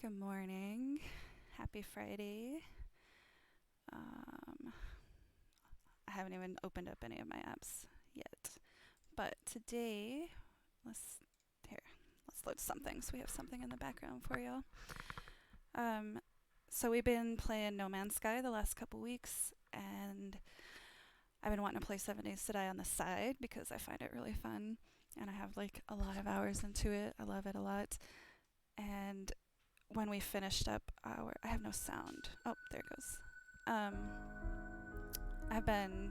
Good morning. Happy Friday. Um, I haven't even opened up any of my apps yet. But today, let's here, let's load something so we have something in the background for y'all. Um, so we've been playing No Man's Sky the last couple weeks, and I've been wanting to play 7 Days to Die on the side because I find it really fun, and I have like a lot of hours into it. I love it a lot. And when we finished up I have no sound. Oh, there it goes. I've been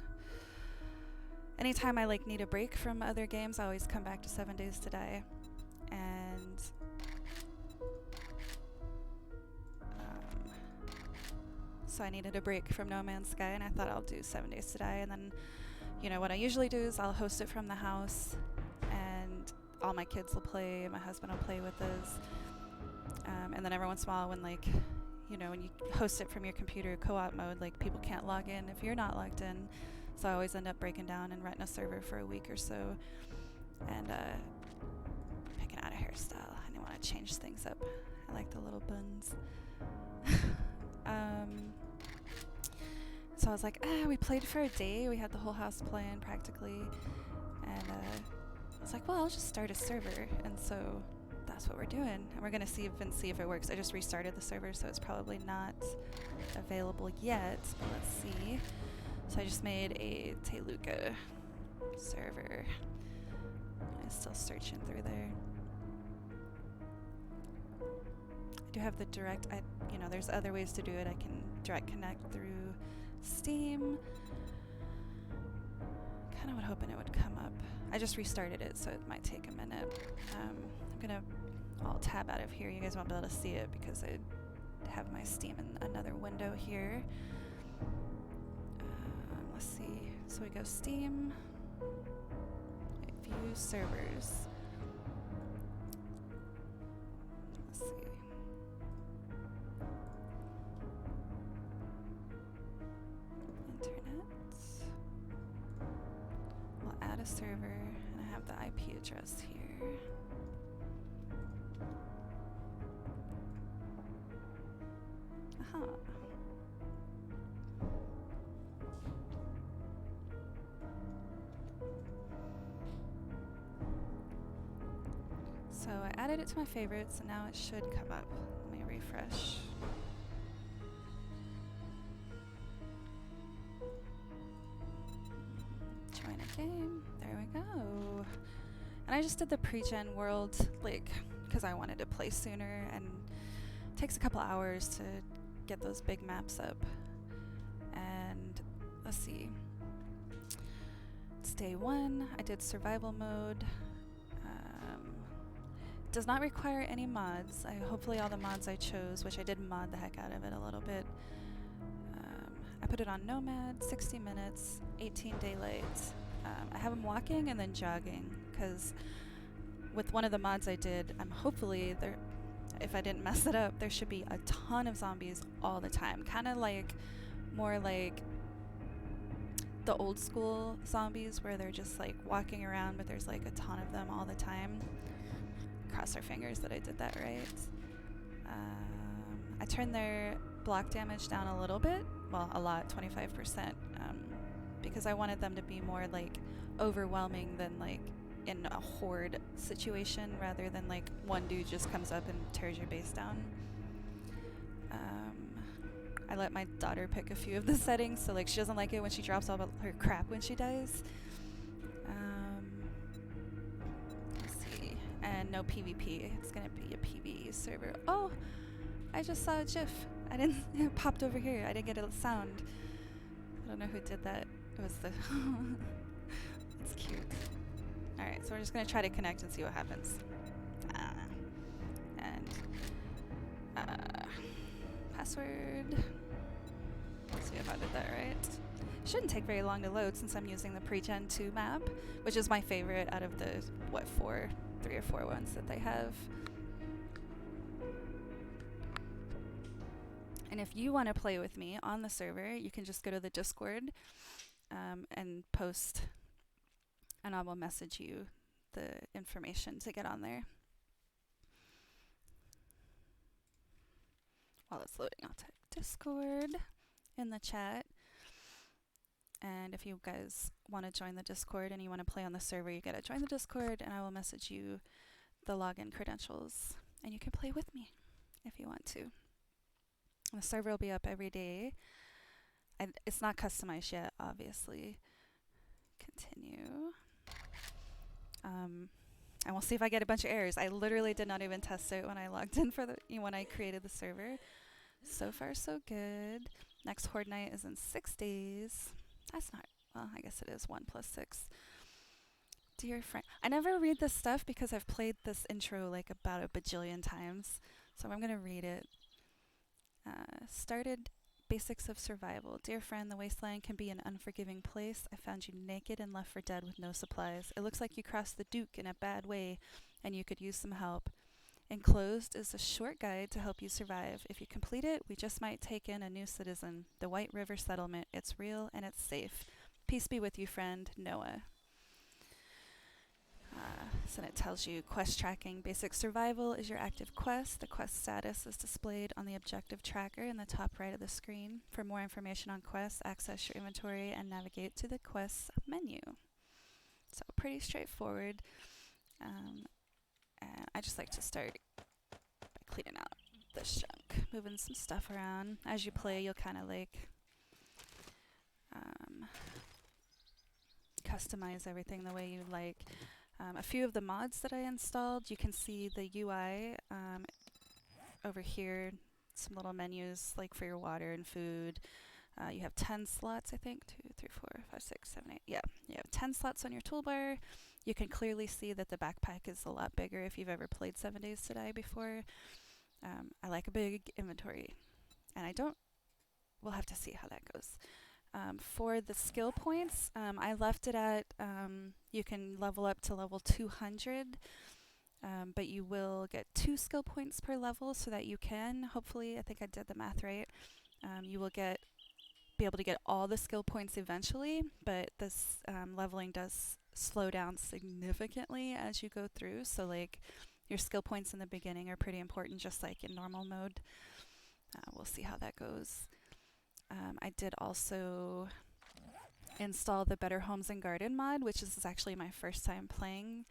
anytime I like need a break from other games, I always come back to 7 Days to Die. And so I needed a break from No Man's Sky, and I thought I'll do 7 Days to Die. And then, what I usually do is I'll host it from the house, and all my kids will play, my husband will play with us. And then every once in a while, when when you host it from your computer co-op mode, like people can't log in if you're not logged in. So I always end up breaking down and renting a server for a week or so, and picking out a hairstyle. I didn't want to change things up. I like the little buns. So I was like, we played for a day. We had the whole house playing practically, and I was like, well, I'll just start a server. And so that's what we're doing, and we're gonna see if it works. I just restarted the server, so it's probably not available yet, but let's see. So I just made a Teluca server. I'm still searching through there. I do have the direct, there's other ways to do it. I can direct connect through Steam. Kind of hoping it would come up. I just restarted it, so it might take a minute. I'll tab out of here. You guys won't be able to see it because I have my Steam in another window here. Let's see. So we go Steam, view servers. Let's see. Internet. We'll add a server, and I have the IP address here. Aha. So I added it to my favorites, and now it should come up. Let me refresh. Join a game. There we go. And I just did the pre-gen world, because I wanted to play sooner, and it takes a couple hours to get those big maps up. And let's see. It's day 1. I did survival mode. Does not require any mods. Hopefully all the mods I chose, which I did mod the heck out of it a little bit. I put it on Nomad, 60 minutes, 18 daylight. I have them walking and then jogging, because with one of the mods I did, hopefully there, if I didn't mess it up, there should be a ton of zombies all the time. Kind of more like the old school zombies where they're just walking around, but there's a ton of them all the time. Cross our fingers that I did that right. I turned their block damage down a little bit. Well, a lot, 25%, because I wanted them to be more overwhelming than in a horde situation, rather than one dude just comes up and tears your base down. I let my daughter pick a few of the settings, so she doesn't like it when she drops all her crap when she dies. Let's see, and no PvP. It's gonna be a PvE server. Oh, I just saw a GIF. It popped over here. I didn't get a sound. I don't know who did that. It was the. It's cute. All right, so we're just gonna try to connect and see what happens. And password. Let's see if I did that right. Shouldn't take very long to load since I'm using the pre-gen 2 map, which is my favorite out of the 3 or 4 ones that they have. And if you want to play with me on the server, you can just go to the Discord and post, and I will message you the information to get on there. while it's loading, I'll type Discord in the chat. And if you guys want to join the Discord and you want to play on the server, you gotta join the Discord, and I will message you the login credentials, and you can play with me if you want to. And the server will be up every day. It's not customized yet, obviously. Continue. And we'll see if I get a bunch of errors. I literally did not even test it when I logged in for when I created the server. So far, so good. Next Horde Night is in 6 days. That's not, well, I guess it is 1 plus 6. Dear friend. I never read this stuff because I've played this intro like about a bajillion times. So I'm going to read it. Started basics of survival. Dear friend, the wasteland can be an unforgiving place. I found you naked and left for dead with no supplies. It looks like you crossed the Duke in a bad way and you could use some help. Enclosed is a short guide to help you survive. If you complete it, we just might take in a new citizen. The White River Settlement. It's real and it's safe. Peace be with you, friend. Noah. So it tells you quest tracking. Basic survival is your active quest. The quest status is displayed on the objective tracker in the top right of the screen. For more information on quests, access your inventory and navigate to the quests menu. So pretty straightforward. And I just like to start by cleaning out this junk, moving some stuff around. As you play, you'll kind of like customize everything the way you like. A few of the mods that I installed, you can see the UI over here, some little menus like for your water and food. You have 10 slots, I think. 2, 3, 4, 5, 6, 7, 8. Yeah, you have 10 slots on your toolbar. You can clearly see that the backpack is a lot bigger if you've ever played 7 Days to Die before. I like a big inventory, and we'll have to see how that goes. For the skill points, I left it at, you can level up to level 200, but you will get 2 skill points per level so that you can, hopefully, I think I did the math right, you will be able to get all the skill points eventually, but this leveling does slow down significantly as you go through, so like your skill points in the beginning are pretty important, just like in normal mode. We'll see how that goes. I did also install the Better Homes and Garden mod, which is actually my first time playing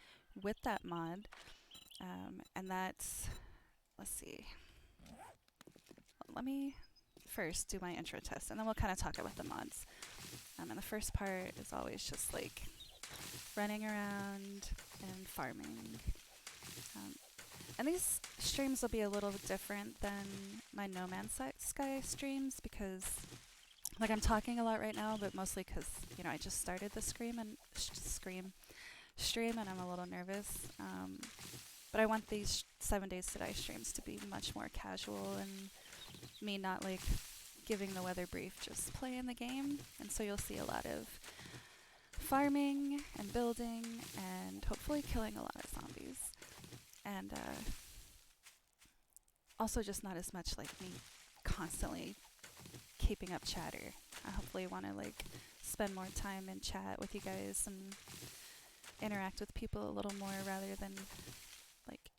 with that mod. And that's, let's see. Let me first do my intro test, and then we'll kind of talk about the mods. And the first part is always just like running around and farming. And these streams will be a little different than my No Man's Sky streams because, like, I'm talking a lot right now, but mostly because, you know, I just started the stream and I'm a little nervous. But I want these 7 Days to Die streams to be much more casual and me not, like, giving the weather brief, just playing the game. And so you'll see a lot of farming and building and hopefully killing a lot of zombies. And also just not as much like me constantly keeping up chatter. I hopefully want to like spend more time in chat with you guys and interact with people a little more rather than like,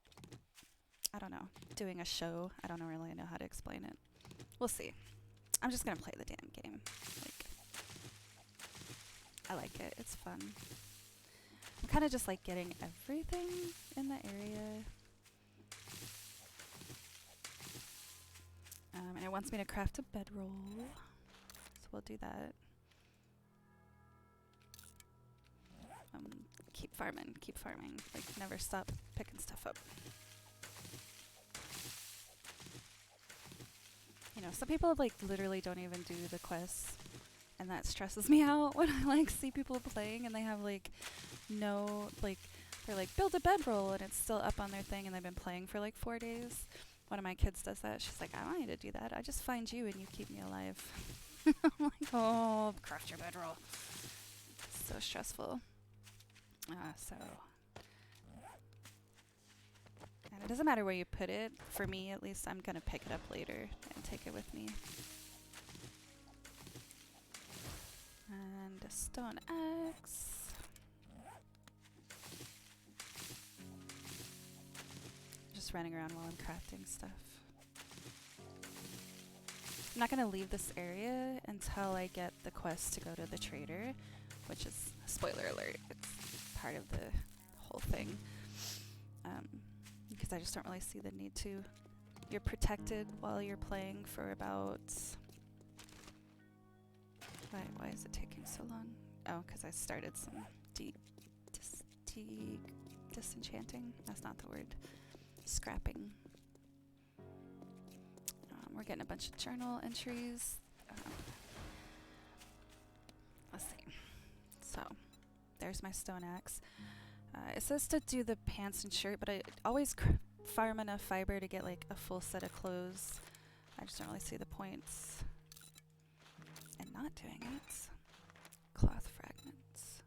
I don't know, doing a show. I don't really know how to explain it. We'll see. I'm just going to play the damn game. Like, I like it. It's fun. I'm kind of just like getting everything in the area. And it wants me to craft a bedroll. So we'll do that. Keep farming. Like, never stop picking stuff up. You know, some people like literally don't even do the quests. And that stresses me out when I like see people playing and they have like no, like, they're like, build a bedroll, and it's still up on their thing, and they've been playing for like 4 days. One of my kids does that. She's like, I don't need to do that. I just find you and you keep me alive. I'm like, oh, craft your bedroll. So stressful. And it doesn't matter where you put it. For me, at least, I'm going to pick it up later and take it with me. And a stone axe. Just running around while I'm crafting stuff. I'm not going to leave this area until I get the quest to go to the trader, which is, spoiler alert, it's part of the whole thing. Because I just don't really see the need to. You're protected while you're playing for about... Why is it taking so long? Oh, because I started some disenchanting. That's not the word. Scrapping. We're getting a bunch of journal entries. Let's see. So, there's my stone axe. It says to do the pants and shirt, but I always farm enough fiber to get like a full set of clothes. I just don't really see the points in not doing it. Cloth fragments.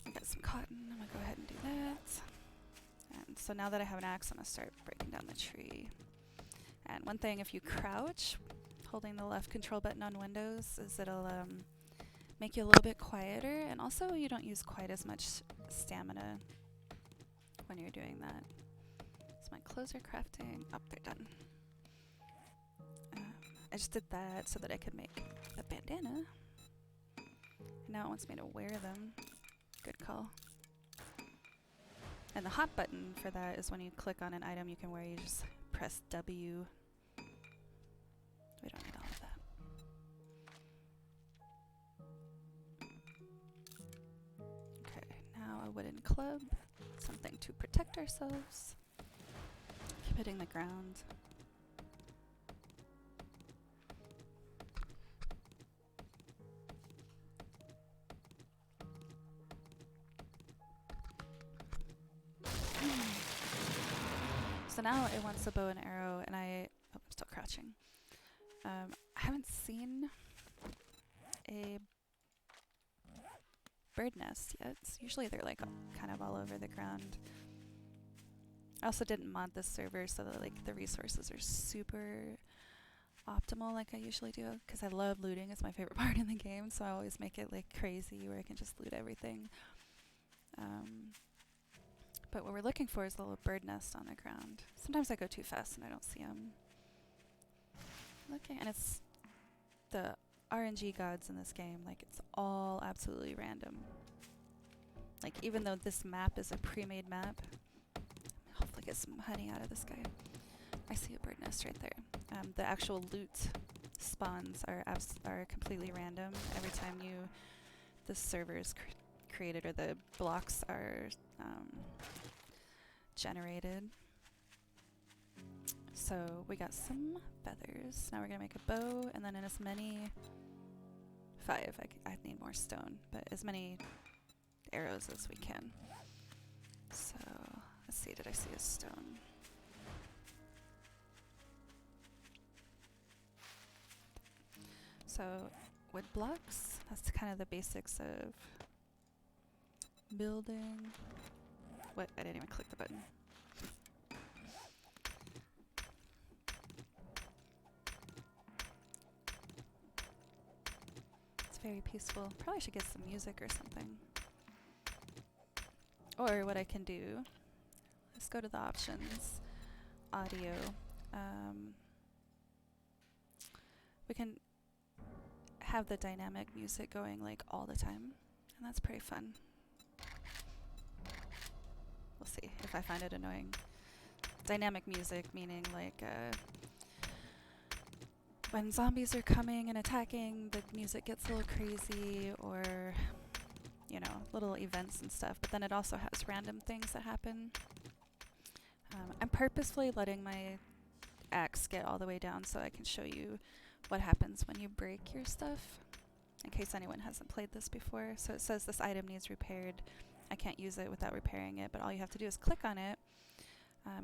I got some cotton. I'm gonna go ahead and do that. And so now that I have an axe, I'm gonna start breaking down the tree. And one thing, if you crouch, holding the left control button on Windows, is it'll make you a little bit quieter, and also you don't use quite as much stamina when you're doing that. So my clothes are crafting. Oh, they're done. I just did that so that I could make a bandana. Now it wants me to wear them. Good call. And the hot button for that is when you click on an item you can wear, you just press W. We don't need all of that. Okay, now a wooden club. Something to protect ourselves. Keep hitting the ground. So now it wants a bow and arrow, and I'm still crouching. I haven't seen a bird nest yet. Usually they're like kind of all over the ground. I also didn't mod this server so that like the resources are super optimal like I usually do, because I love looting. It's my favorite part in the game, so I always make it like crazy where I can just loot everything. But what we're looking for is a little bird nest on the ground. Sometimes I go too fast and I don't see them. Okay, and it's the RNG gods in this game. Like, it's all absolutely random. Like, even though this map is a pre-made map, hopefully get some honey out of this guy. I see a bird nest right there. The actual loot spawns are completely random. Every time the server is created, or the blocks are generated. So we got some feathers. Now we're gonna make a bow, and then in as many 5. I need more stone, but as many arrows as we can. So let's see. Did I see a stone? So wood blocks. That's kind of the basics of building. What? I didn't even click the button. It's very peaceful. Probably should get some music or something. Or what I can do, let's go to the options. Audio. We can have the dynamic music going like all the time, and that's pretty fun. We'll see if I find it annoying. Dynamic music meaning like when zombies are coming and attacking, the music gets a little crazy, or you know, little events and stuff, but then it also has random things that happen. I'm purposefully letting my axe get all the way down so I can show you what happens when you break your stuff, in case anyone hasn't played this before. So it says this item needs repaired. I can't use it without repairing it, but all you have to do is click on it.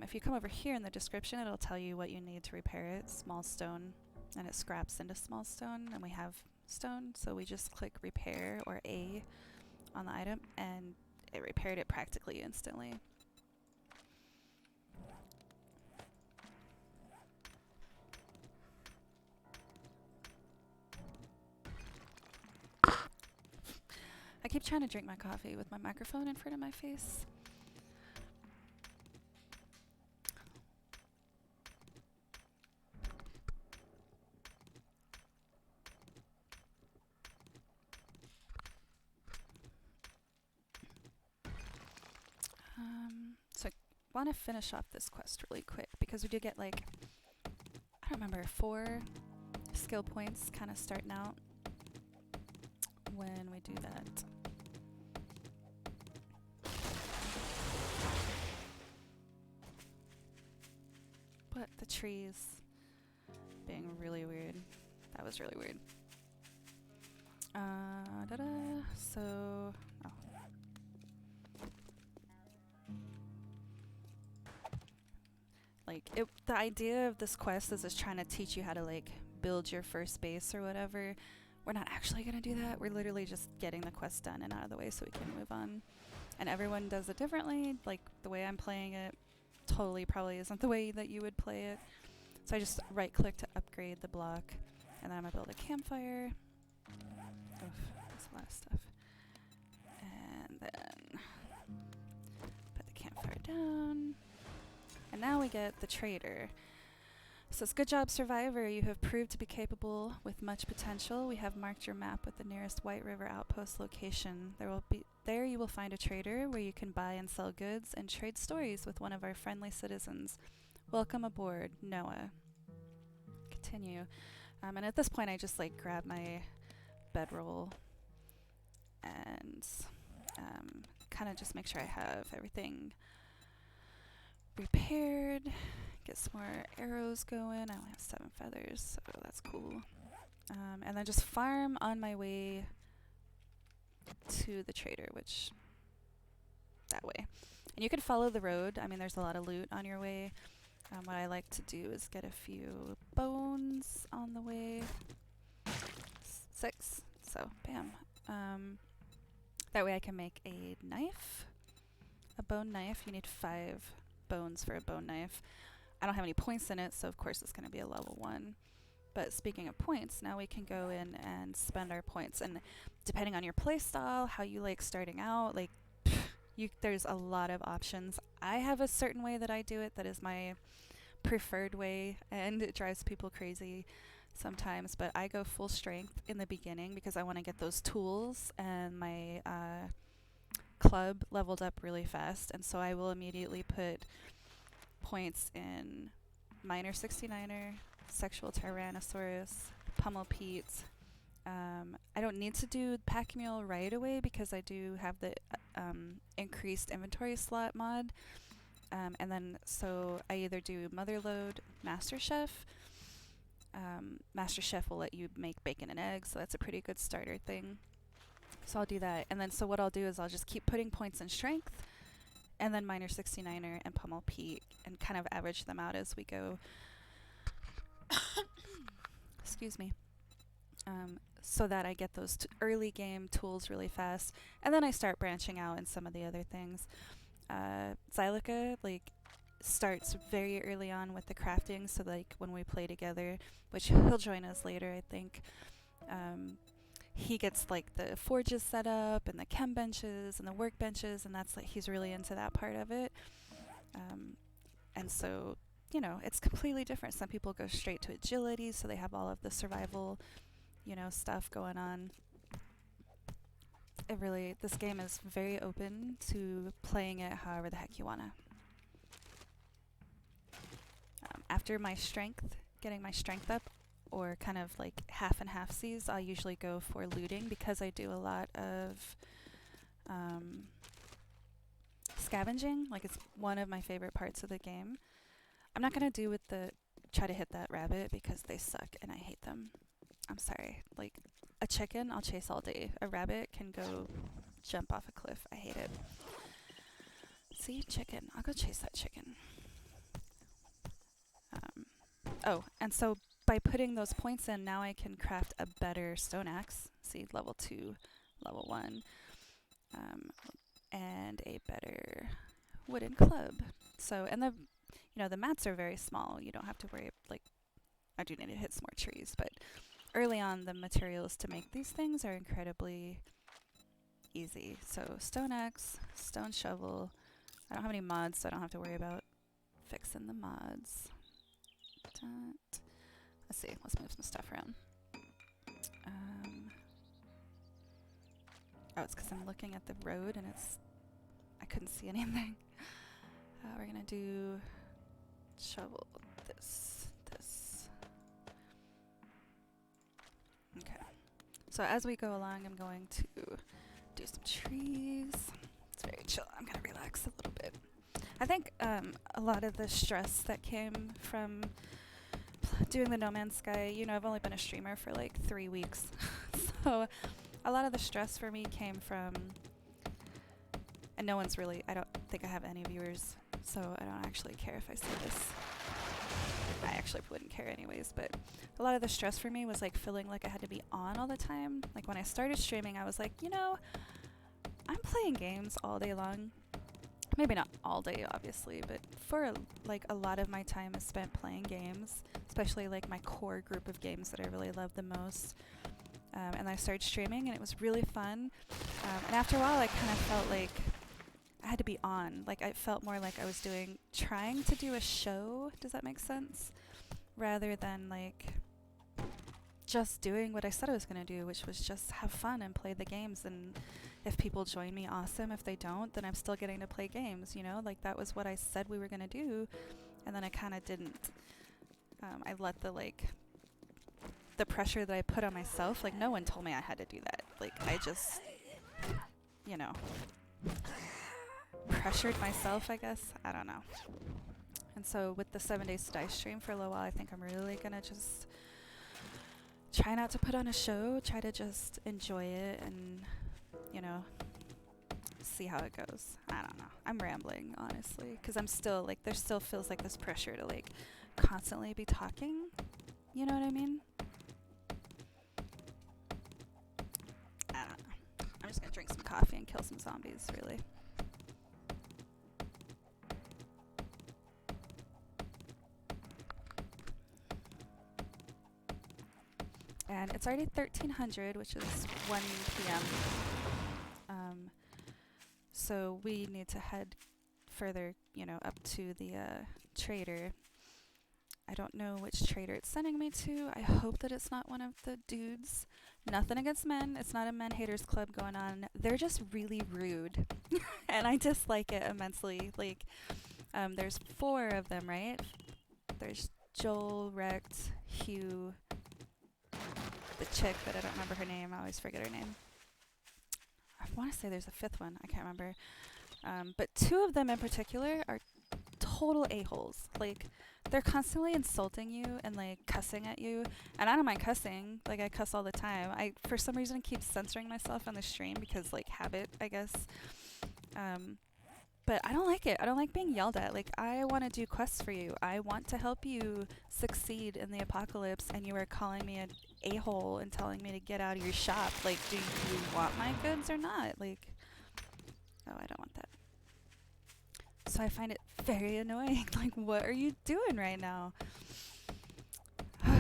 If you come over here in the description, it'll tell you what you need to repair it. Small stone, and it scraps into small stone, and we have stone, so we just click repair, or A, on the item, and it repaired it practically instantly. I keep trying to drink my coffee with my microphone in front of my face. want to finish off this quest really quick because we do get like, I don't remember, 4 skill points kind of starting out when we do that. But the trees being really weird. That was really weird. So, oh. Like, the idea of this quest is just trying to teach you how to, like, build your first base or whatever. We're not actually going to do that. We're literally just getting the quest done and out of the way so we can move on. And everyone does it differently. Like, the way I'm playing it totally probably isn't the way that you would play it. So I just right-click to upgrade the block. And then I'm going to build a campfire. Oof, that's a lot of stuff. And then put the campfire down. And now we get the trader. So it's good job, survivor. You have proved to be capable with much potential. We have marked your map with the nearest White River outpost location. There you will find a trader where you can buy and sell goods and trade stories with one of our friendly citizens. Welcome aboard, Noah. Continue. And at this point I just like grab my bedroll and kind of just make sure I have everything repaired. Get some more arrows going. I only have 7 feathers, so that's cool. And then just farm on my way to the trader, which that way. And you can follow the road. I mean, there's a lot of loot on your way. What I like to do is get a few bones on the way. 6. So, bam. That way I can make a knife. A bone knife. You need 5 bones for a bone knife. I don't have any points in it, so of course it's going to be a level 1. But speaking of points, now we can go in and spend our points. And depending on your playstyle, how you like starting out, like there's a lot of options. I have a certain way that I do it that is my preferred way, and it drives people crazy sometimes. But I go full strength in the beginning because I want to get those tools and my club leveled up really fast. And so I will immediately put points in Minor 69er, Sexual Tyrannosaurus, Pummel Pete. I don't need to do Pack Mule right away because I do have the increased inventory slot mod. And then so I either do Motherload, Master Chef. Master Chef will let you make bacon and eggs, so that's a pretty good starter thing. So I'll do that. And then so what I'll do is I'll just keep putting points in strength and then Minor 69er and Pummel Pete and kind of average them out as we go. Excuse me. So that I get those early game tools really fast. And then I start branching out in some of the other things. Xylica, like, starts very early on with the crafting, so like when we play together, which he'll join us later, I think, he gets like the forges set up and the chem benches and the workbenches, and that's like he's really into that part of it. And so, you know, it's completely different. Some people go straight to agility, so they have all of the survival, you know, stuff going on. This game is very open to playing it however the heck you wanna. After my strength, getting my strength up, or kind of like half and half seas, I'll usually go for looting because I do a lot of scavenging. Like, it's one of my favorite parts of the game. I'm not gonna do with try to hit that rabbit because they suck and I hate them. I'm sorry. Like, a chicken I'll chase all day. A rabbit can go jump off a cliff. I hate it. See, chicken. I'll go chase that chicken. Oh, and so by putting those points in, now I can craft a better stone axe. See, level 2, level 1. And a better wooden club. So, and the mats are very small. You don't have to worry, like, I do need to hit some more trees, but early on, the materials to make these things are incredibly easy. So, stone axe, stone shovel. I don't have any mods, so I don't have to worry about fixing the mods. Let's see, let's move some stuff around. Oh, it's because I'm looking at the road and I couldn't see anything. We're gonna do shovel this. Okay. So as we go along, I'm going to do some trees. It's very chill. I'm gonna relax a little bit. I think a lot of the stress that came from doing the No Man's Sky, you know, I've only been a streamer for like 3 weeks. So a lot of the stress for me came from, and no one's really, I don't think I have any viewers, so I don't actually care if I say this. I actually wouldn't care anyways, but a lot of the stress for me was like feeling like I had to be on all the time. Like when I started streaming, I was like, you know, I'm playing games all day long. Maybe not all day, obviously, but for like a lot of my time is spent playing games, especially like my core group of games that I really love the most. And I started streaming, and it was really fun. And after a while, I kind of felt like I had to be on. Like I felt more like I was trying to do a show. Does that make sense? Rather than like just doing what I said I was going to do, which was just have fun and play the games. And if people join me, awesome. If they don't, then I'm still getting to play games, you know? Like that was what I said we were going to do, and then I kind of didn't. I let the pressure that I put on myself, like no one told me I had to do that. Like I just, you know, pressured myself, I guess. I don't know. And so with the 7 Days to Die stream for a little while, I think I'm really going to just try not to put on a show, try to just enjoy it and, you know, see how it goes. I don't know. I'm rambling, honestly, because I'm still, like, there still feels like this pressure to, like, constantly be talking. You know what I mean? I don't know. I'm just going to drink some coffee and kill some zombies, really. And it's already 1300, which is 1 p.m. So we need to head further, you know, up to the trader. I don't know which trader it's sending me to. I hope that it's not one of the dudes. Nothing against men. It's not a men haters club going on. They're just really rude. And I dislike it immensely. Like, there's 4 of them, right? There's Joel, Rect, Hugh, the chick that I don't remember her name. I always forget her name. I want to say there's a 5th one. I can't remember. But 2 of them in particular are total a-holes. Like, they're constantly insulting you and, like, cussing at you. And I don't mind cussing. Like, I cuss all the time. I, for some reason, keep censoring myself on the stream because, like, habit, I guess. But I don't like it. I don't like being yelled at. Like, I want to do quests for you. I want to help you succeed in the apocalypse, and you are calling me an a-hole and telling me to get out of your shop. Like, do you want my goods or not? Like, oh, I don't want that. So I find it very annoying. Like, what are you doing right now? I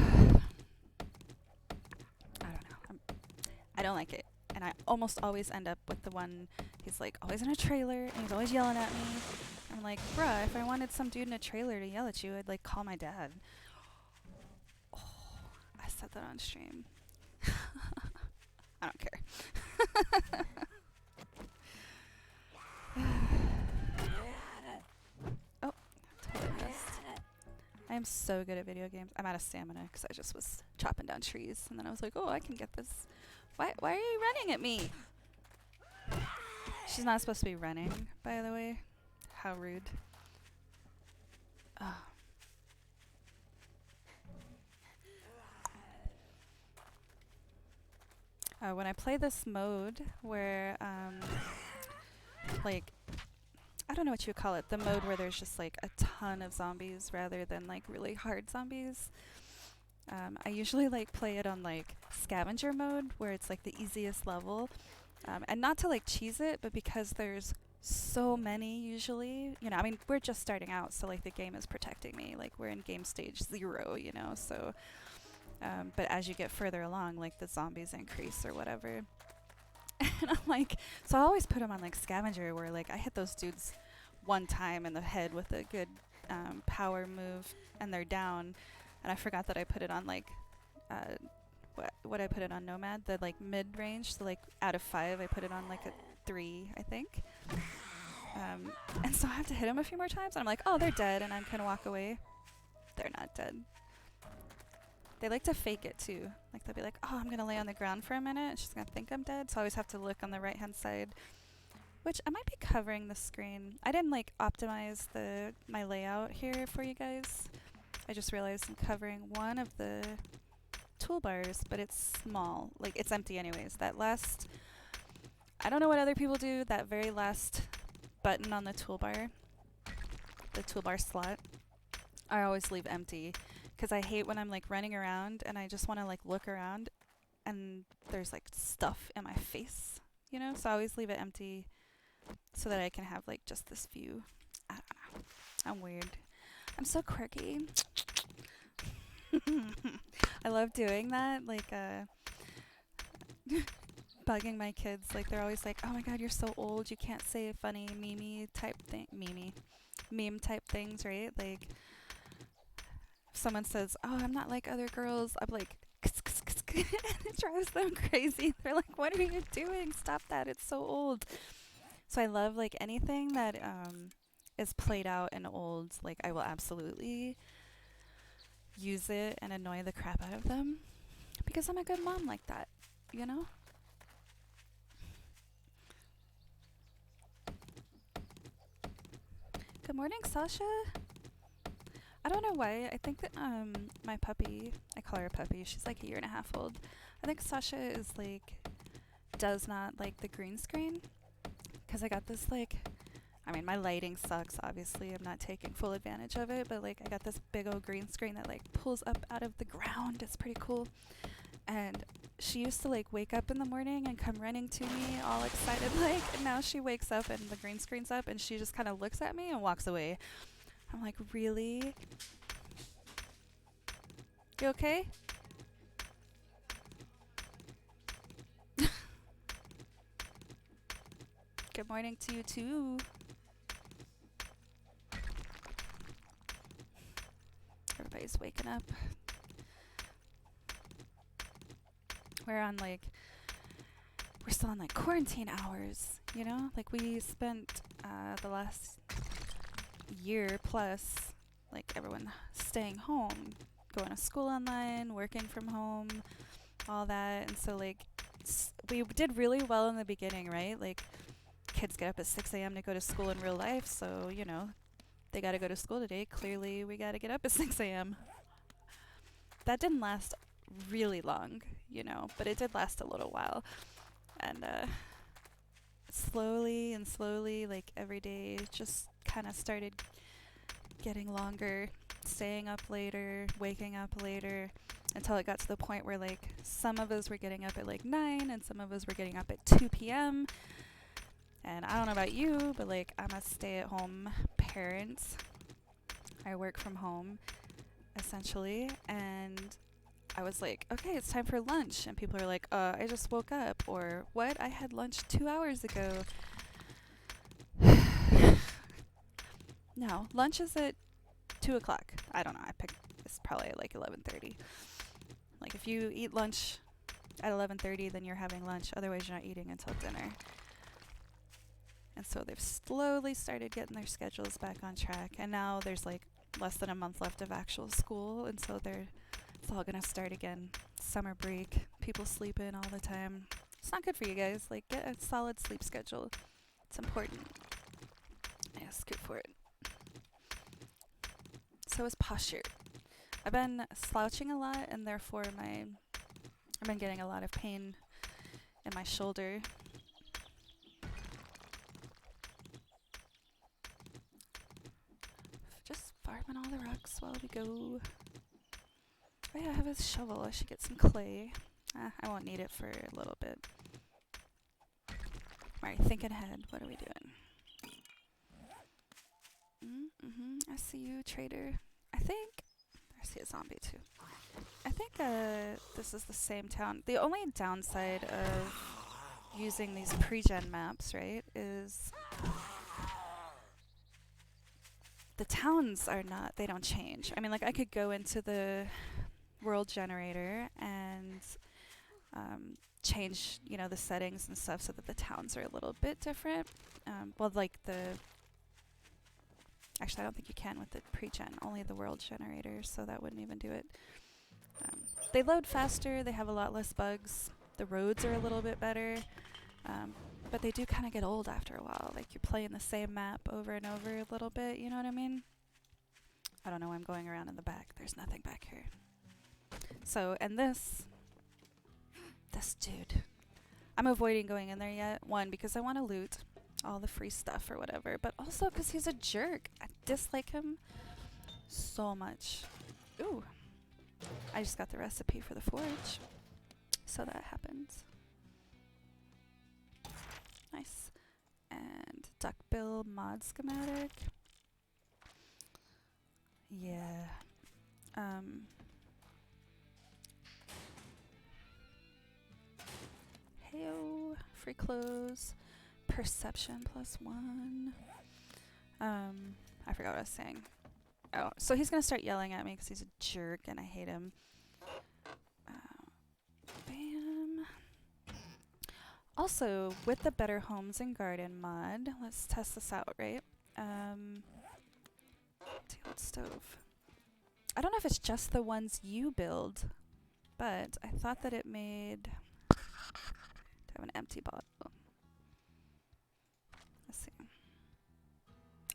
don't know. I don't like it. And I almost always end up with the one, he's like always in a trailer and he's always yelling at me. I'm like, bruh, if I wanted some dude in a trailer to yell at you, I'd like call my dad. Oh, I said that on stream. I don't care. Oh, totally missed. I am so good at video games. I'm out of stamina because I just was chopping down trees. And then I was like, oh, I can get this. Why are you running at me? She's not supposed to be running, by the way. How rude. When I play this mode where, like, I don't know what you call it. The mode where there's just, like, a ton of zombies rather than, like, really hard zombies. I usually like play it on like scavenger mode where it's like the easiest level, and not to like cheese it, but because there's so many usually, you know, I mean, we're just starting out, so like the game is protecting me, like we're in game stage 0, you know, so but as you get further along, like the zombies increase or whatever. And I'm like, so I always put them on like scavenger where like I hit those dudes one time in the head with a good power move and they're down. And I forgot that I put it on like, what I put it on Nomad, the like mid range. So like out of 5, I put it on like a 3, I think. And so I have to hit them a few more times. And I'm like, oh, they're dead. And I'm going to walk away. They're not dead. They like to fake it too. Like they'll be like, oh, I'm going to lay on the ground for a minute. And she's going to think I'm dead. So I always have to look on the right-hand side, which I might be covering the screen. I didn't like optimize my layout here for you guys. I just realized I'm covering one of the toolbars, but it's small. Like it's empty anyways. That last, I don't know what other people do, that very last button on the toolbar slot, I always leave empty because I hate when I'm like running around and I just want to like look around and there's like stuff in my face, you know? So I always leave it empty so that I can have like just this view. I don't know. I'm weird. I'm so quirky. I love doing that, like bugging my kids. Like they're always like, "Oh my god, you're so old. You can't say funny meme type things, right?" Like if someone says, "Oh, I'm not like other girls," I'm like, and it drives them crazy. They're like, "What are you doing? Stop that. It's so old." So I love like anything that is played out and old. Like I will absolutely use it and annoy the crap out of them because I'm a good mom like that, you know? Good morning, Sasha. I don't know why. I think that my puppy, I call her a puppy, she's like 1.5 years old. I think Sasha is like, does not like the green screen because I got this like, I mean, my lighting sucks, obviously. I'm not taking full advantage of it, but like I got this big old green screen that like pulls up out of the ground. It's pretty cool. And she used to like wake up in the morning and come running to me all excited like, and now she wakes up and the green screen's up and she just kind of looks at me and walks away. I'm like, really? You okay? Good morning to you too. Everybody's waking up. We're still on like quarantine hours, you know? Like we spent the last year plus, like everyone staying home, going to school online, working from home, all that. And so like we did really well in the beginning, right? Like kids get up at 6 a.m. to go to school in real life, so you know they got to go to school today. Clearly we got to get up at 6 a.m. That didn't last really long, you know, but it did last a little while. And slowly and slowly, like every day just kind of started getting longer, staying up later, waking up later, until it got to the point where like some of us were getting up at like 9 and some of us were getting up at 2 p.m. And I don't know about you, but like I'm a stay-at-home parent. I work from home essentially, and I was like, okay, it's time for lunch. And people are like, I just woke up. Or, what? I had lunch 2 hours ago. No, lunch is at 2 o'clock. I don't know. It's probably at like 11:30. Like, if you eat lunch at 11:30, then you're having lunch. Otherwise, you're not eating until dinner. And so they've slowly started getting their schedules back on track. And now there's like less than a month left of actual school. And so it's all going to start again. Summer break, people sleeping all the time. It's not good for you guys. Like, get a solid sleep schedule. It's important. Yes, good for it. So is posture. I've been slouching a lot, and therefore I've been getting a lot of pain in my shoulder. Just farming all the rocks while we go. Oh yeah, I have a shovel. I should get some clay. I won't need it for a little bit. Alright, thinking ahead. What are we doing? I see you, trader. I see a zombie too. I think this is the same town. The only downside of using these pre-gen maps, right, is the towns they don't change. I mean, like I could go into the world generator and change, you know, the settings and stuff so that the towns are a little bit different. Well, like actually, I don't think you can with the pre-gen, only the world generator, so that wouldn't even do it. They load faster, they have a lot less bugs, the roads are a little bit better, but they do kind of get old after a while. Like, you're playing the same map over and over a little bit, you know what I mean? I don't know why I'm going around in the back. There's nothing back here. So, and this dude. I'm avoiding going in there yet. One, because I want to loot all the free stuff or whatever, but also because he's a jerk. I dislike him so much. Ooh. I just got the recipe for the forge. So that happens. Nice. And duckbill mod schematic. Yeah. Heyo. Free clothes. Perception +1. I forgot what I was saying. Oh, so he's gonna start yelling at me because he's a jerk and I hate him. Bam. Also, with the Better Homes and Garden mod, let's test this out, right? Teal stove. I don't know if it's just the ones you build, but I thought that it made... I have an empty bottle. Let's see.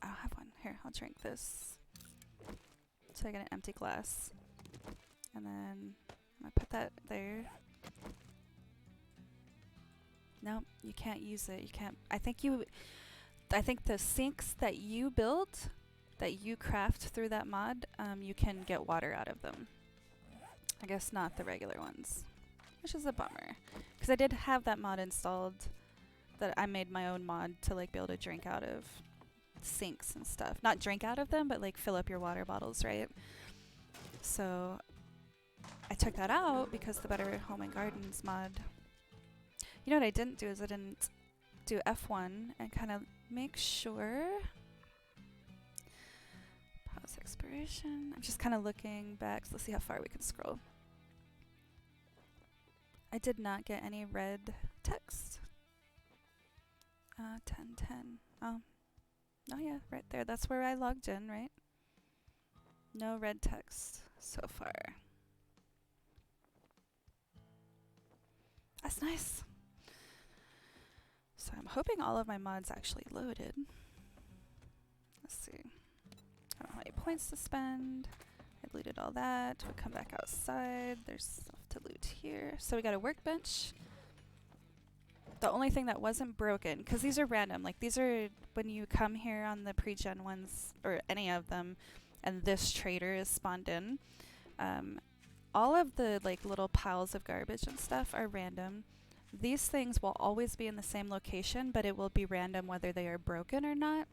I don't have one. Here, I'll drink this. So I get an empty glass. And then I'm going to put that there. No, you can't use it. You can't. I think the sinks that you build, that you craft through that mod, you can get water out of them. I guess not the regular ones, which is a bummer. Because I did have that mod installed, that I made my own mod to like be able to drink out of sinks and stuff. Not drink out of them, but like fill up your water bottles, right? So I took that out because the Better Home and Gardens mod. You know what I didn't do is I didn't do F1 and kind of make sure. Pause expiration. I'm just kind of looking back. So let's see how far we can scroll. I did not get any red text. 10:10. Oh yeah, right there. That's where I logged in, right? No red text so far. That's nice. So I'm hoping all of my mods actually loaded. Let's see. I don't have any points to spend. I looted all that. We'll come back outside. There's stuff to loot here. So we got a workbench. The only thing that wasn't broken, because these are random, like these are when you come here on the pre-gen ones, or any of them, and this trader is spawned in. All of the like little piles of garbage and stuff are random. These things will always be in the same location, but it will be random whether they are broken or not.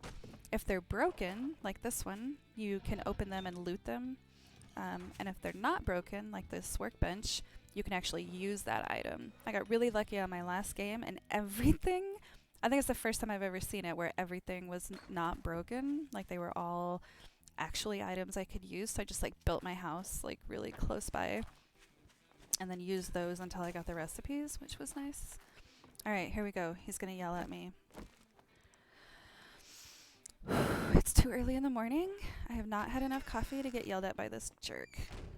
If they're broken, like this one, you can open them and loot them. And if they're not broken, like this workbench, you can actually use that item. I got really lucky on my last game, and everything, I think it's the first time I've ever seen it where everything was not broken. Like they were all actually items I could use. So I just like built my house like really close by and then used those until I got the recipes, which was nice. All right, here we go. He's gonna yell at me. It's too early in the morning. I have not had enough coffee to get yelled at by this jerk.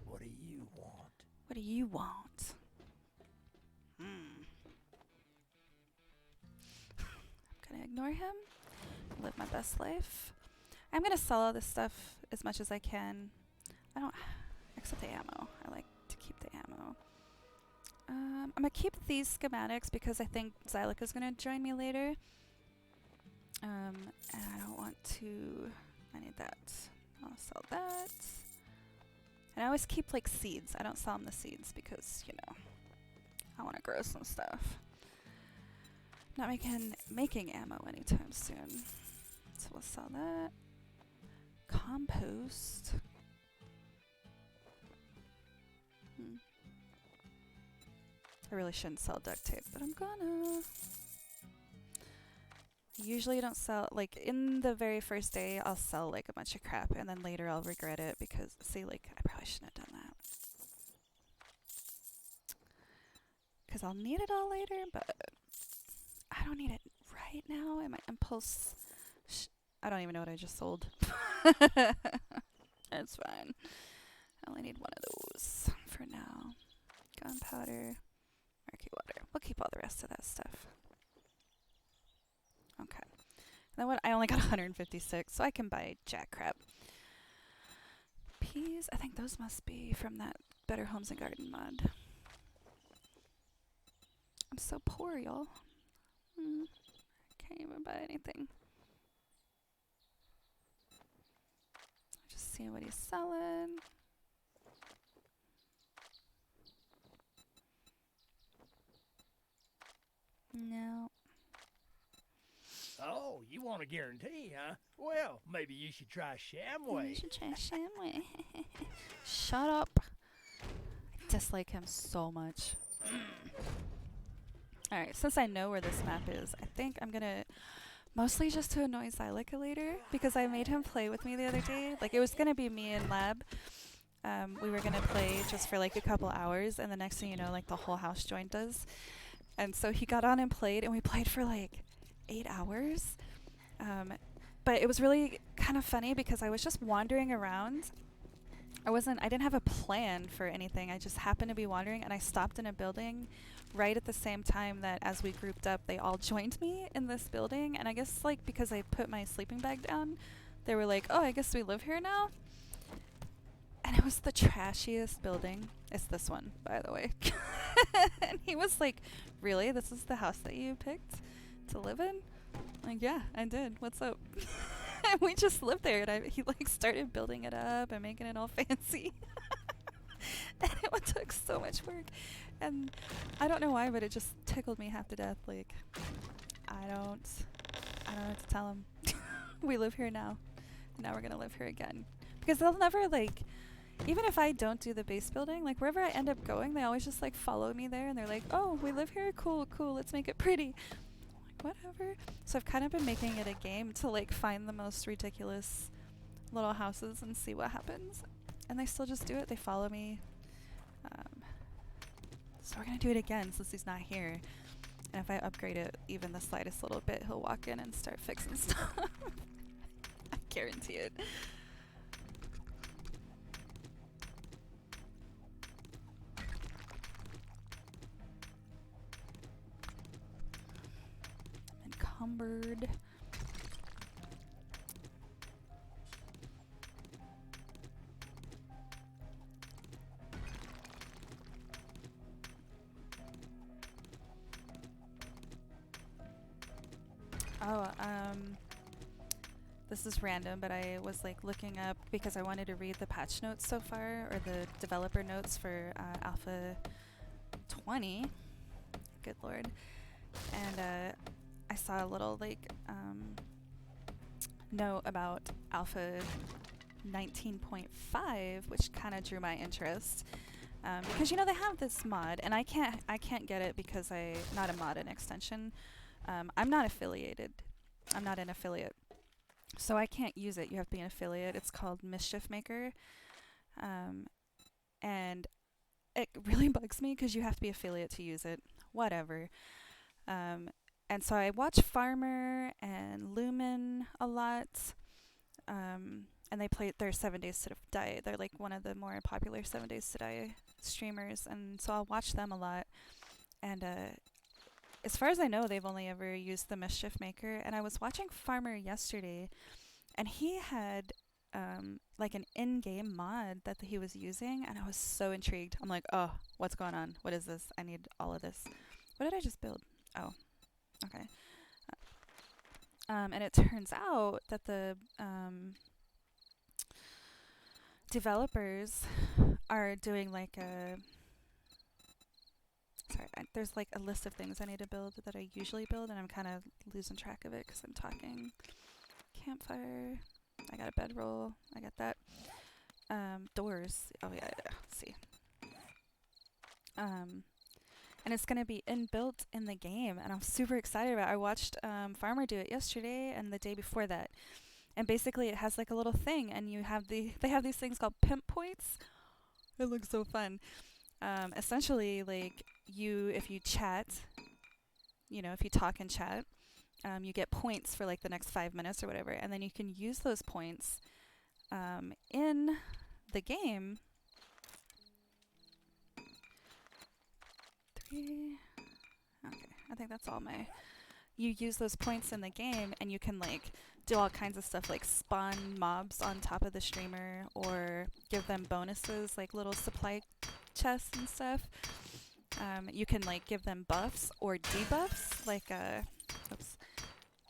What do you want? What do you want? I'm gonna ignore him. Live my best life. I'm gonna sell all this stuff as much as I can. I don't, except the ammo. I like to keep the ammo. I'm gonna keep these schematics because I think Xylic is gonna join me later. And I don't want to, I need that. I'll sell that. And I always keep like seeds. I don't sell them the seeds because, you know, I want to grow some stuff. Not making ammo anytime soon. So we'll sell that. Compost. I really shouldn't sell duct tape, but I'm gonna. Usually don't sell, like in the very first day I'll sell like a bunch of crap and then later I'll regret it because, see, like I probably shouldn't have done that. Because I'll need it all later, but I don't need it right now. And my impulse... I don't even know what I just sold. It's fine. I only need one of those for now. Gunpowder, murky water. We'll keep all the rest of that stuff. Okay. Then what? I only got 156, so I can buy jack crap. Peas? I think those must be from that Better Homes and Garden mod. I'm so poor, y'all. Can't even buy anything. Just see what he's selling. No. Oh, you want a guarantee, huh? Well, maybe you should try Shamway. You should try Shamway. Shut up. I dislike him so much. Alright, since I know where this map is, I think I'm gonna... Mostly just to annoy Xylica later, because I made him play with me the other day. Like, it was gonna be me and Lab. We were gonna play just for like a couple hours, and the next thing you know, like the whole house joined us. And so he got on and played, and we played for like 8 hours. But it was really kind of funny because I was just wandering around. I didn't have a plan for anything. I just happened to be wandering, and I stopped in a building right at the same time that as we grouped up, they all joined me in this building. And I guess like because I put my sleeping bag down, they were like, oh, I guess we live here now. And it was the trashiest building. It's this one, by the way. And he was like, really? This is the house that you picked to live in? I'm like, yeah, I did. What's up? And we just lived there, and he like started building it up and making it all fancy. And it took so much work. And I don't know why, but it just tickled me half to death. Like, I don't know what to tell him. We live here now. Now we're gonna live here again. Because they'll never like... Even if I don't do the base building, like wherever I end up going, they always just like follow me there, and they're like, oh, we live here? Cool, cool, let's make it pretty. I'm like, whatever. So I've kind of been making it a game to like find the most ridiculous little houses and see what happens. And they still just do it. They follow me. So we're going to do it again since he's not here. And if I upgrade it even the slightest little bit, he'll walk in and start fixing stuff. I guarantee it. Encumbered. Oh, this is random, but I was like looking up because I wanted to read the patch notes so far, or the developer notes for Alpha 20. Good lord. And I saw a little like note about Alpha 19.5, which kind of drew my interest. Because you know they have this mod, and I can't get it because I'm not a mod, an extension. I'm not affiliated. I'm not an affiliate. So I can't use it. You have to be an affiliate. It's called Mischief Maker. And it really bugs me because you have to be affiliate to use it. Whatever. And so I watch Farmer and Lumen a lot. And they play their 7 Days to Die. They're like one of the more popular 7 Days to Die streamers. And so I'll watch them a lot. And as far as I know, they've only ever used the Mischief Maker. And I was watching Farmer yesterday, and he had like an in-game mod that he was using, and I was so intrigued. I'm like, oh, what's going on? What is this? I need all of this. What did I just build? Oh, okay. And it turns out that the developers are doing like a... Sorry, there's like a list of things I need to build that I usually build, and I'm kind of losing track of it because I'm talking. Campfire. I got a bedroll. I got that. Doors. Oh yeah, let's see. And it's going to be inbuilt in the game, and I'm super excited about it. I watched Farmer do it yesterday and the day before that. And basically it has like a little thing, and you have they have these things called pimp points. It looks so fun. Essentially, like, if you chat, if you talk and chat, you get points for like the next 5 minutes or whatever, and then you can use those points in the game. 3. Okay, I think that's all my. You use those points in the game, and you can like do all kinds of stuff, like spawn mobs on top of the streamer, or give them bonuses like little supply chests and stuff. You can like give them buffs or debuffs, like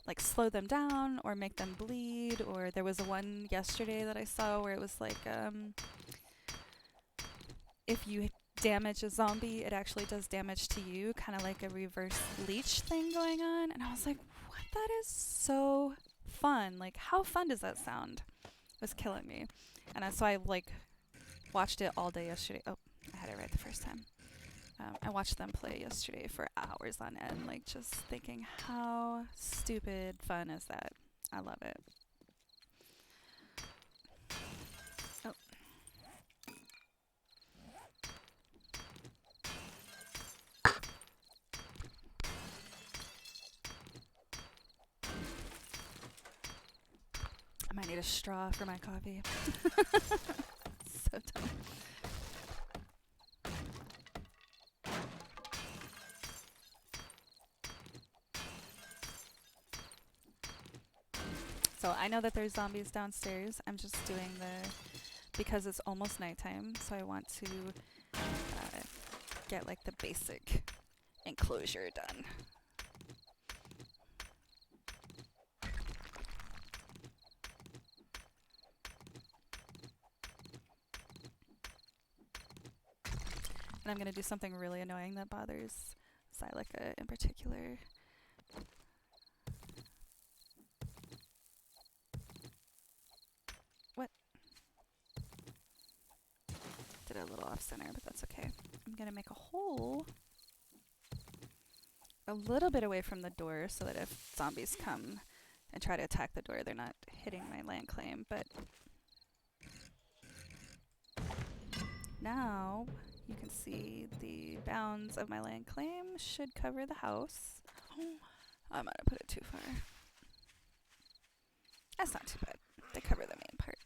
like slow them down or make them bleed. Or there was one yesterday that I saw where it was like if you damage a zombie, it actually does damage to you, kind of like a reverse leech thing going on. And I was like, what? That is so fun. Like, how fun does that sound? It was killing me. And so I like watched it all day yesterday. Oh, I had it right the first time. I watched them play yesterday for hours on end, like just thinking, how stupid fun is that? I love it. Oh. I might need a straw for my coffee. So dumb. So I know that there's zombies downstairs. I'm just doing because it's almost nighttime, so I want to get like the basic enclosure done. And I'm going to do something really annoying that bothers Xylica in particular. What? Did it a little off center, but that's okay. I'm going to make a hole a little bit away from the door so that if zombies come and try to attack the door, they're not hitting my land claim. But now you can see the bounds of my land claim should cover the house. Oh, I might have put it too far. That's not too bad. They cover the main part.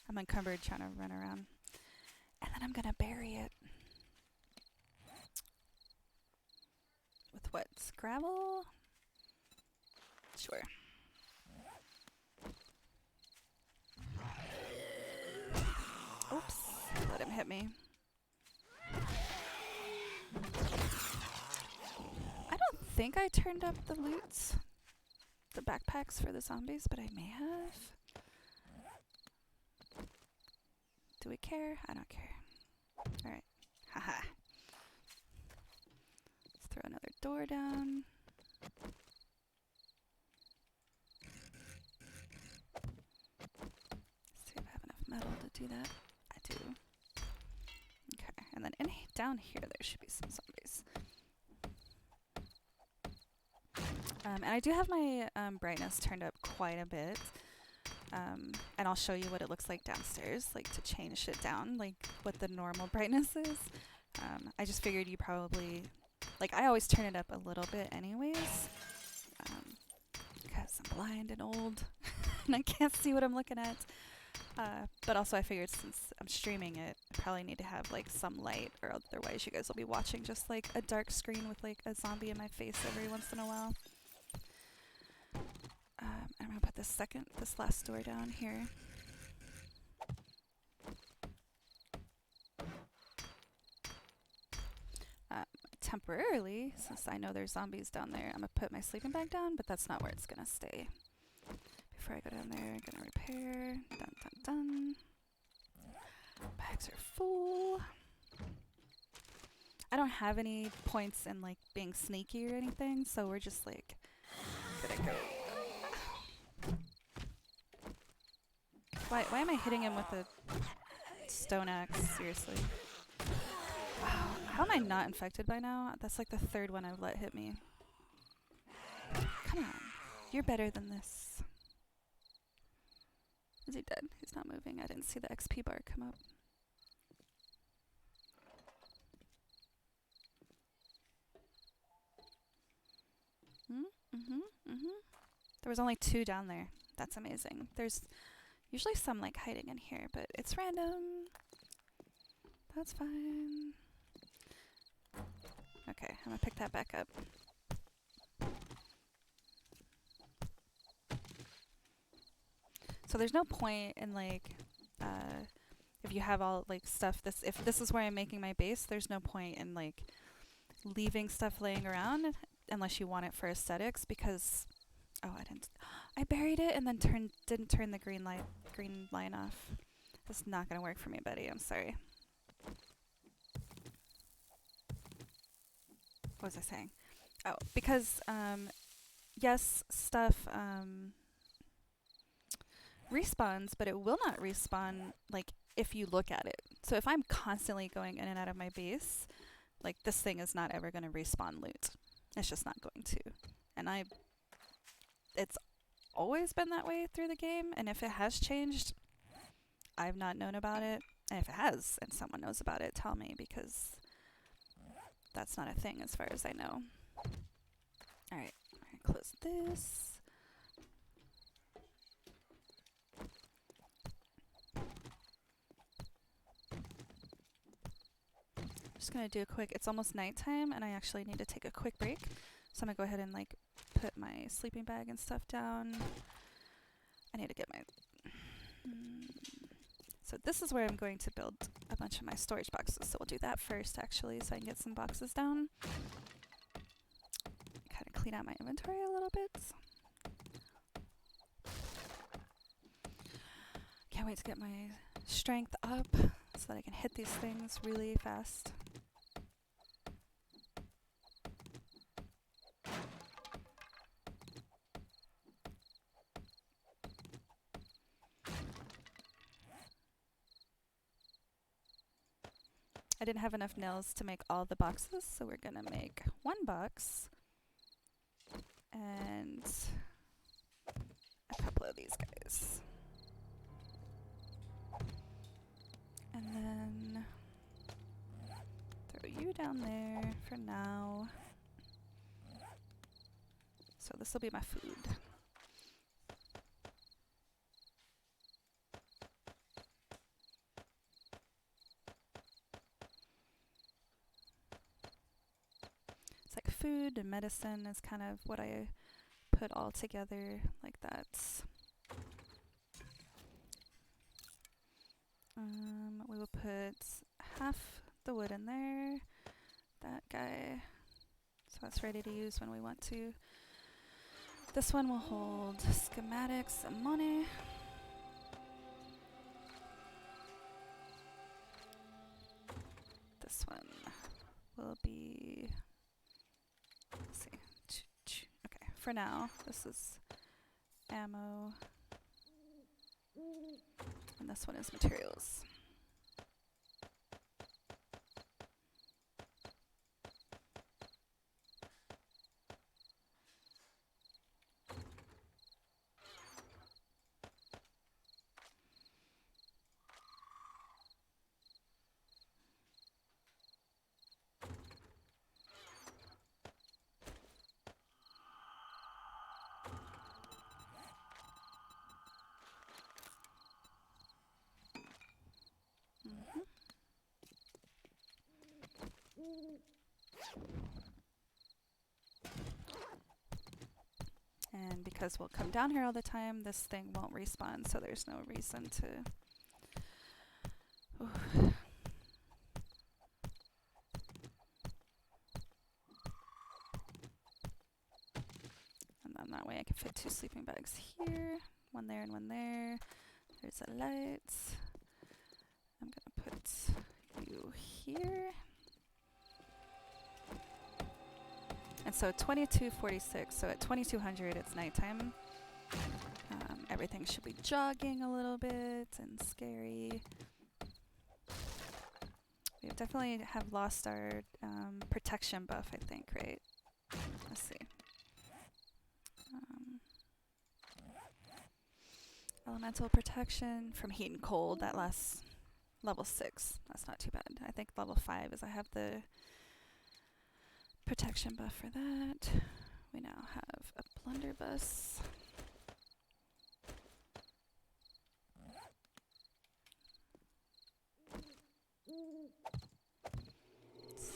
I'm encumbered trying to run around. And then I'm going to bury it. With what? Gravel? Sure. Oops. Let him hit me. I don't think I turned up the loot. The backpacks for the zombies, but I may have. Do we care? I don't care. Alright. Haha. Let's throw another door down. See if I have enough metal to do that. I do. Okay, and then down here there should be some zombies. And I do have my brightness turned up quite a bit. And I'll show you what it looks like downstairs, like to change it down, like what the normal brightness is. I just figured you probably, like I always turn it up a little bit anyways, because I'm blind and old and I can't see what I'm looking at. But also I figured since I'm streaming it, I probably need to have like some light, or otherwise you guys will be watching just like a dark screen with like a zombie in my face every once in a while. I'm gonna put this last door down here. Temporarily, since I know there's zombies down there, I'm gonna put my sleeping bag down, but that's not where it's gonna stay. Before I go down there, I'm gonna repair. Dun dun dun. Bags are full. I don't have any points in like being sneaky or anything, so we're just like gonna go. Why am I hitting him with a stone axe? Seriously. Wow. How am I not infected by now? That's like the third one I've let hit me. Come on. You're better than this. Is he dead? He's not moving. I didn't see the XP bar come up. There was only 2 down there. That's amazing. There's usually some like hiding in here, but it's random. That's fine. Okay, I'm gonna pick that back up. So there's no point in like, if you have all like stuff, if this is where I'm making my base, there's no point in like leaving stuff laying around unless you want it for aesthetics, because I buried it and then didn't turn the green line off. That's not gonna work for me, buddy. I'm sorry. What was I saying? Oh, because yes, stuff respawns, but it will not respawn like if you look at it. So if I'm constantly going in and out of my base, like this thing is not ever going to respawn loot. It's just not going to. And it's always been that way through the game, and if it has changed, I've not known about it. And if it has and someone knows about it, tell me, because that's not a thing as far as I know. Alright, close this. Just gonna do a quick, it's almost nighttime and I actually need to take a quick break. So I'm gonna go ahead and like put my sleeping bag and stuff down. I need to get my... So this is where I'm going to build a bunch of my storage boxes. So we'll do that first actually, so I can get some boxes down. Kind of clean out my inventory a little bit. Can't wait to get my strength up so that I can hit these things really fast. I didn't have enough nails to make all the boxes, so we're gonna make 1 box and a couple of these guys. And then throw you down there for now. So this will be my food. It's like food and medicine is kind of what I put all together like that. We will put half the wood in there. That guy. So that's ready to use when we want to. This one will hold schematics and money. This one will be, let's see. Okay, for now, this is ammo. And this one is materials. And because we'll come down here all the time, this thing won't respawn, so there's no reason to... Ooh. And then that way I can fit 2 sleeping bags here, 1 there and 1 there. There's a light. I'm gonna put you here. And so 2246, so at 2200 it's nighttime. Everything should be jogging a little bit and scary. We definitely have lost our protection buff, I think, right? Let's see. Elemental protection from heat and cold, that lasts level 6. That's not too bad. I think level 5 is I have the protection buff for that. We now have a blunderbuss. So,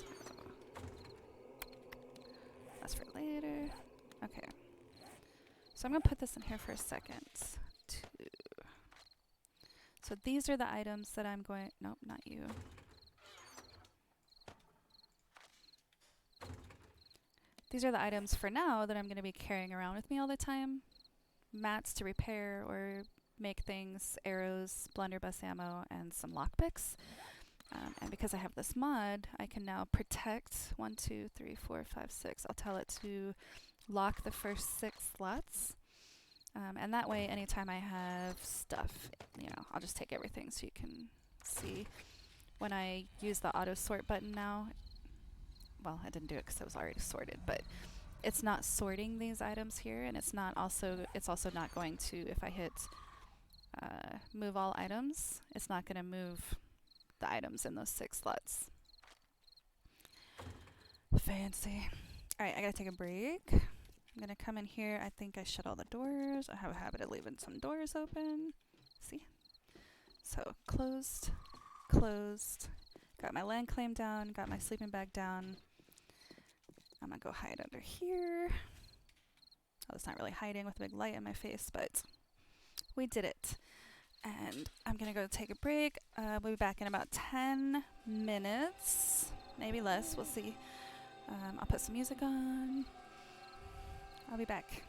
that's for later. Okay. So I'm going to put this in here for a second. So these are the items that I'm going... Nope, not you. These are the items for now that I'm going to be carrying around with me all the time. Mats to repair or make things, arrows, blunderbuss ammo, and some lockpicks. And because I have this mod, I can now protect 1, 2, 3, 4, 5, 6. I'll tell it to lock the first 6 slots. And that way, anytime I have stuff, I'll just take everything so you can see. When I use the auto sort button now, well, I didn't do it because it was already sorted, but it's not sorting these items here, and it's also not going to, if I hit move all items, it's not going to move the items in those 6 slots. Fancy. Alright, I gotta take a break. I'm gonna come in here. I think I shut all the doors. I have a habit of leaving some doors open. See? So, closed, closed. Got my land claim down, got my sleeping bag down. I'm gonna go hide under here. Oh, it's not really hiding with a big light in my face, but we did it. And I'm gonna go take a break. We'll be back in about 10 minutes. Maybe less, we'll see. I'll put some music on. I'll be back.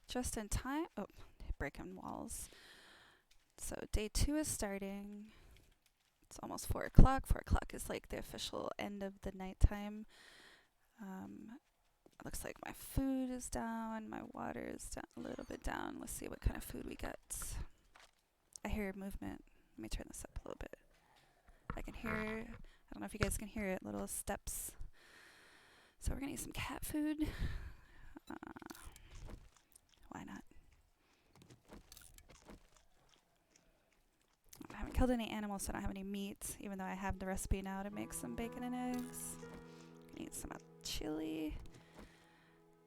just in time. Oh, breaking walls. So day 2 is starting. It's almost 4 o'clock. 4 o'clock is like the official end of the nighttime. It looks like my food is down. My water is down, a little bit down. Let's see what kind of food we got. I hear movement. Let me turn this up a little bit. I can hear, I don't know if you guys can hear it, little steps. So we're gonna eat some cat food. Why not? I haven't killed any animals, so I don't have any meat, even though I have the recipe now to make some bacon and eggs. Gonna eat some chili.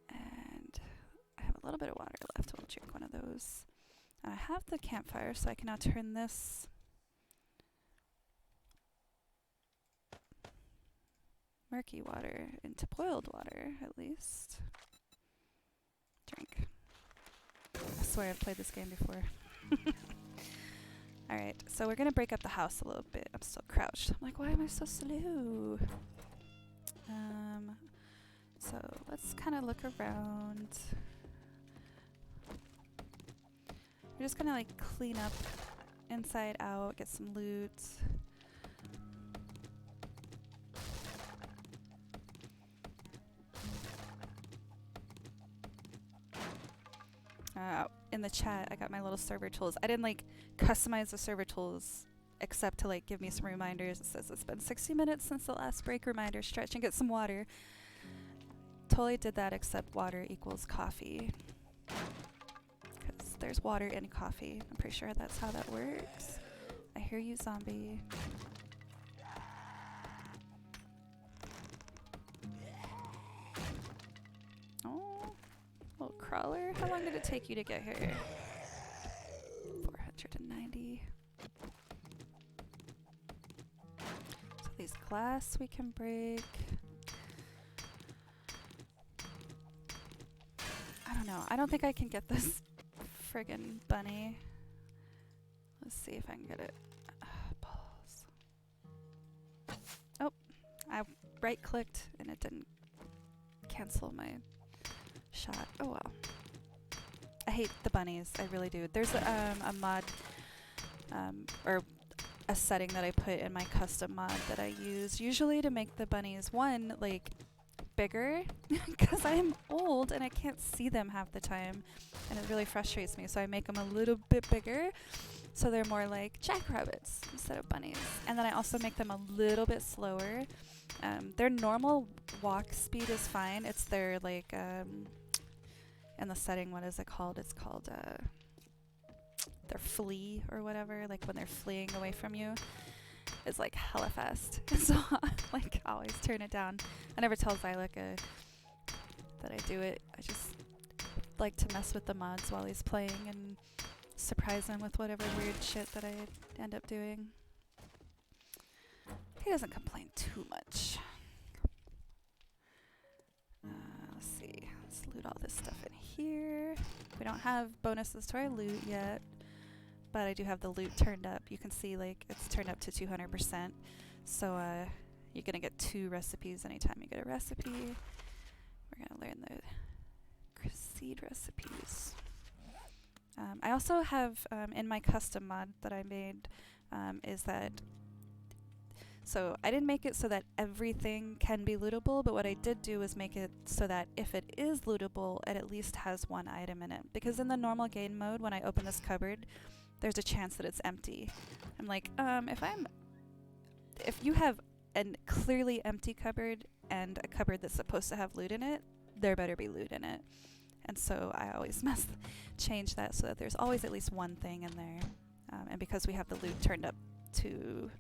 And I have a little bit of water left. We'll drink one of those. And I have the campfire, so I can now turn this murky water into boiled water, at least. Drink. I swear I've played this game before. Alright, so we're gonna break up the house a little bit. I'm still crouched. I'm like, why am I so slow? So let's kind of look around. We're just gonna like clean up inside out, get some loot. In the chat, I got my little server tools. I didn't like customize the server tools except to like give me some reminders. It says it's been 60 minutes since the last break reminder. Stretch and get some water. Totally did that, except water equals coffee. Because there's water in coffee. I'm pretty sure that's how that works. I hear you, zombie. Oh, little crawler. How long did it take you to get here? 490. So these glass we can break. I don't know. I don't think I can get this friggin' bunny. Let's see if I can get it. Balls. Oh, I right-clicked and it didn't cancel my shot. Oh well. I hate the bunnies. I really do. There's a mod or a setting that I put in my custom mod that I use usually to make the bunnies, one, like, bigger because I'm old and I can't see them half the time and it really frustrates me, so I make them a little bit bigger so they're more like jackrabbits instead of bunnies. And then I also make them a little bit slower. Their normal walk speed is fine. It's their like in the setting, what is it called? It's called their flee or whatever, like when they're fleeing away from you. Is like hella fast. So like I always turn it down. I never tell Xylica that I do it. I just like to mess with the mods while he's playing and surprise him with whatever weird shit that I end up doing. He doesn't complain too much. Let's see. Let's loot all this stuff in here. We don't have bonuses to our loot yet, but I do have the loot turned up. You can see like it's turned up to 200%. So you're gonna get 2 recipes anytime you get a recipe. We're gonna learn the seed recipes. I also have in my custom mod that I made is that, so I didn't make it so that everything can be lootable, but what I did do was make it so that if it is lootable, it at least has 1 item in it. Because in the normal game mode, when I open this cupboard, there's a chance that it's empty. I'm like, if you have a clearly empty cupboard and a cupboard that's supposed to have loot in it, there better be loot in it. And so I always change that so that there's always at least 1 thing in there. And because we have the loot turned up to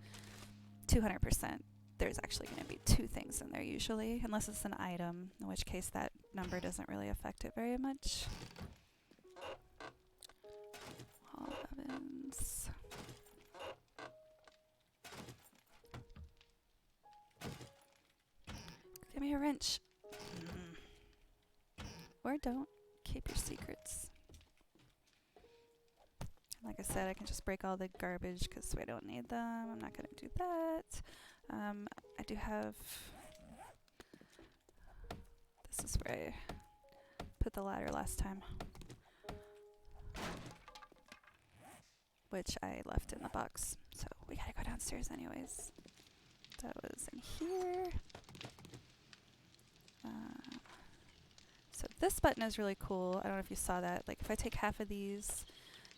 200%, there's actually going to be 2 things in there usually, unless it's an item, in which case that number doesn't really affect it very much. All ovens. Give me a wrench. Or don't. Keep your secrets. Like I said, I can just break all the garbage because we don't need them. I'm not going to do that. I do have... This is where I put the ladder last time. which I left in the box. So we gotta go downstairs anyways. That was in here. So this button is really cool. I don't know if you saw that. Like if I take half of these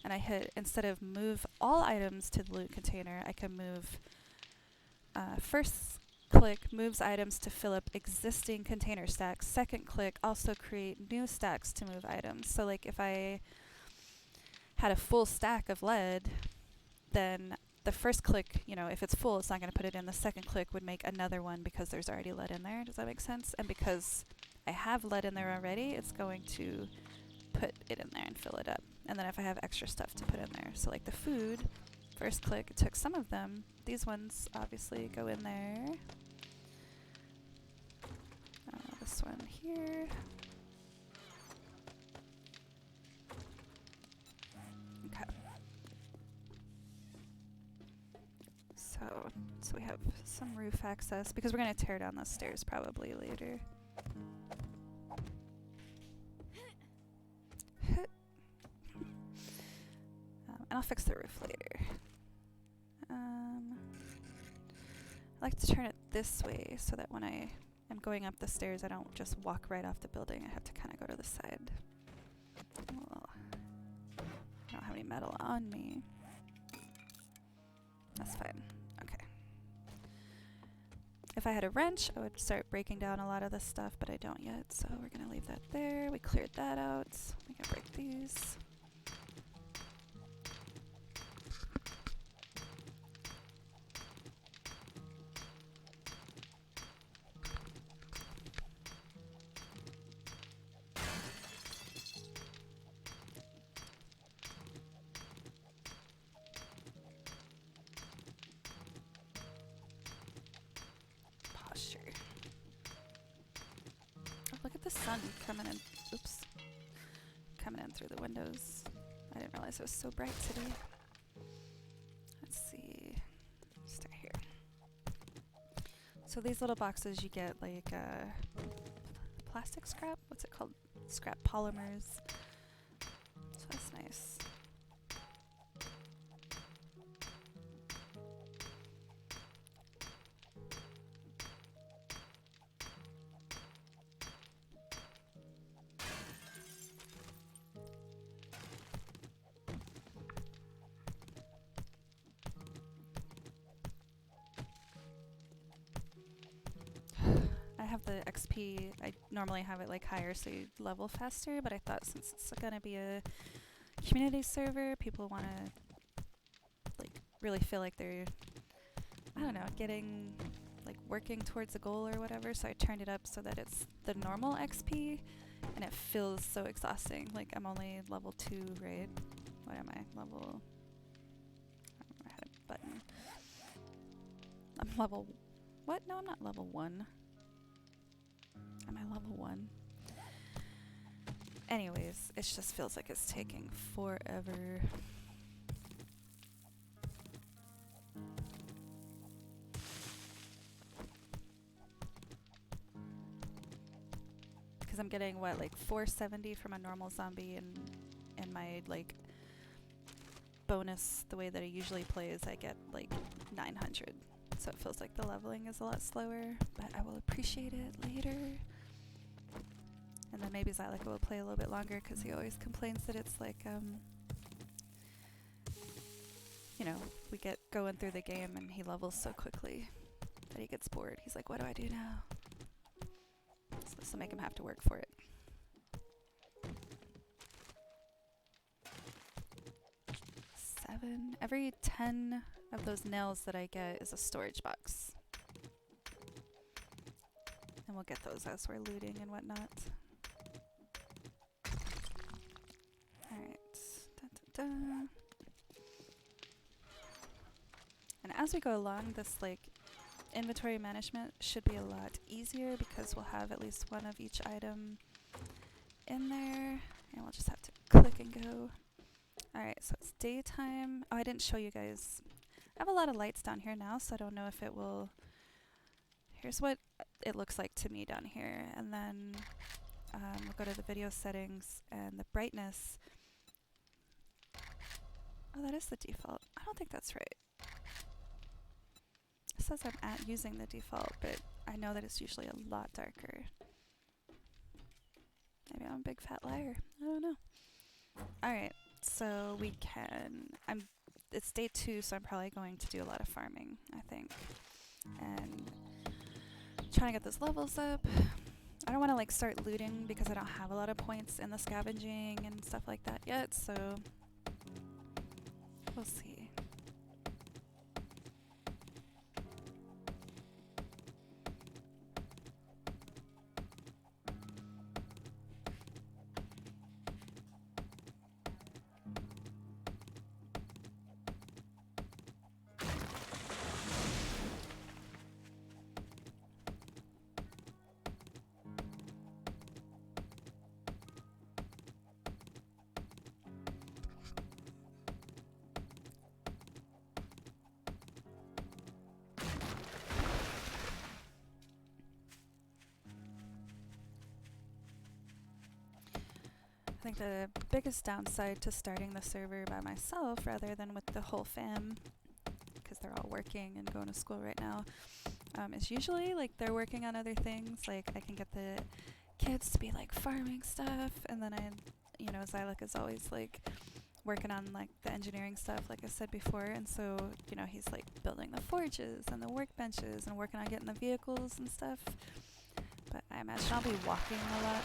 and I hit, instead of move all items to the loot container, I can move, first click moves items to fill up existing container stacks. Second click also create new stacks to move items. So like if I had a full stack of lead, then the first click, you know, if it's full, it's not going to put it in. The second click would make another one because there's already lead in there. Does that make sense? And because I have lead in there already, it's going to put it in there and fill it up. And then if I have extra stuff to put in there, so like the food, first click, it took some of them. These ones obviously go in there. This one here. Okay. So we have some roof access because we're going to tear down the stairs probably later. And I'll fix the roof later. I like to turn it this way so that when I am going up the stairs, I don't just walk right off the building. I have to kind of go to the side. Well, I don't have any metal on me. That's fine. Okay. If I had a wrench, I would start breaking down a lot of this stuff, but I don't yet, so we're going to leave that there. We cleared that out. We can break these. Look at the sun coming in. Oops. Coming in through the windows. I didn't realize it was so bright today. Let's see. Start here. So these little boxes you get like plastic scrap? What's it called? Scrap polymers. So that's nice. I have the XP, I normally have it like higher so you level faster, but I thought since it's gonna be a community server, people want to like really feel like they're, I don't know, getting like working towards a goal or whatever, so I turned it up so that it's the normal XP and it feels so exhausting. Like I'm only level 2, right? What am I? Level, I don't remember how to button. I'm level, what? No, I'm not level 1. Am I level 1? Anyways, it just feels like it's taking forever. Because I'm getting, what, like 470 from a normal zombie, and my, like, bonus, the way that I usually play is I get, like, 900. So it feels like the leveling is a lot slower, but I will appreciate it later. And then maybe Xylica will play a little bit longer because he always complains that it's like, you know, we get going through the game and he levels so quickly that he gets bored. He's like, what do I do now? So this will make him have to work for it. Every 10 of those nails that I get is a storage box. And we'll get those as we're looting and whatnot. Alright. Da, da, da. And as we go along, this like inventory management should be a lot easier because we'll have at least one of each item in there. And we'll just have to click and go. Alright, so it's daytime. Oh, I didn't show you guys. I have a lot of lights down here now, so I don't know if it will... Here's what it looks like to me down here. And then we'll go to the video settings, and the brightness Oh, that is the default. I don't think that's right. It says I'm using the default, but I know that it's usually a lot darker. Maybe I'm a big fat liar. I don't know. Alright, so we can... It's day 2, so I'm probably going to do a lot of farming, I think. And trying to get those levels up. I don't want to like start looting because I don't have a lot of points in the scavenging and stuff like that yet, so we'll see. I think the biggest downside to starting the server by myself rather than with the whole fam, because they're all working and going to school right now, is usually like they're working on other things. Like I can get the kids to be like farming stuff, and then Xylek is always like working on like the engineering stuff, like I said before, and so he's like building the forges and the workbenches and working on getting the vehicles and stuff. But I imagine I'll be walking a lot,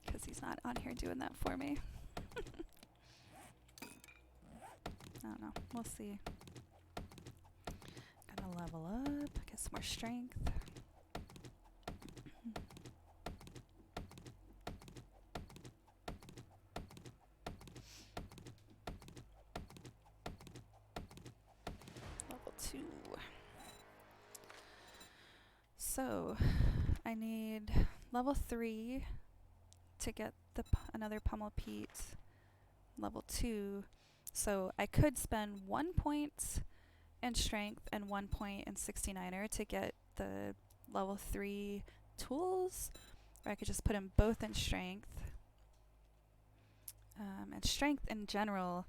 because he's not on here doing that for me. I don't know. We'll see. Gonna level up, get some more strength. Level 2. So, I need level 3 to get another pummel peat. Level 2. So I could spend 1 point in strength and 1 point in 69er to get the level 3 tools, or I could just put them both in strength. And strength in general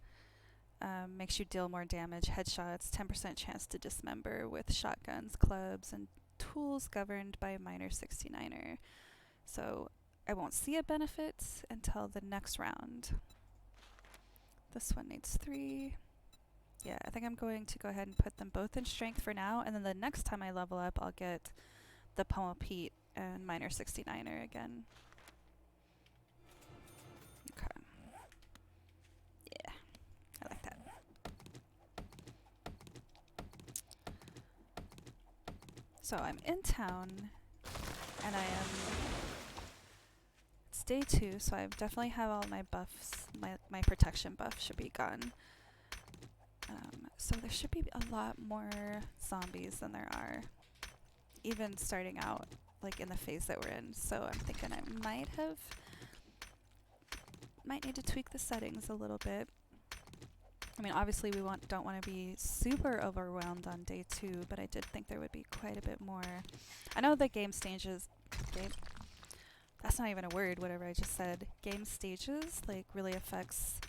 makes you deal more damage, headshots, 10% chance to dismember with shotguns, clubs, and tools governed by a minor 69er. So I won't see a benefit until the next round. This one needs 3. Yeah, I think I'm going to go ahead and put them both in strength for now, and then the next time I level up, I'll get the pummel peat and minor 69er again. Okay. Yeah, I like that. So I'm in town, and it's day 2, so I definitely have all my buffs. My protection buff should be gone. So there should be a lot more zombies than there are, even starting out, like in the phase that we're in. So I'm thinking I might need to tweak the settings a little bit. I mean, obviously we don't want to be super overwhelmed on day 2, but I did think there would be quite a bit more. I know the game stages, that's not even a word, whatever I just said. Game stages, like, really affects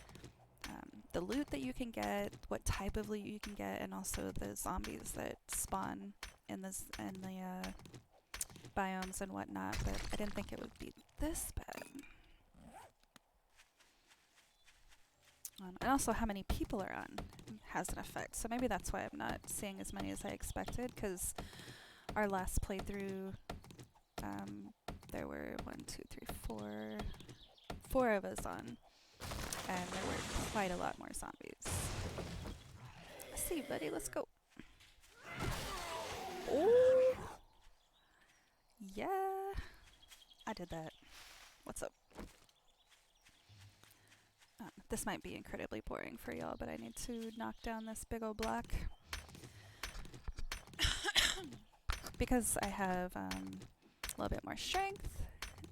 the loot that you can get, what type of loot you can get, and also the zombies that spawn in the biomes and whatnot, but I didn't think it would be this bad. And also how many people are on has an effect, so maybe that's why I'm not seeing as many as I expected, because our last playthrough, there were 4 of us on, and there were quite a lot more zombies. Let's see, buddy, let's go. Oh! Yeah! I did that. What's up? This might be incredibly boring for y'all, but I need to knock down this big old block. Because I have a little bit more strength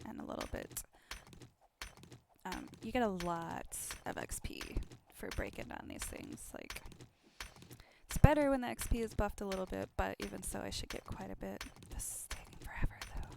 and a little bit... you get a lot of XP for breaking down these things. Like, it's better when the XP is buffed a little bit, but even so, I should get quite a bit. This is taking forever, though.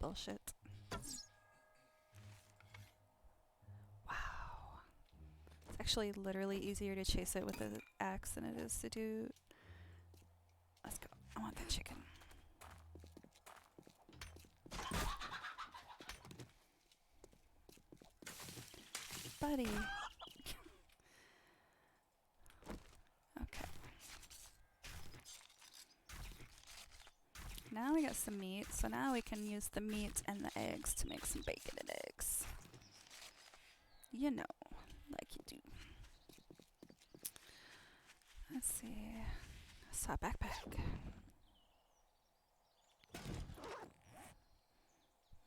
bullshit. Wow. It's actually literally easier to chase it with an axe than it is to do... Let's go. I want that chicken. Buddy. Okay. Now we got some meat, so now we can use the meat and the eggs to make some bacon and eggs. You know, like you do. Let's see. Saw backpack.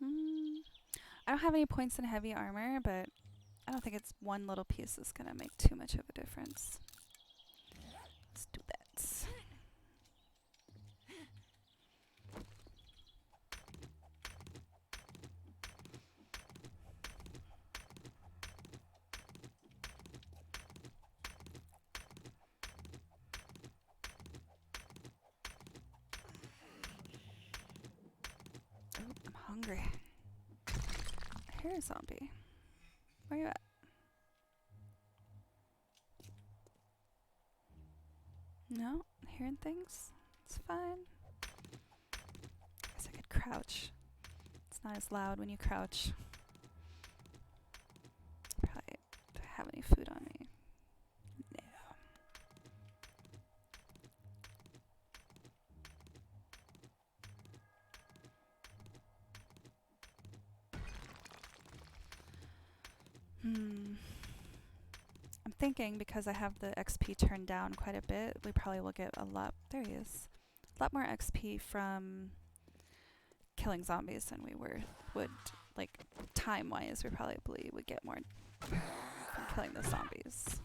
I don't have any points in heavy armor, but I don't think it's one little piece is gonna make too much of a difference. Let's do that. Oh, I'm hungry. I hear a zombie. Where you at? No? Hearing things? It's fine. Guess I could crouch. It's not as loud when you crouch. Probably do I have any food on me? No. I'm thinking because I have the XP turned down quite a bit, we probably will get a lot. There he is. A lot more XP from killing zombies than we would like time-wise. We probably would get more from killing the zombies.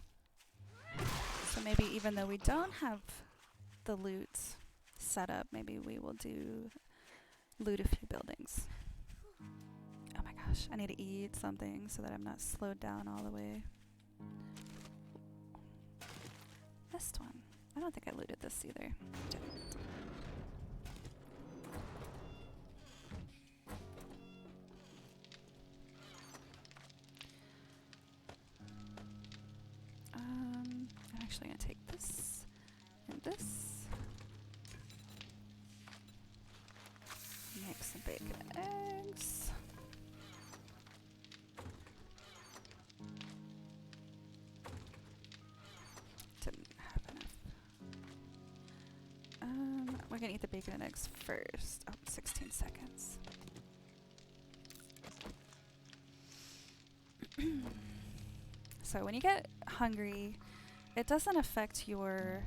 So maybe even though we don't have the loot set up, maybe we will loot a few buildings. Oh my gosh, I need to eat something so that I'm not slowed down all the way. Missed one. I don't think I looted this either. Didn't. I'm actually gonna take this and this. Make some bacon and eggs. Didn't have enough. We're gonna eat the bacon and eggs first. Oh, 16 seconds. So when you get hungry, it doesn't affect your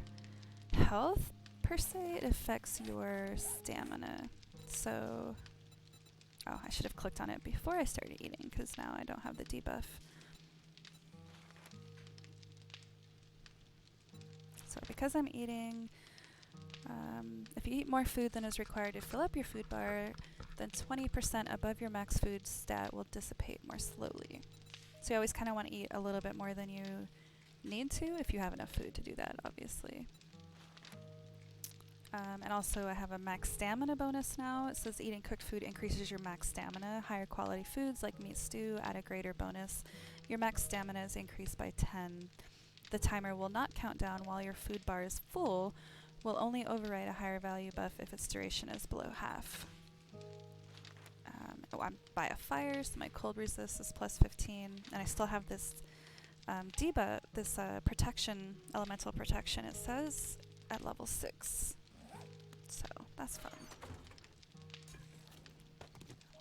health per se, it affects your stamina. So, oh, I should have clicked on it before I started eating because now I don't have the debuff. So because I'm eating, if you eat more food than is required to fill up your food bar, then 20% above your max food stat will dissipate more slowly. So you always kind of want to eat a little bit more than you need to if you have enough food to do that, obviously. And also I have a max stamina bonus now. It says eating cooked food increases your max stamina. Higher quality foods like meat stew add a greater bonus. Your max stamina is increased by 10. The timer will not count down while your food bar is full, will only override a higher value buff if its duration is below half. I'm by a fire, so my cold resist is plus 15, and I still have this debuff, this protection, elemental protection, it says, at level 6. So that's fun.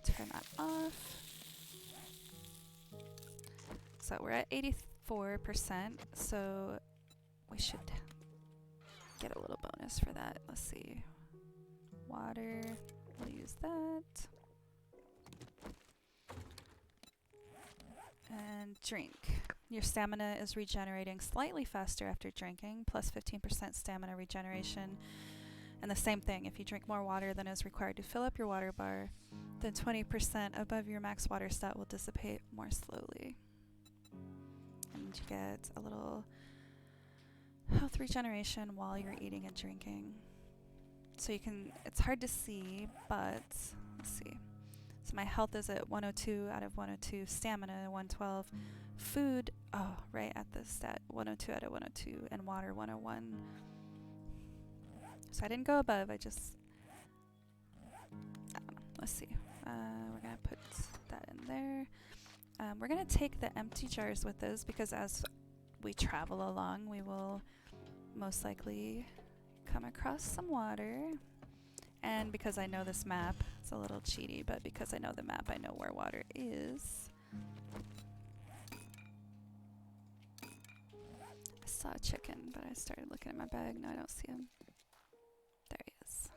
Turn that off. So we're at 84%, so we should get a little bonus for that. Let's see. Water, we'll use that. And drink. Your stamina is regenerating slightly faster after drinking, plus 15% stamina regeneration. And the same thing, if you drink more water than is required to fill up your water bar, then 20% above your max water stat will dissipate more slowly. And you get a little health regeneration while you're eating and drinking. So you can, it's hard to see, but let's see. So my health is at 102 out of 102, stamina 112, food, oh, right at the stat, 102 out of 102, and water 101. So I didn't go above, I just, I don't know, let's see. We're going to put that in there. We're going to take the empty jars with us because as we travel along, we will most likely come across some water. And because I know this map, it's a little cheaty, but because I know the map, I know where water is. I saw a chicken, but I started looking at my bag. No, I don't see him. There he is.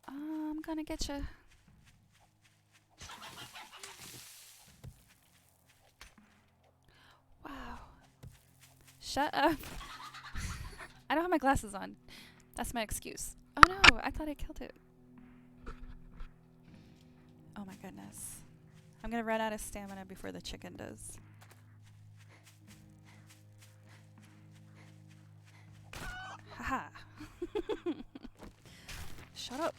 I'm gonna get you. Wow. Shut up. I don't have my glasses on. That's my excuse. Oh no, I thought I killed it. Oh my goodness. I'm gonna run out of stamina before the chicken does. Haha. Shut up.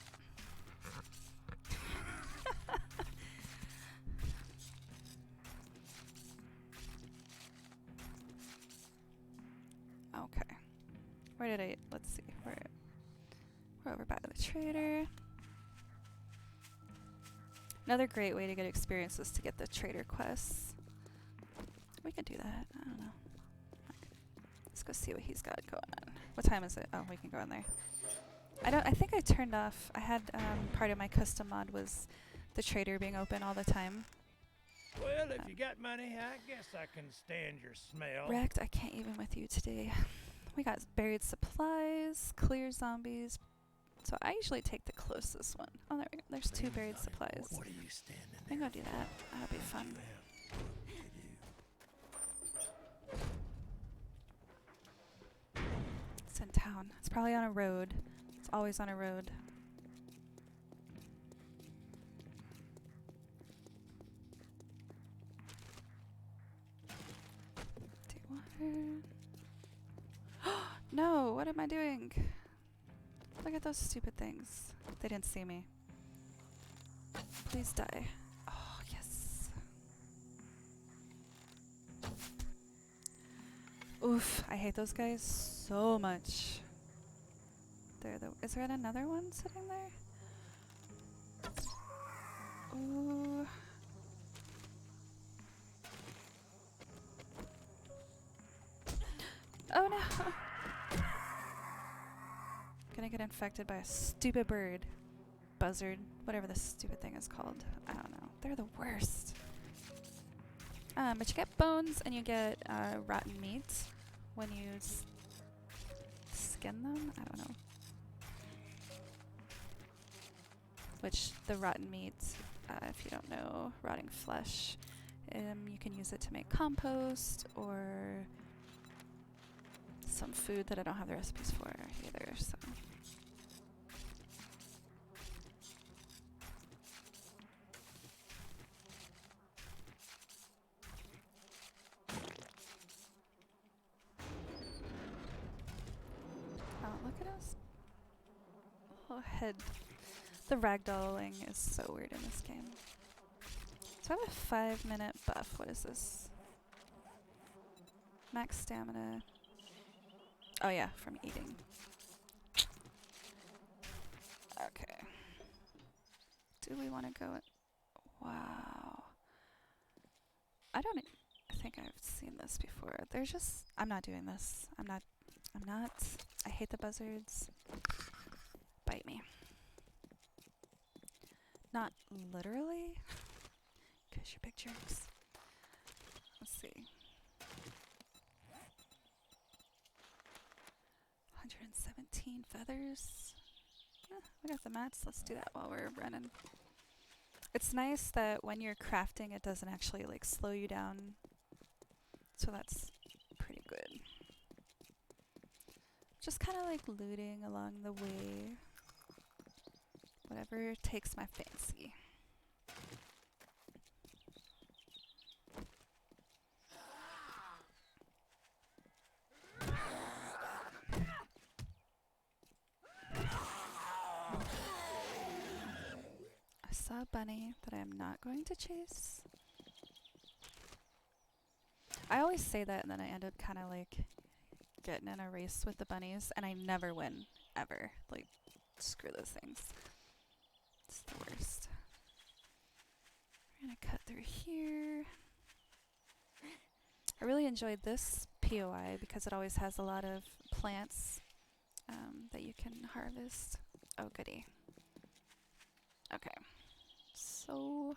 Okay. Where did I... Let's see. We're over by the trader. Another great way to get experience is to get the trader quests. We could do that. I don't know. Okay. Let's go see what he's got going on. What time is it? Oh, we can go in there. I think I turned off. I had part of my custom mod was the trader being open all the time. Well, if you got money, I guess I can stand your smell. Wrecked, I can't even with you today. We got buried supplies, clear zombies. So I usually take the closest one. Oh, there we go. There's two buried supplies. What are you standing there? We can go do that. That'll be fun. It's in town. It's probably on a road. It's always on a road. Take water. No, what am I doing? Look at those stupid things. They didn't see me. Please die. Oh, yes. Oof, I hate those guys so much. Is there another one sitting there? Ooh. Oh no! Gonna get infected by a stupid bird. Buzzard. Whatever this stupid thing is called. I don't know. They're the worst. But you get bones and you get rotten meat when you skin them? I don't know. Which, the rotten meat, if you don't know, rotting flesh, you can use it to make compost or some food that I don't have the recipes for either, so. Oh, look at us. Oh, head. The ragdolling is so weird in this game. So I have a 5-minute buff. What is this? Max stamina. Oh yeah, from eating. Okay. Do we want to go? Wow. I think I've seen this before. There's just, I'm not doing this. I'm not. I hate the buzzards. Bite me. Not literally, because you're big jerks. Let's see. 117 feathers. We got the mats. Let's do that while we're running. It's nice that when you're crafting, it doesn't actually like slow you down. So that's pretty good. Just kind of like looting along the way. Whatever takes my fancy. saw a bunny that I'm not going to chase. I always say that and then I end up kind of like getting in a race with the bunnies and I never win, ever. Like, screw those things. It's the worst. We're gonna cut through here. I really enjoyed this POI because it always has a lot of plants that you can harvest. Oh, goody. Okay. So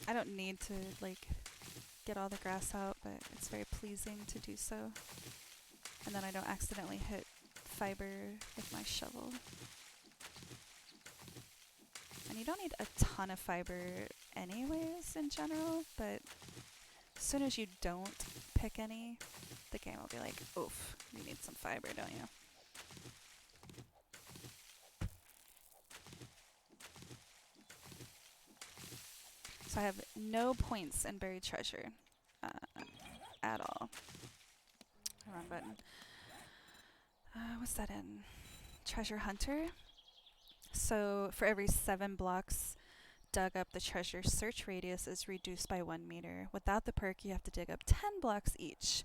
I don't need to like get all the grass out, but it's very pleasing to do so. And then I don't accidentally hit fiber with my shovel. And you don't need a ton of fiber anyways in general, but as soon as you don't pick any, the game will be like, oof, you need some fiber, don't you? So I have no points in buried treasure at all. Wrong button. What's that in? Treasure Hunter. So for every 7 blocks dug up, the treasure search radius is reduced by 1 meter. Without the perk, you have to dig up 10 blocks each.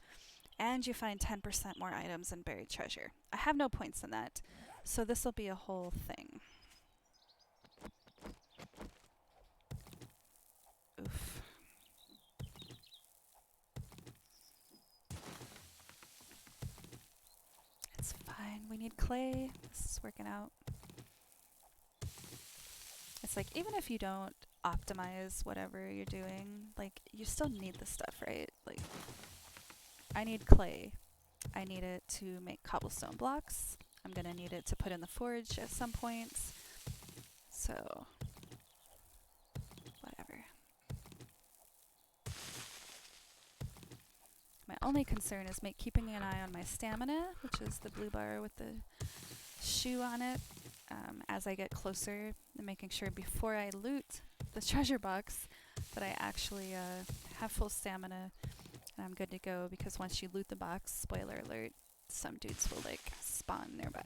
And you find 10% more items in buried treasure. I have no points in that, so this will be a whole thing. Oof. It's fine. We need clay. This is working out. It's like, even if you don't optimize whatever you're doing, like, you still need the stuff, right? Like, I need clay. I need it to make cobblestone blocks. I'm gonna need it to put in the forge at some point. So, whatever. My only concern is keeping an eye on my stamina, which is the blue bar with the shoe on it, as I get closer, and making sure before I loot the treasure box that I actually have full stamina and I'm good to go, because once you loot the box, spoiler alert, some dudes will like spawn nearby.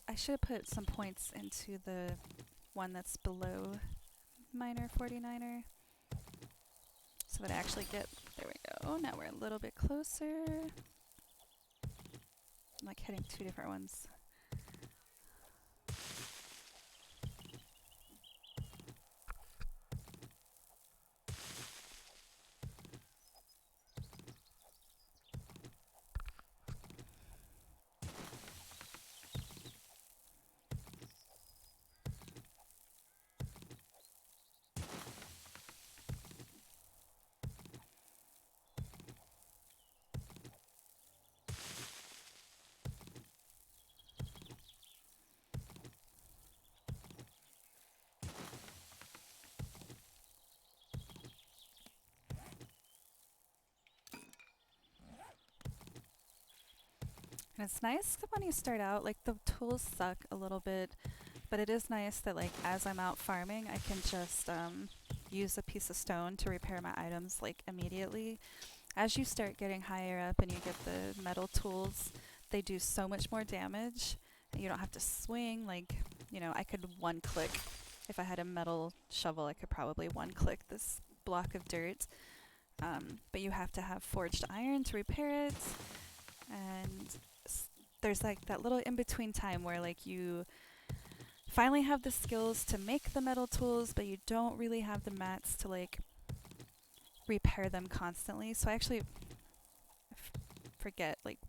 I should have put some points into the one that's below Miner 49er so that I actually get, there we go, now we're a little bit closer. I'm like hitting 2 different ones. And it's nice that when you start out, like, the tools suck a little bit, but it is nice that, like, as I'm out farming, I can just use a piece of stone to repair my items, like, immediately. As you start getting higher up and you get the metal tools, they do so much more damage. And you don't have to swing, like, you know, I could one-click. If I had a metal shovel, I could probably one-click this block of dirt. But you have to have forged iron to repair it. And there's like that little in-between time where like you finally have the skills to make the metal tools, but you don't really have the mats to like repair them constantly. So I actually forget, like,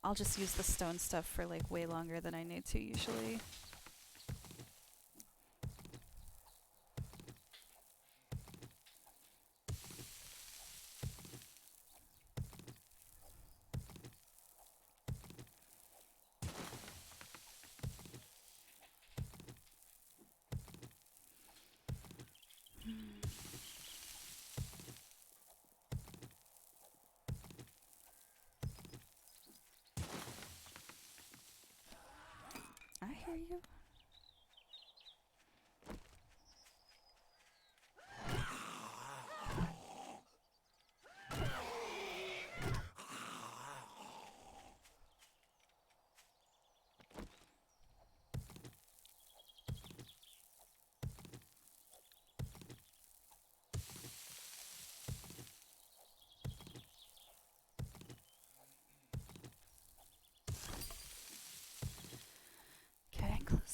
I'll just use the stone stuff for like way longer than I need to usually. I hear you.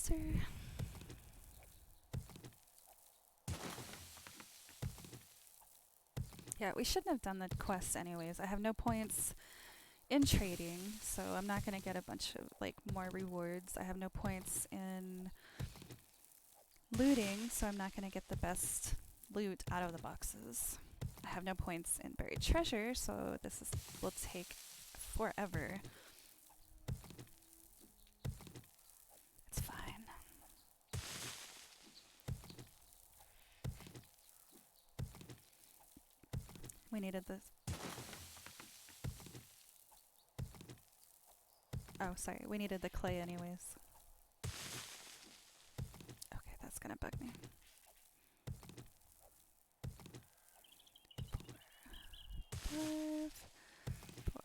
closer. Yeah, we shouldn't have done the quest anyways. I have no points in trading, so I'm not going to get a bunch of, like, more rewards. I have no points in looting, so I'm not going to get the best loot out of the boxes. I have no points in buried treasure, so this will take forever. It's fine. We needed this. Oh, sorry. We needed the clay anyways. Okay, that's gonna bug me. 4, 5, 4.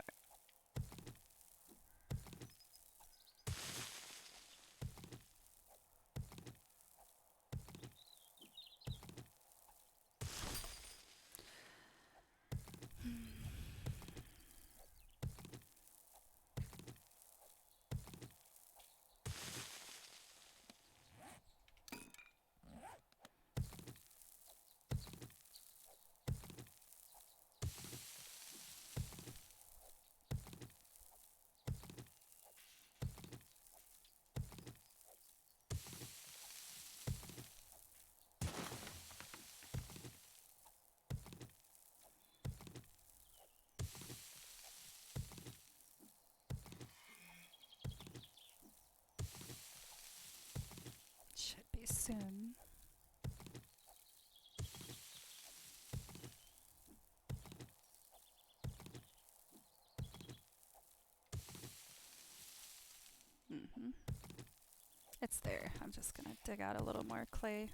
Should be soon. It's there. I'm just gonna dig out a little more clay.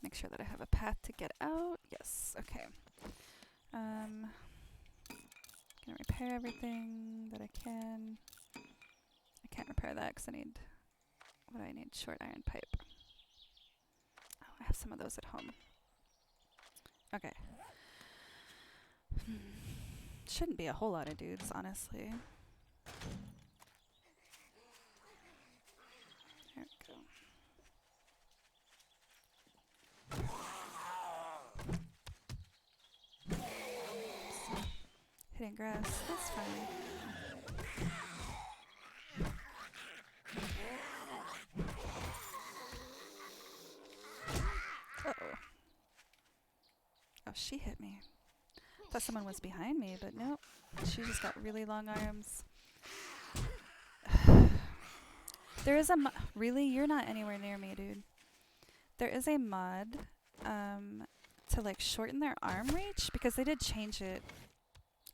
Make sure that I have a path to get out. Yes, okay. Gonna repair everything that I can. I can't repair that because I need, what do I need? Short iron pipe. Oh, I have some of those at home. Okay. Shouldn't be a whole lot of dudes, honestly. There we go. Hitting grass, that's fine. Uh-oh. Oh, she hit me. Thought someone was behind me, but nope. She just got really long arms. There is a really? You're not anywhere near me, dude. There is a mod to, like, shorten their arm reach, because they did change it.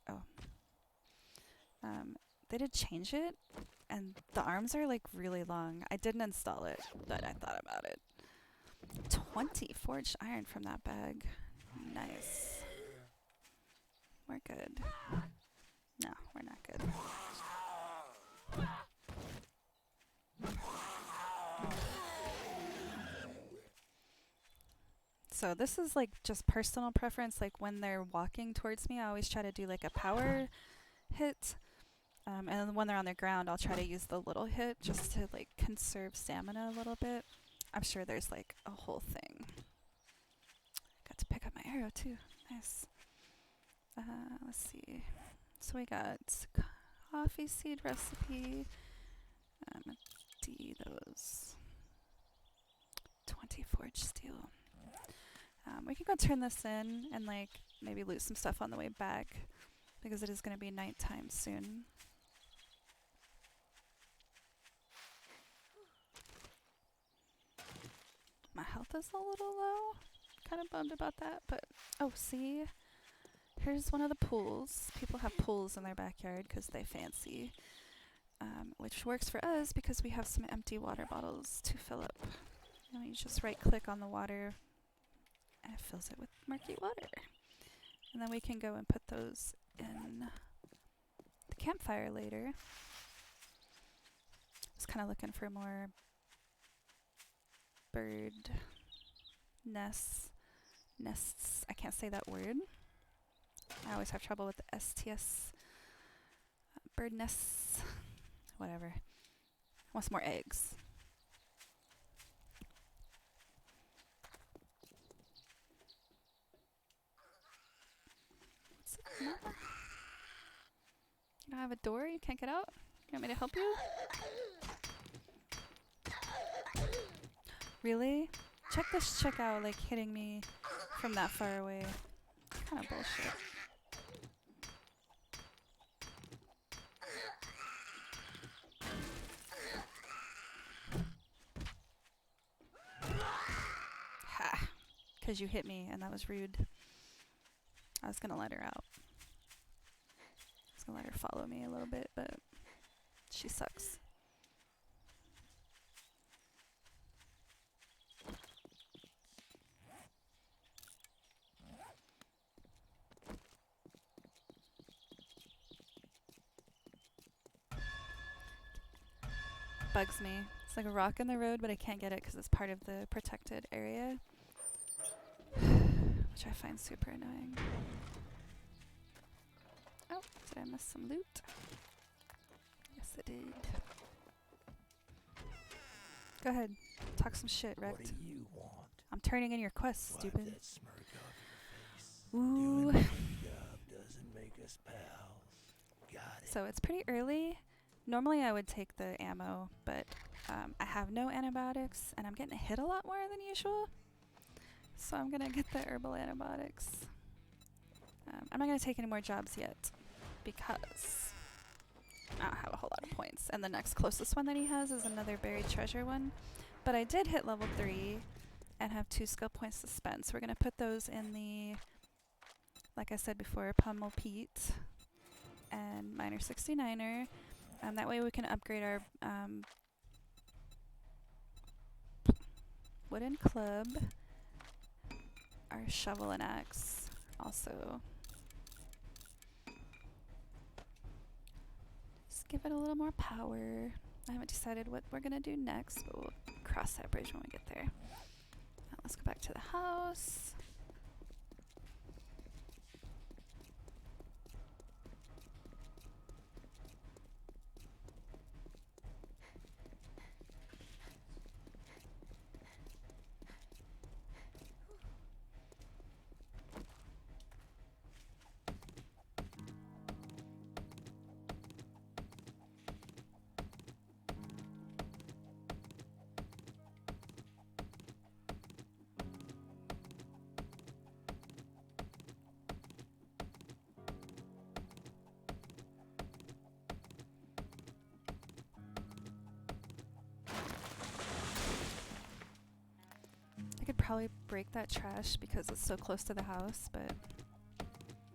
Oh. They did change it, and the arms are, like, really long. I didn't install it, but I thought about it. 20 forged iron from that bag. Nice. We're good. No, we're not good. So this is, like, just personal preference. Like, when they're walking towards me, I always try to do, like, a power hit. And then when they're on the ground, I'll try to use the little hit just to, like, conserve stamina a little bit. I'm sure there's, like, a whole thing. Got to pick up my arrow, too. Nice. Let's see. So we got coffee seed recipe. D those. 20 forged steel. We can go turn this in and, like, maybe loot some stuff on the way back, because it is going to be nighttime soon. My health is a little low. Kind of bummed about that, but oh, see? Here's one of the pools. People have pools in their backyard because they fancy, which works for us because we have some empty water bottles to fill up. You know, you just right-click on the water, and it fills it with murky water. And then we can go and put those in the campfire later. I was kind of looking for more bird nests. I can't say that word. I always have trouble with the STS. Bird nests. Whatever. Want some more eggs. Mama? You don't have a door? You can't get out? You want me to help you? Really? Check this chick out, like hitting me from that far away. Kind of bullshit. Ha! Because you hit me and that was rude. I was gonna let her out. I was gonna let her follow me a little bit, but she sucks. Bugs me. It's like a rock in the road, but I can't get it because it's part of the protected area, which I find super annoying. Oh, did I miss some loot? Yes, I did. Go ahead. Talk some shit, Rect. What do you want? I'm turning in your quest, Wipe stupid. that smirk off your face. Ooh. Doing a job doesn't make us pals. Got it. So it's pretty early. Normally I would take the ammo, but I have no antibiotics, and I'm getting hit a lot more than usual. So I'm gonna get the herbal antibiotics. I'm not gonna take any more jobs yet, because I don't have a whole lot of points. And the next closest one that he has is another buried treasure one. But I did hit level 3 and have 2 skill points to spend. So we're gonna put those in the, like I said before, Pummel Pete and Miner 69er. That way we can upgrade our wooden club, our shovel and axe also. Just give it a little more power. I haven't decided what we're gonna do next, but we'll cross that bridge when we get there. Now let's go back to the house. I could probably break that trash because it's so close to the house, but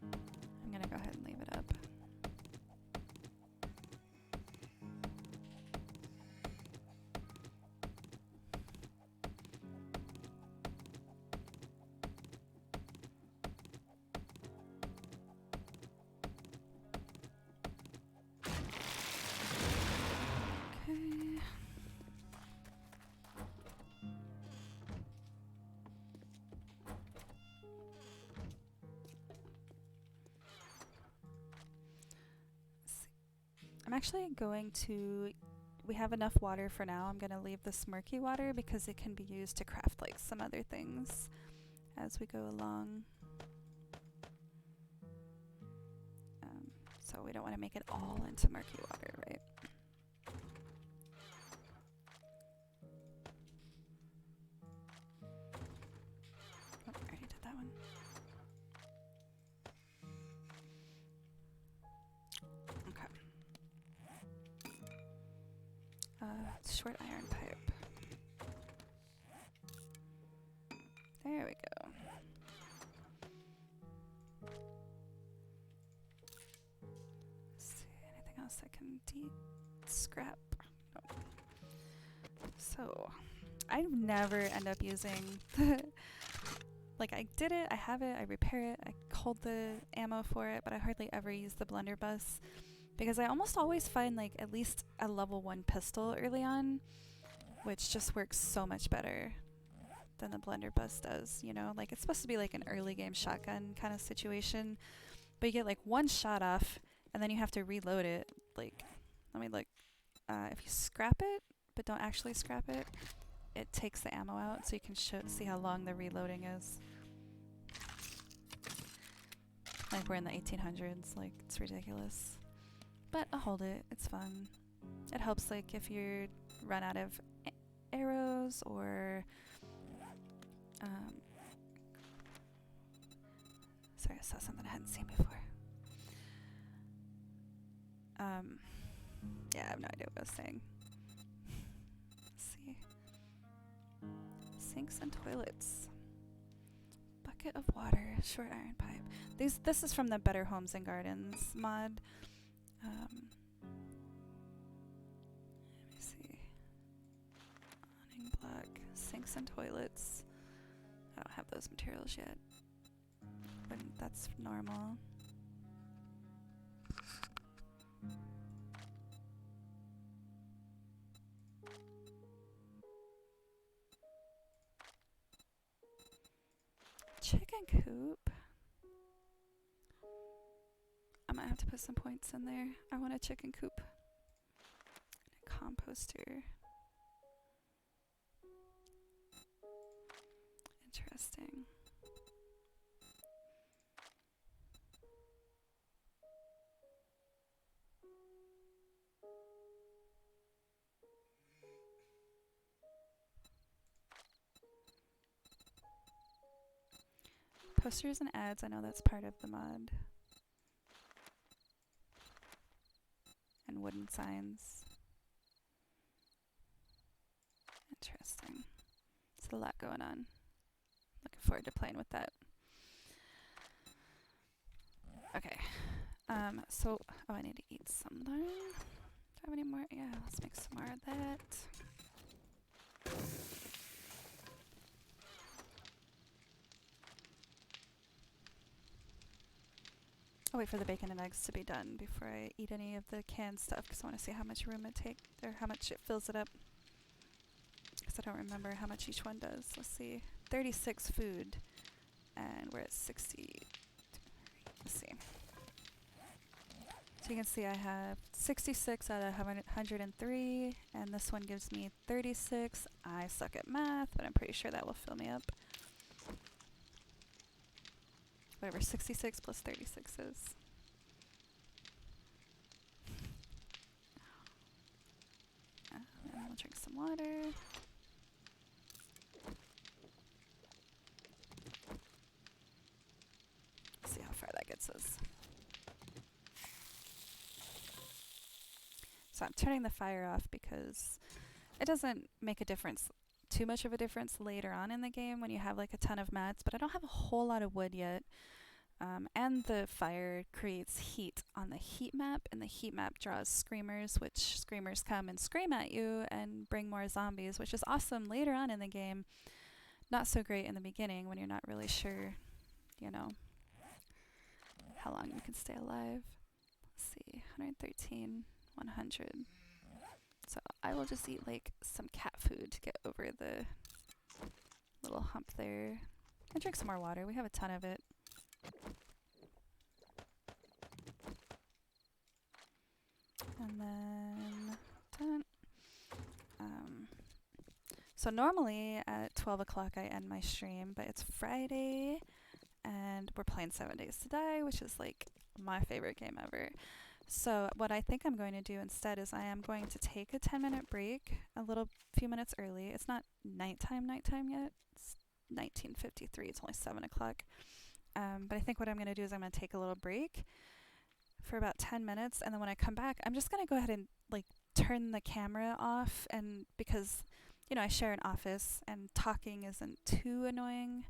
I'm gonna go ahead and leave it up. Okay. I'm actually going to, we have enough water for now. I'm going to leave this murky water because it can be used to craft like some other things as we go along. So we don't want to make it all into murky water, right? Oh, I already did that one. Okay. Short iron pipe. There we go. Let's see, anything else I can scrap? No. So, I never end up using the, like I did it, I have it, I repair it, I hold the ammo for it, but I hardly ever use the blunderbuss. Because I almost always find like at least a level 1 pistol early on, which just works so much better than the blunderbuss does, you know? Like, it's supposed to be like an early game shotgun kind of situation, but you get like one shot off, and then you have to reload it. Like, let me look. If you scrap it, but don't actually scrap it, it takes the ammo out, so you can see how long the reloading is. Like, we're in the 1800s, like, it's ridiculous. But I'll hold it, it's fun. It helps, like, if you run out of arrows, or sorry, I saw something I hadn't seen before. Yeah, I have no idea what I was saying. Let's see. Sinks and toilets. Bucket of water, short iron pipe. This is from the Better Homes and Gardens mod. Let me see. Awning block, sinks and toilets. I don't have those materials yet, but that's normal. Chicken coop. I might have to put some points in there. I want a chicken coop. A composter. Interesting. Posters and ads, I know that's part of the mod. And wooden signs. Interesting. There's a lot going on. Looking forward to playing with that. Okay. So, oh, I need to eat something. Do I have any more? Yeah, let's make some more of that. I'll wait for the bacon and eggs to be done before I eat any of the canned stuff, because I want to see how much room it takes, or how much it fills it up. Because I don't remember how much each one does. Let's see. 36 food. And we're at 60. Let's see. So you can see I have 66 out of 103, and this one gives me 36. I suck at math, but I'm pretty sure that will fill me up. Whatever 66 plus 36 is. And we'll drink some water. See how far that gets us. So I'm turning the fire off because it doesn't make a difference, too much of a difference later on in the game when you have like a ton of mats, but I don't have a whole lot of wood yet. And the fire creates heat on the heat map, and the heat map draws screamers, which screamers come and scream at you and bring more zombies, which is awesome later on in the game. Not so great in the beginning when you're not really sure, you know, how long you can stay alive. Let's see, 113, 100. So I will just eat like some cat food to get over the little hump there. And drink some more water. We have a ton of it. And then done. So normally at 12 o'clock I end my stream, but it's Friday and we're playing 7 Days to Die, which is like my favorite game ever. So what I think I'm going to do instead is I am going to take a 10-minute break, a few minutes early. It's not nighttime yet. It's 19:53. It's only 7 o'clock. But I think what I'm going to do is I'm going to take a little break for about 10 minutes, and then when I come back, I'm just going to go ahead and like turn the camera off, and because, you know, I share an office and talking isn't too annoying,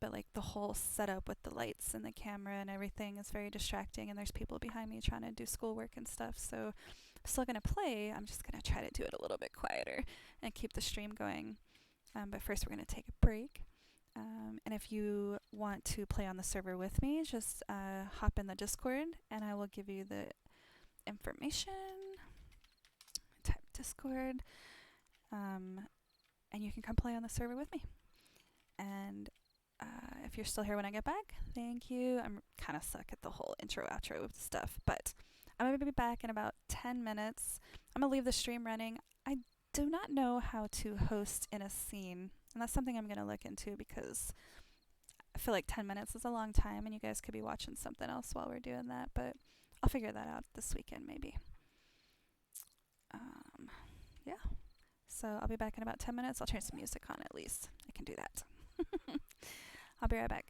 but like the whole setup with the lights and the camera and everything is very distracting, and there's people behind me trying to do schoolwork and stuff, so I'm still going to play. I'm just going to try to do it a little bit quieter and keep the stream going. But first we're going to take a break. And if you want to play on the server with me, just hop in the Discord and I will give you the information. Type Discord. and you can come play on the server with me. And if you're still here when I get back, thank you. I'm kind of suck at the whole intro outro stuff, but I'm going to be back in about 10 minutes. I'm going to leave the stream running. I do not know how to host in a scene, and that's something I'm going to look into because I feel like 10 minutes is a long time and you guys could be watching something else while we're doing that, but I'll figure that out this weekend maybe. Yeah. So I'll be back in about 10 minutes. I'll turn some music on at least. I can do that. I'll be right back.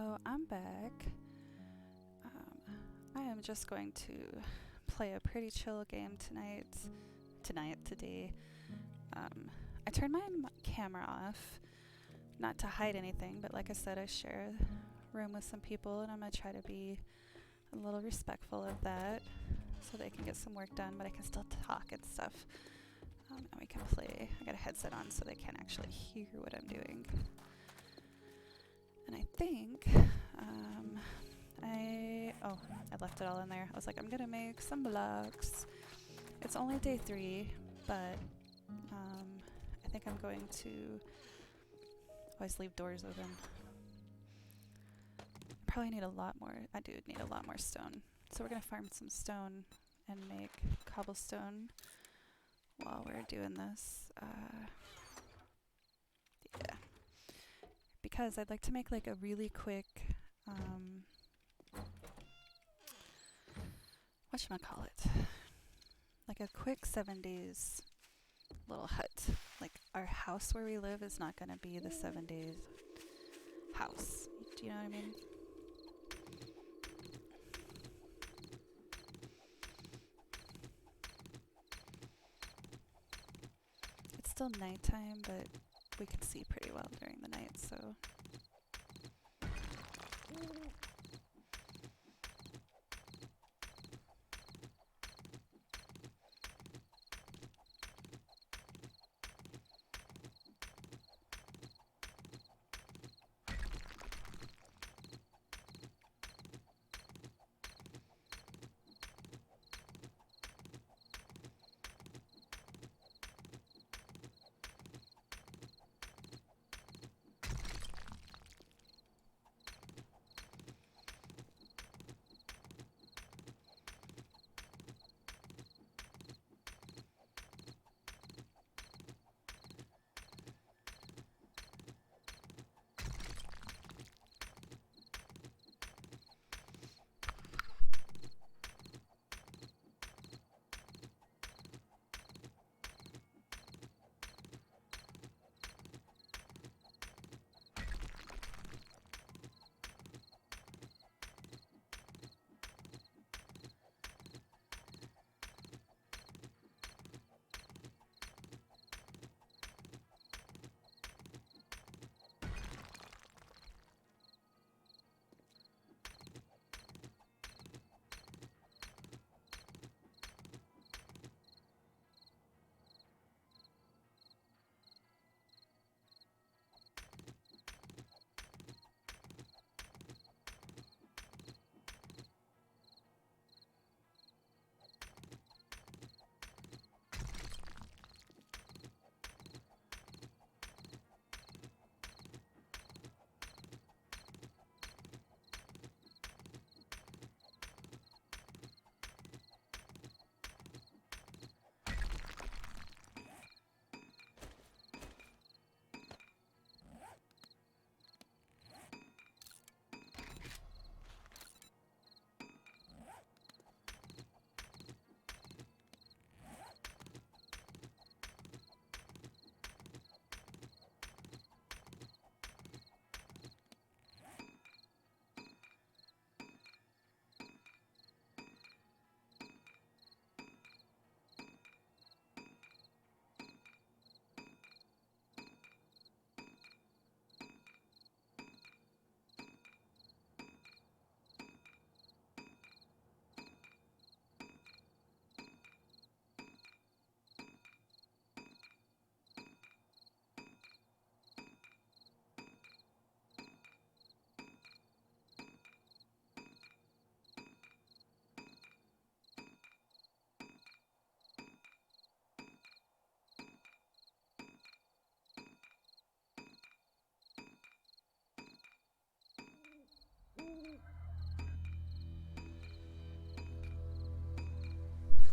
So I'm back. I am just going to play a pretty chill game today. I turned my camera off, not to hide anything, but like I said, I share a room with some people, and I'm going to try to be a little respectful of that so they can get some work done, but I can still talk and stuff. And we can play. I got a headset on so they can't actually hear what I'm doing. And I think, I left it all in there. I was like, I'm gonna make some blocks. It's only day 3, but I think I'm going to always leave doors open. Probably need a lot more. I do need a lot more stone. So we're gonna farm some stone and make cobblestone while we're doing this. Yeah. Because I'd like to make like a really quick, whatchamacallit? Like a quick 7 days little hut. Like our house where we live is not gonna be the 7 days house. Do you know what I mean? It's still nighttime, but we can see pretty well during the night, so.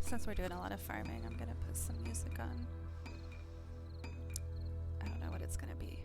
Since we're doing a lot of farming, I'm gonna put some music on. I don't know what it's gonna be.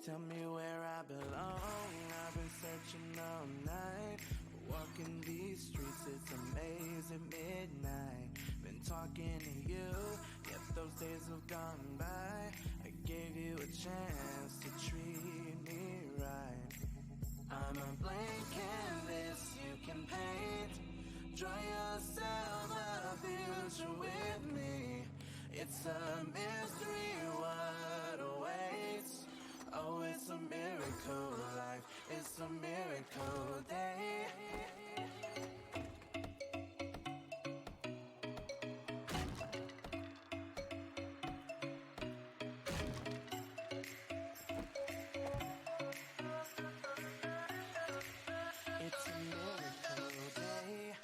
Tell me where I belong. I've been searching all night. Walking these streets, it's a maze at midnight. Been talking to you, yet those days have gone by. I gave you a chance to treat me right. I'm a blank canvas you can paint. Draw yourself a future with me. It's a mystery what awaits. Oh, it's a miracle life. It's a miracle day. It's a miracle day.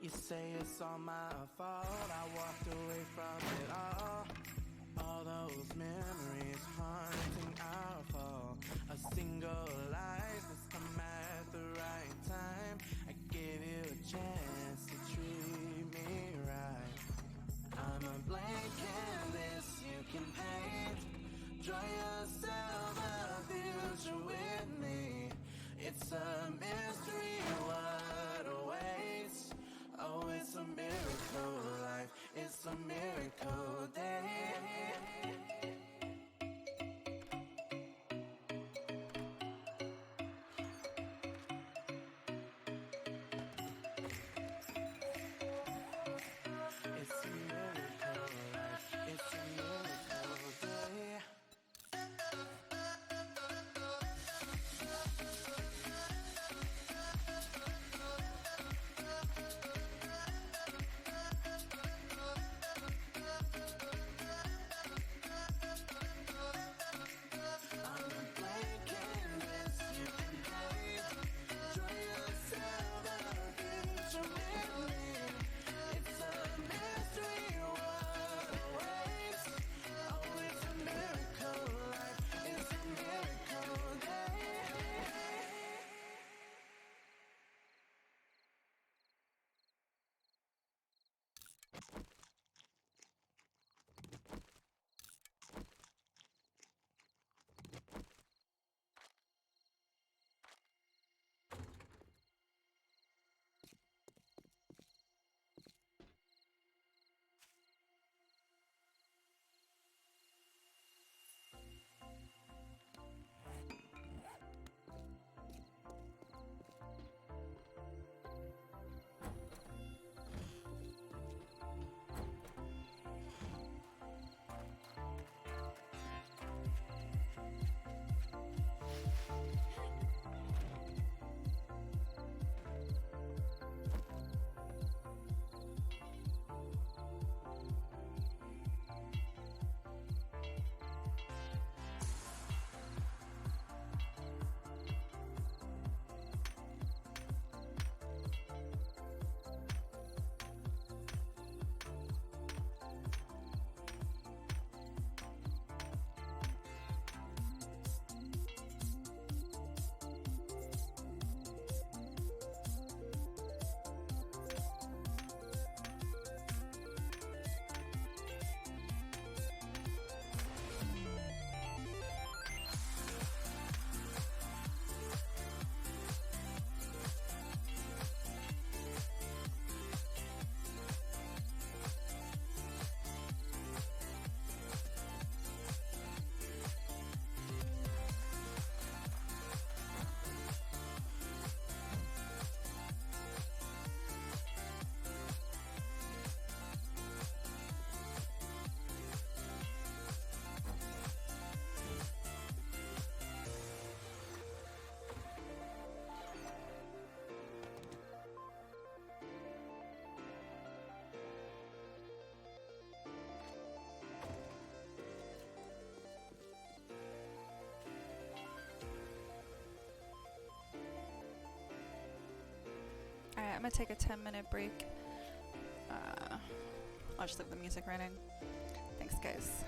You say it's all my fault, I walked away from it all those memories haunting our fall. A single life has come at the right time. I gave you a chance to treat me right. I'm a blank canvas you can paint. Draw yourself a future with me. It's a mystery what awaits. Oh, it's a miracle life. It's a miracle day. It's a miracle life. It's a miracle day. Alright, I'm gonna take a 10-minute break. I'll just leave the music running. Thanks, guys.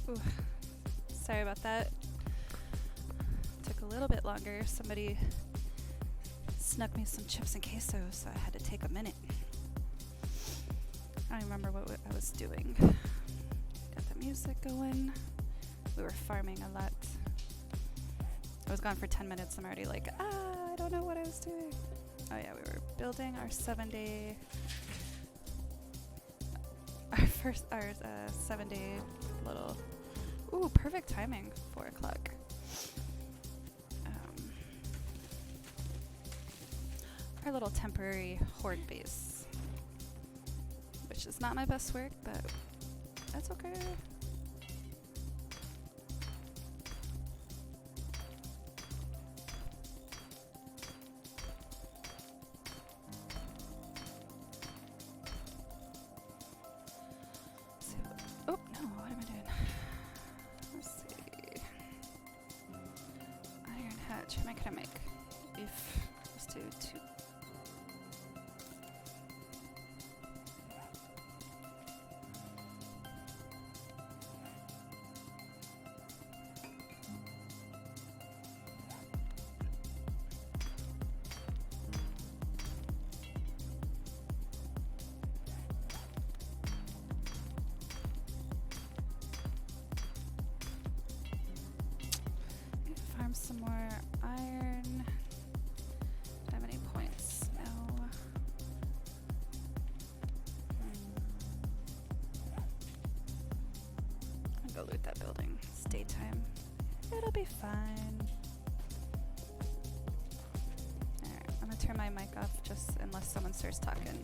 Ooh, sorry about that. Took a little bit longer. Somebody snuck me some chips and queso, so I had to take a minute. I don't remember what I was doing. Got the music going. We were farming a lot. I was gone for 10 minutes. I'm already like, I don't know what I was doing. Oh yeah, we were building our 7-day, our 7-day little, ooh, perfect timing, 4 o'clock. Our little temporary horde base, which is not my best work, but that's okay. Oh no, what am I doing? Let's see. Iron hatch. How many can I make? If let's do 2. Farm some more iron. Do I have any points? No. I'll go loot that building. It's daytime. It'll be fine. Alright, I'm gonna turn my mic off just unless someone starts talking.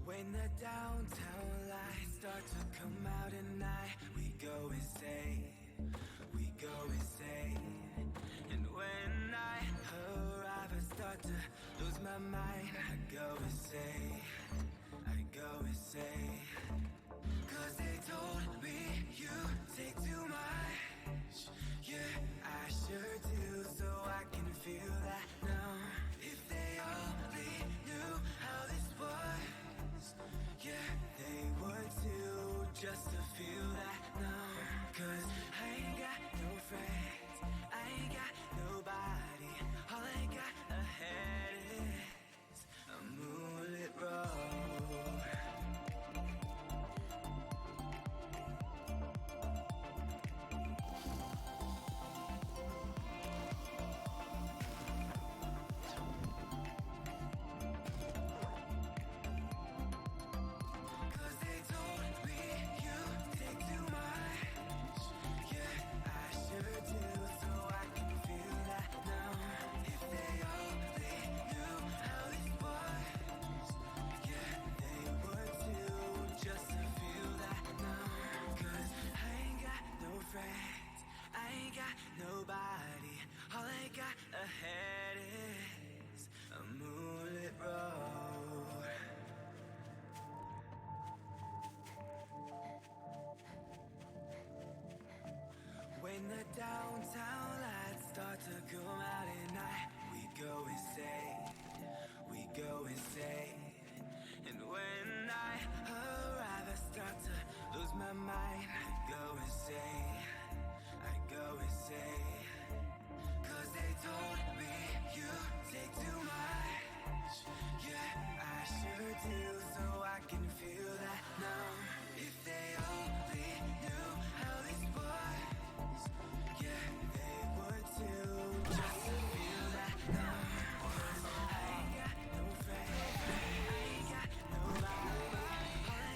When the downtown lights start to come out at night, we go insane, we go insane. And when I arrive, I start to lose my mind. I go insane, I go insane. 'Cause they told me you take too much. Yeah, I sure do, so I can feel that now. If they only knew how this was, yeah, they would too, just to feel that now. 'Cause I ain't got no friends, I ain't got nobody. All I got ahead is a moonlit road. Nobody, all I got ahead is a moonlit road. When the downtown lights start to come out at night, we go insane, we go insane. And when I arrive, I start to lose my mind. I go insane, I go insane. 'Cause they told me you take too much. Yeah, I sure do, so I can feel that now. If they only knew how this was, yeah, they would too, just to feel that now. 'Cause I ain't got no friends, I ain't got nobody. All I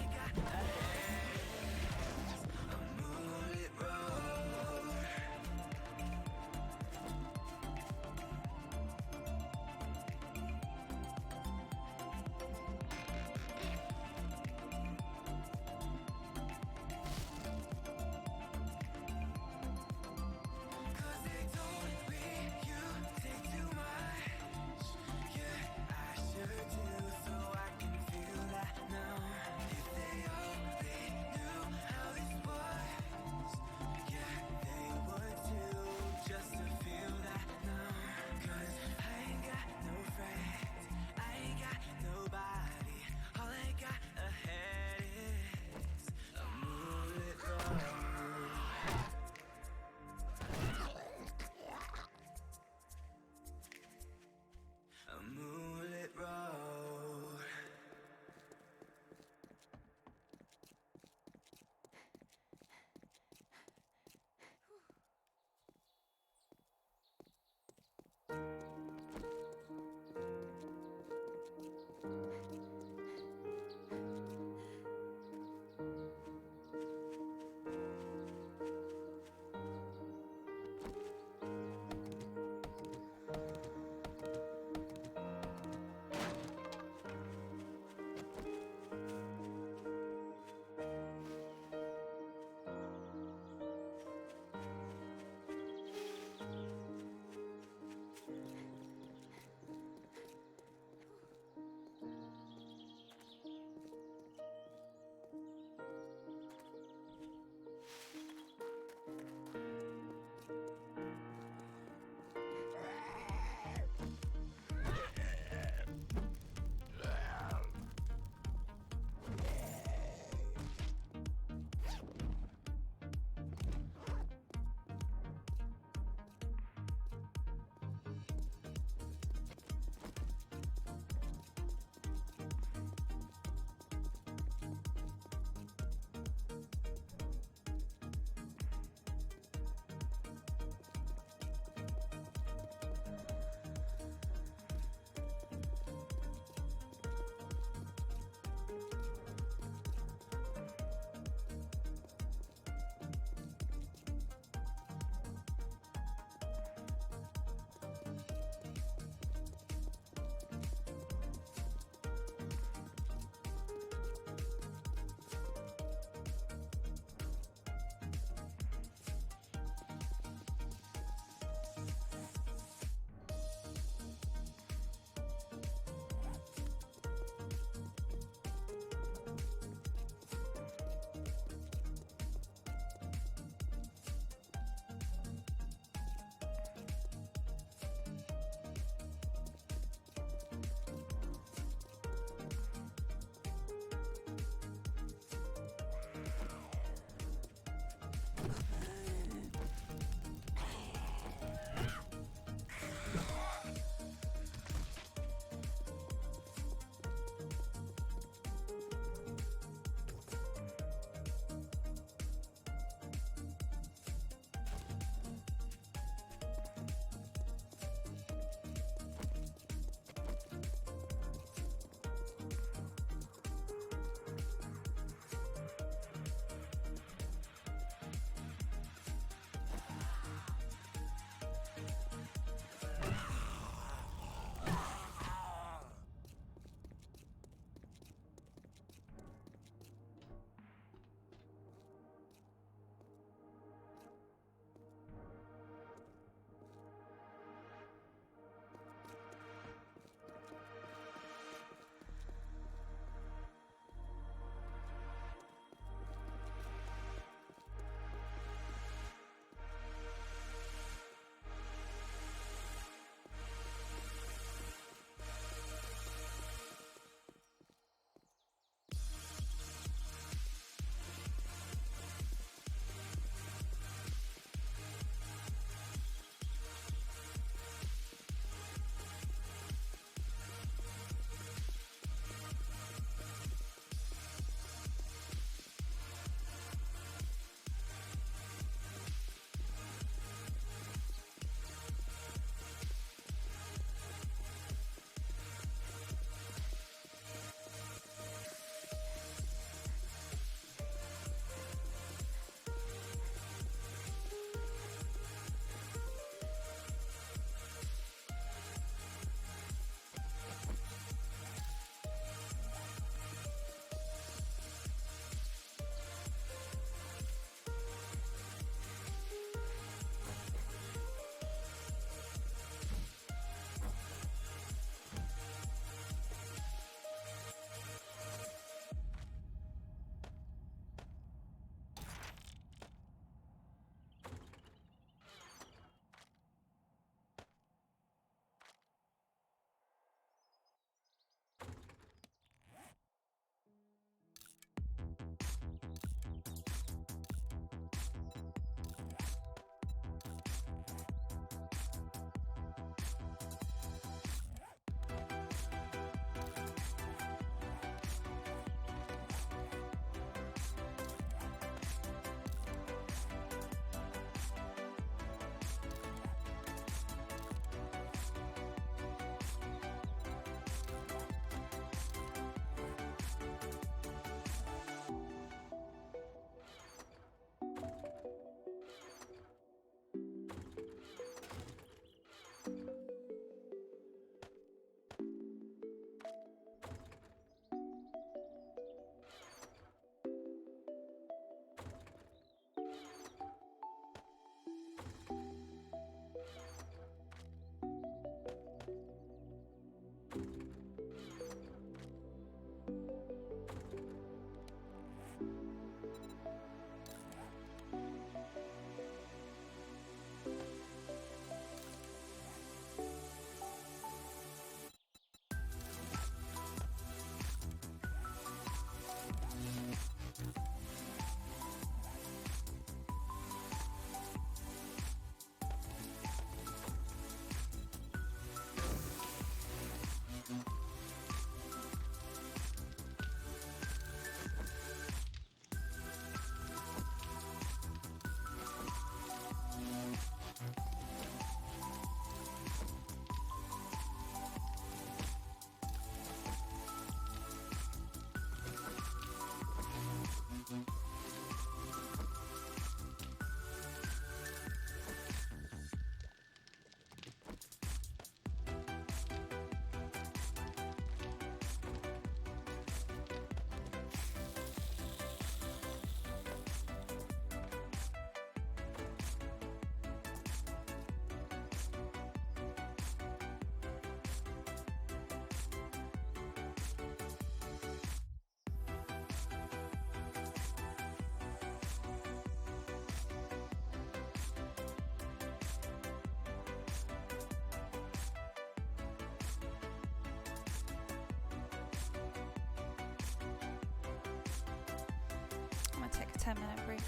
want to take a 10-minute break.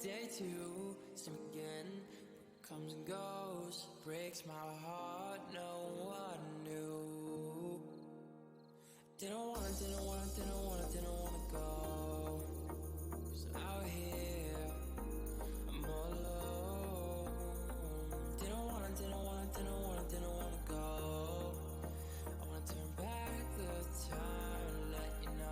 Day two, same again, comes and goes, breaks my heart, no one knew. Didn't wanna go. So out here, I'm all alone. Didn't wanna go. I wanna turn back the time and let you know.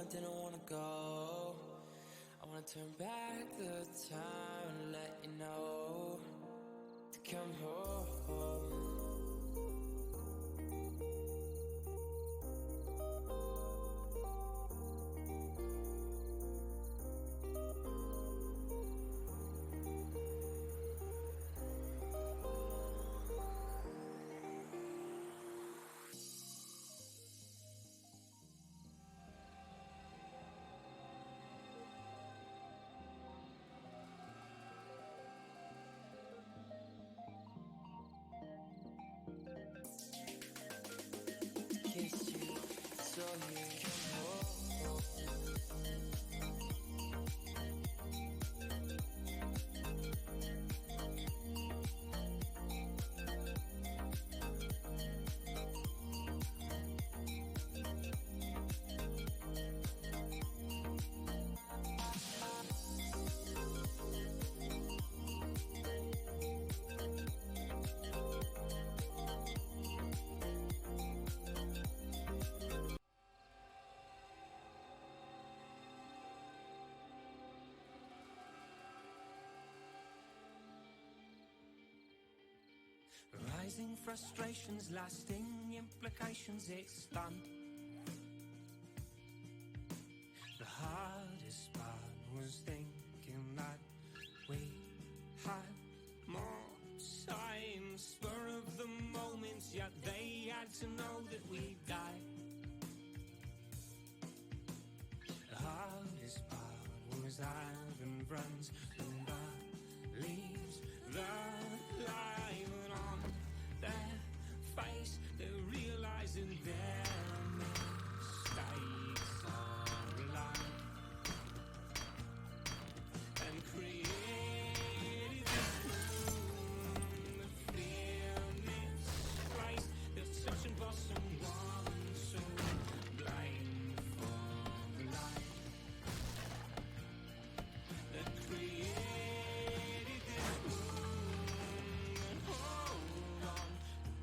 Didn't wanna go. I wanna turn back the time and let you know to come home. Kiss you, so you come home. Rising frustrations, lasting implications, it's done. The hardest part was thinking that we had more time. Spur of the moment, yet they had to know that we died. The hardest part was having friends and the leaves that lie on their face, they're realizing their mistakes are alive and created this room that feel misplaced. They're searching for someone so blind for the light that created this room. And hold on,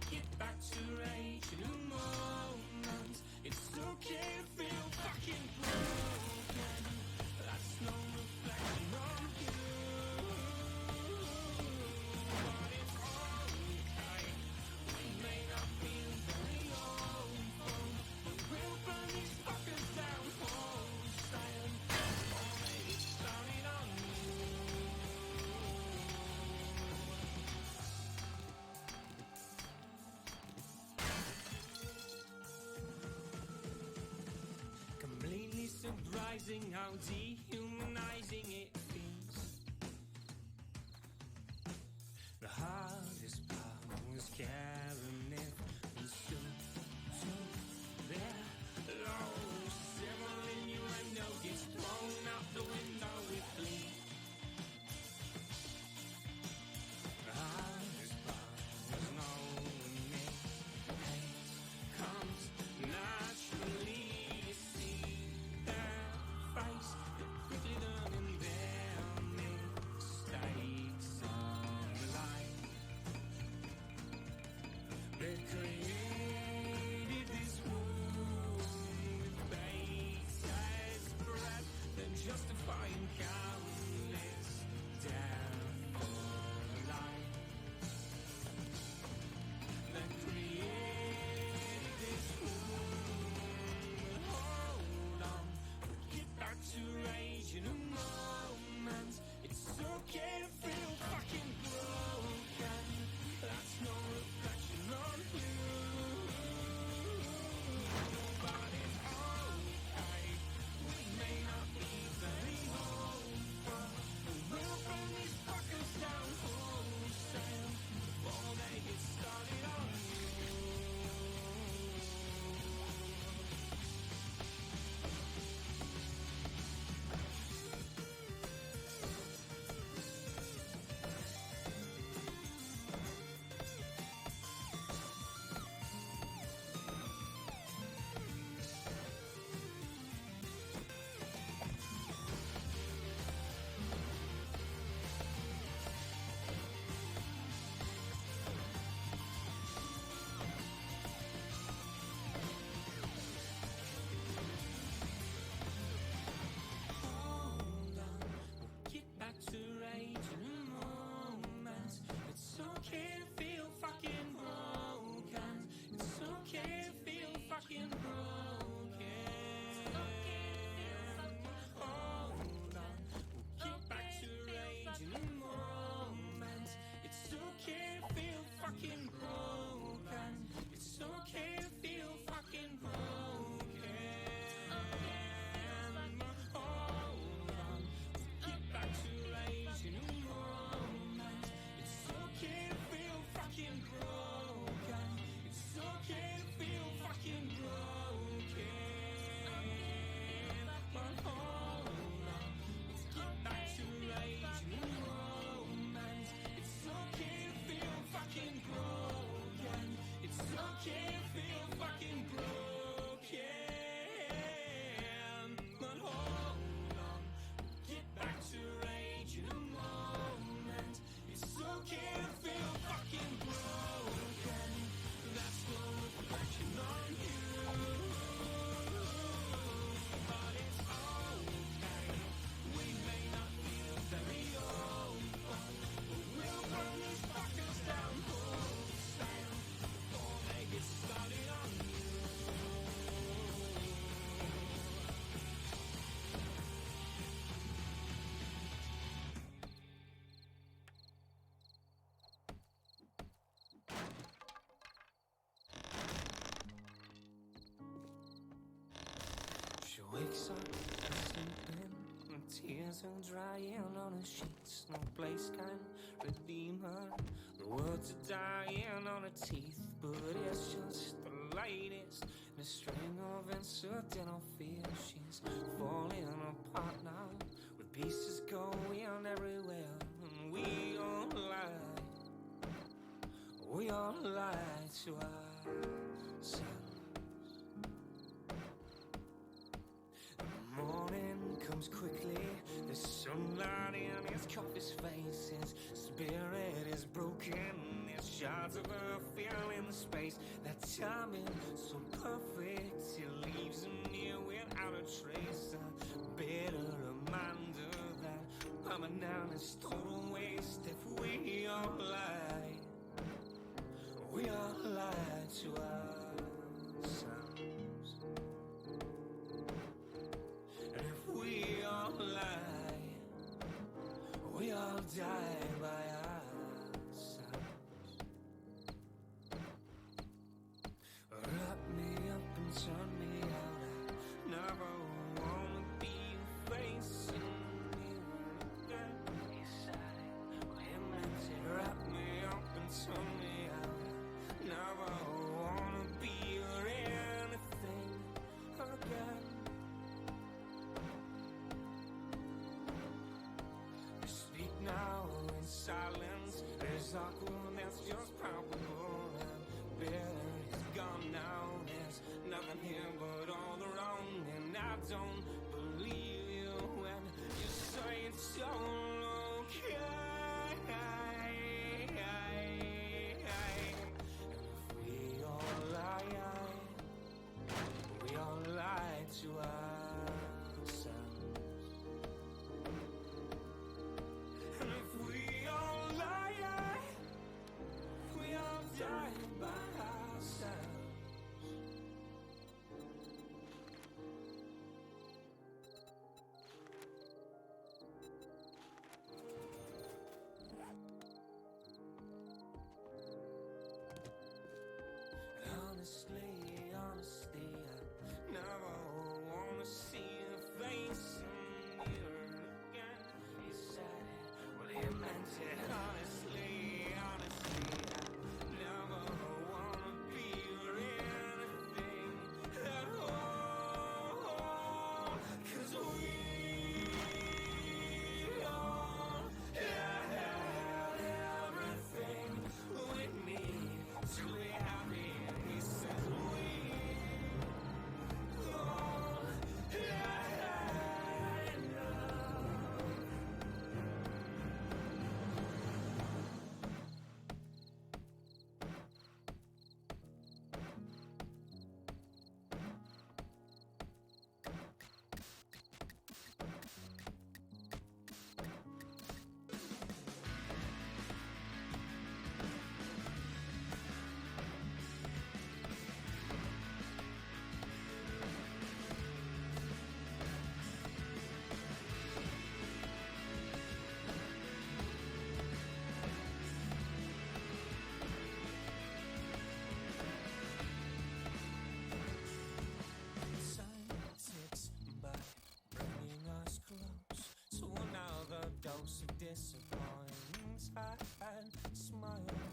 get back to rage in a moment. It's okay to feel fucking broken. That's no reflection on you, but it's okay. We may not feel very hopeful, but we'll burn these fuckers down wholesale. Or maybe starting on you. Completely surprising how dehumanizing it feels. The hardest part was wakes up and sleeping, and tears are drying on her sheets. No place can redeem her. The words are dying on her teeth, but it's just the latest in a string of incidental fear. She's falling apart now, with pieces going everywhere, and we all lie to ourselves. The morning comes quickly, the sunlight in his coffee's face. His spirit is broken, there's shards of earth filling the space. That timing so perfect, it leaves him near without a trace. A bitter reminder that permanent is total waste. If we all lie, we all lie to ourselves. And if we all lie, we all die by ourselves. Wrap me up and turn me out. I never wanna be facing you again. You said it, we meant it. Wrap me up and turn me out. Never wanna be or anything again. You speak now in silence. There's awkwardness just palpable, and bitter is gone now. There's nothing here but all the wrong, and I don't believe you when you say it's all okay. We all lie to ourselves. And if we all lie, we all die by ourselves. Honestly, honesty, I never wanna see your face in the earth again. He said it, well he meant it. Honestly, honestly, I never wanna be or anything at all. 'Cause we all have everything we need to be happy. He says we all had enough. Time ticks by, bringing us close to another dose of disappointing tired smiles.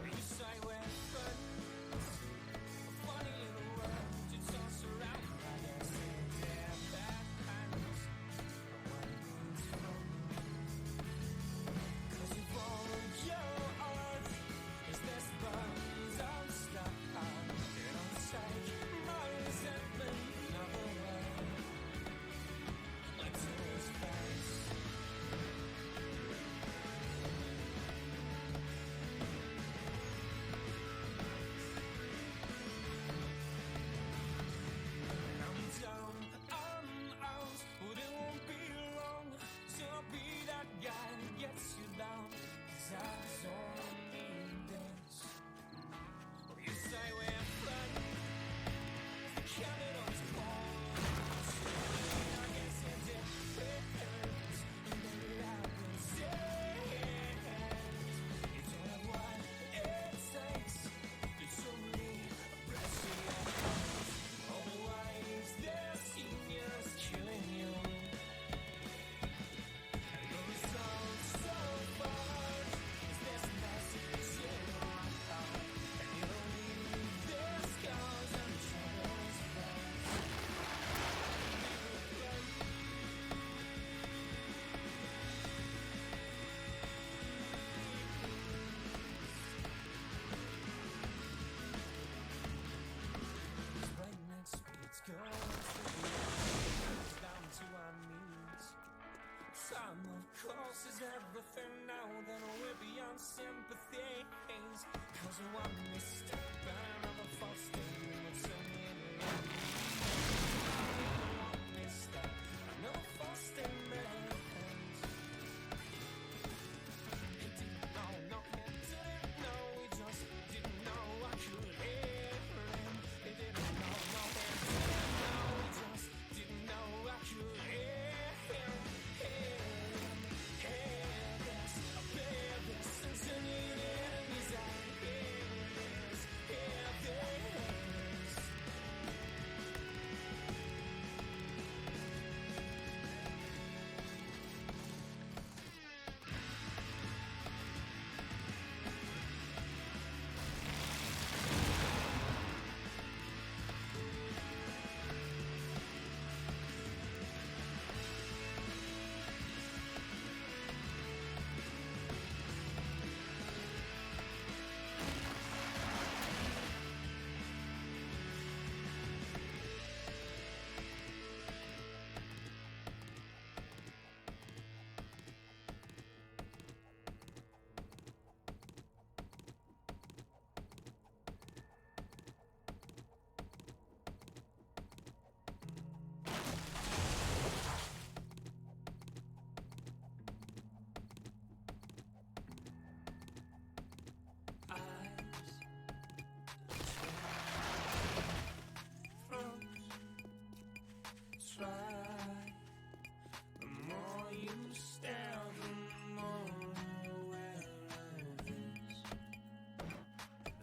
You say we're friends, a funny little world you toss around. I guess they're bad hands, but when it comes from you, 'cause you followed your heart, is this burns don't stop. You don't take my resentment another way, like to his face. time, of course, is everything now. Then we're beyond sympathy. Cause one mistake, but another false thing will turn me around. One mistake, another false thing meant. He didn't know, no, he didn't know. He just didn't know I could hear him. He didn't know, no, he didn't know. He just didn't know I could hear him. Hear this, bear this, and sing it in his eyes. Hear this. Try. The more you stare, the more you're aware of this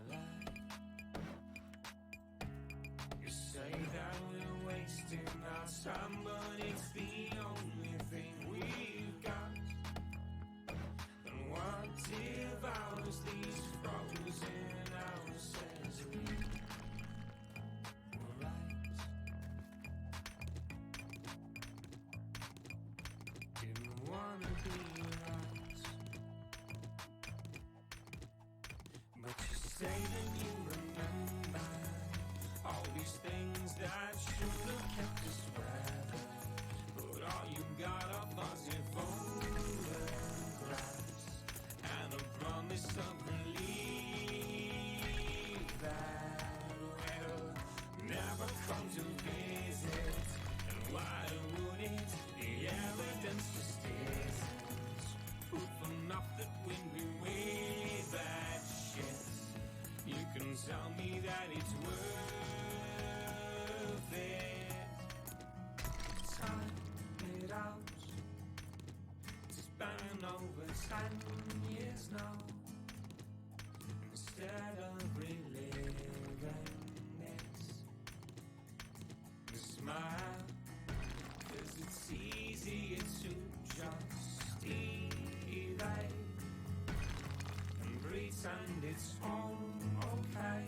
life. You say that we're wasting our time, but it's the only thing we've got. And what devours these frozen hours says we were right. Didn't wanna be right, but you say that you remember all these things that should have kept us weather. But all you got are fuzzy photographs and a promise of relief that will never come to visit. And why would it? The evidence just isn't proof enough that when we weigh that shit, you can tell me that it's worth it. Time it out to span over 10 years now, instead of reliving it. Smile, 'cause it's easier to just erase and pretend it's all okay.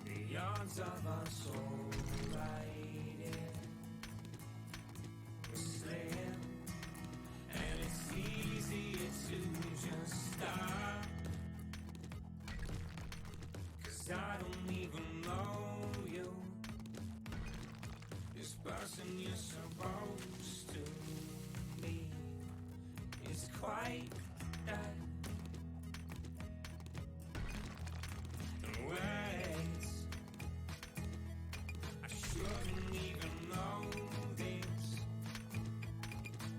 The odds of us all right here were slim, and it's easier to just stop. 'Cause I don't even know you. This person you're supposed to be is quite dead. And wait, I shouldn't even know this.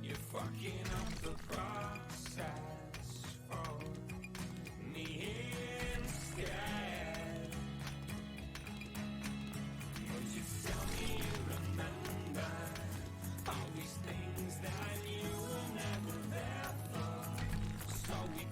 You're fucking up the process for me instead. Would you tell me you remember all these things that you were never there for? So we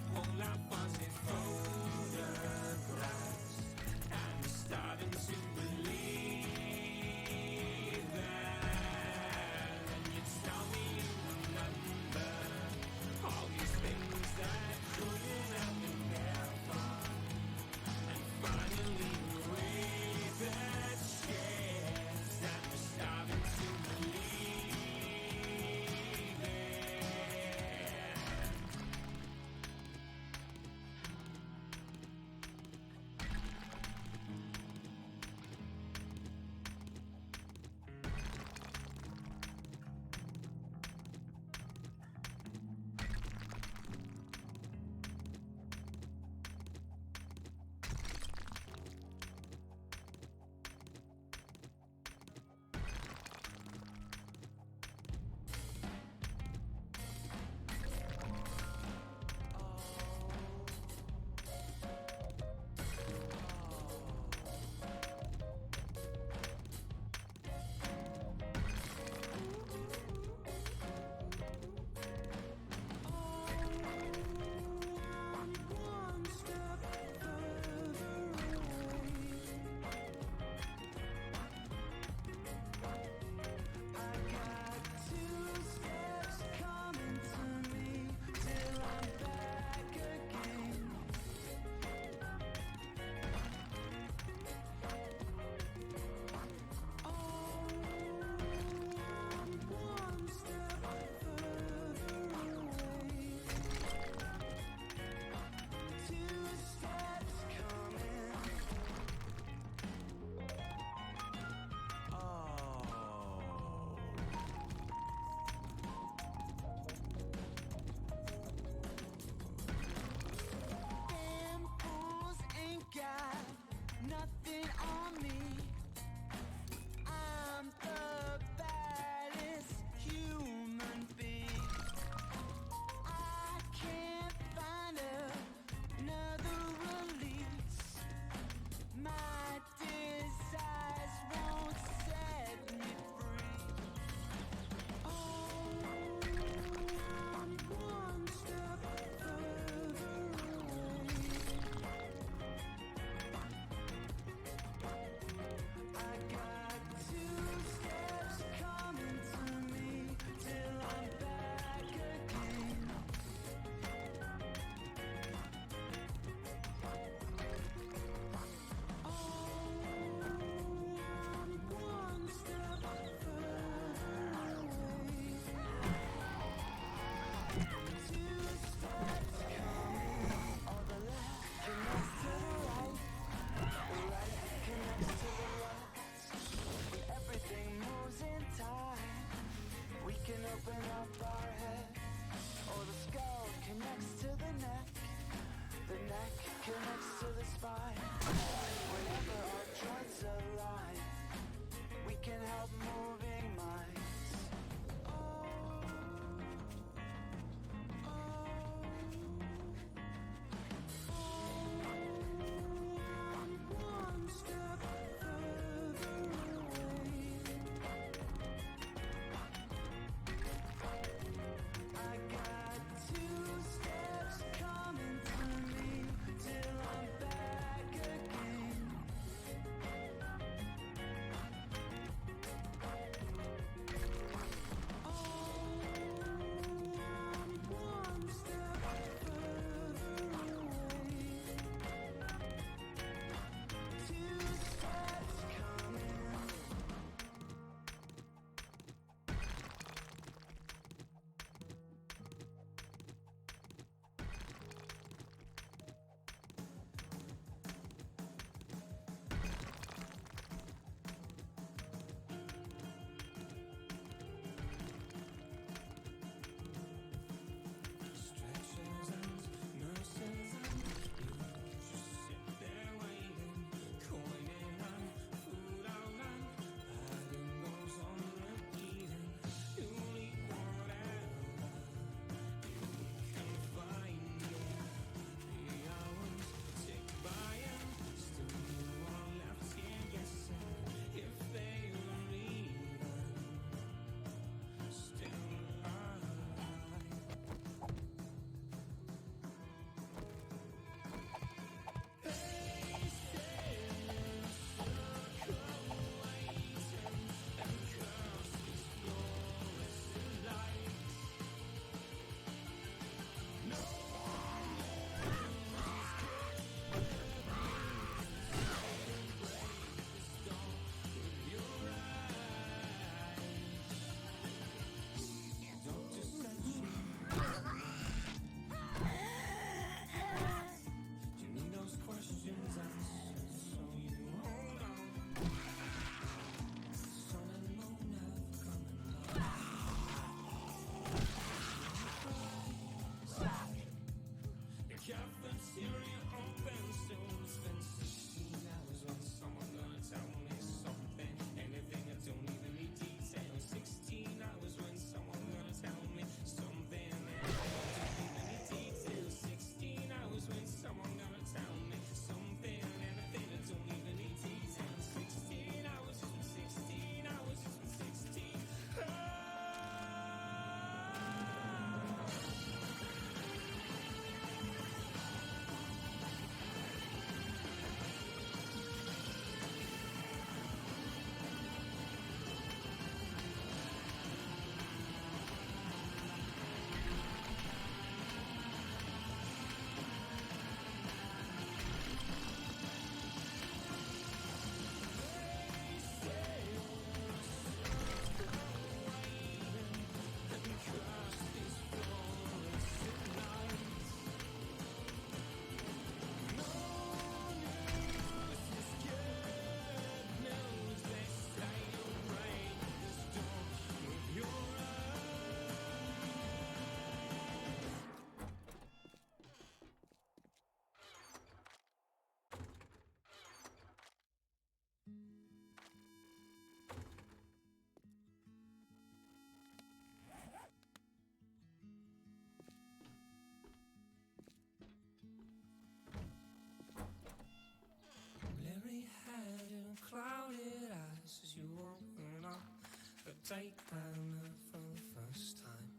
playground for the first time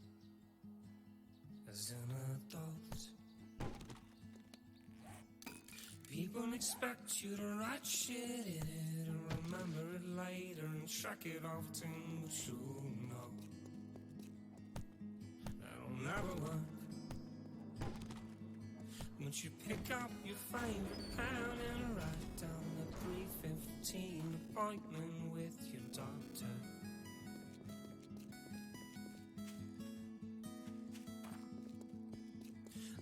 as an adult. People expect you to write shit in it and remember it later and track it off to what you know. That'll never work. Once you pick up your favorite pen and write down the 3:15 appointment with your doctor.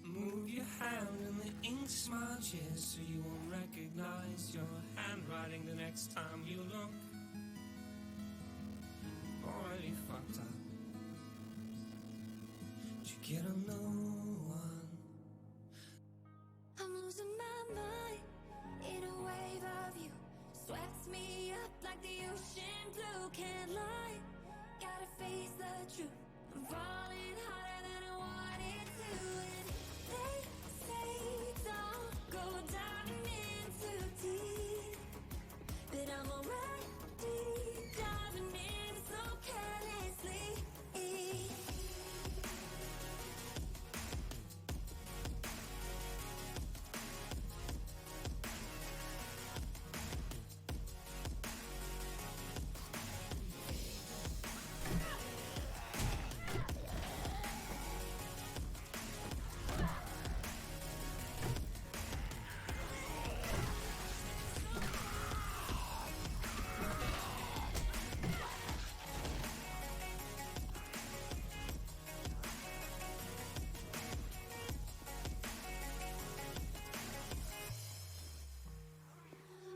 Move your hand in the ink smudges so you won't recognize your handwriting the next time you look. Already fucked up. Did you get a new one? I'm losing my mind in a wave of you. Swept me up like the ocean blue. Can't lie, gotta face the truth. I'm falling harder than I wanted to. And they say don't go diving in too deep, but I'm already diving in so carelessly.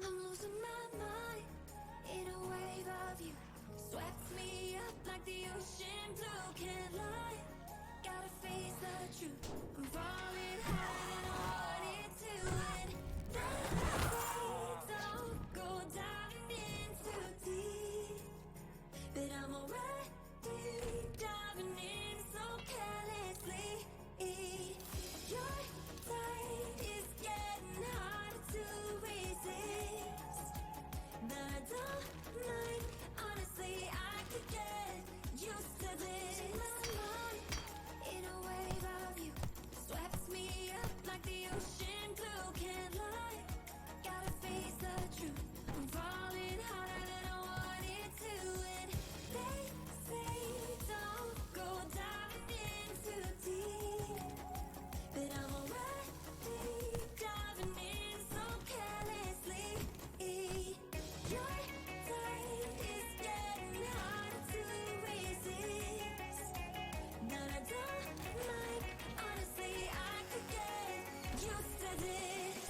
I'm losing my mind in a wave of you. Swept me up like the ocean blue. Can't lie, gotta face the truth. I'm falling harder than I wanted to. And they say don't go diving in too deep, but I'm already diving in so carelessly. Your tide is getting harder to resist, but I don't mind. Honestly, I could get used to this. My mind in a wave of you. Swept me up like the ocean blue. Can't lie, gotta face the truth. I'm falling harder than I wanted to. And they say don't go diving in too deep, but I'm already diving in so carelessly. Your tide is getting harder to resist, but I don't mind. Honestly, I could get used to this.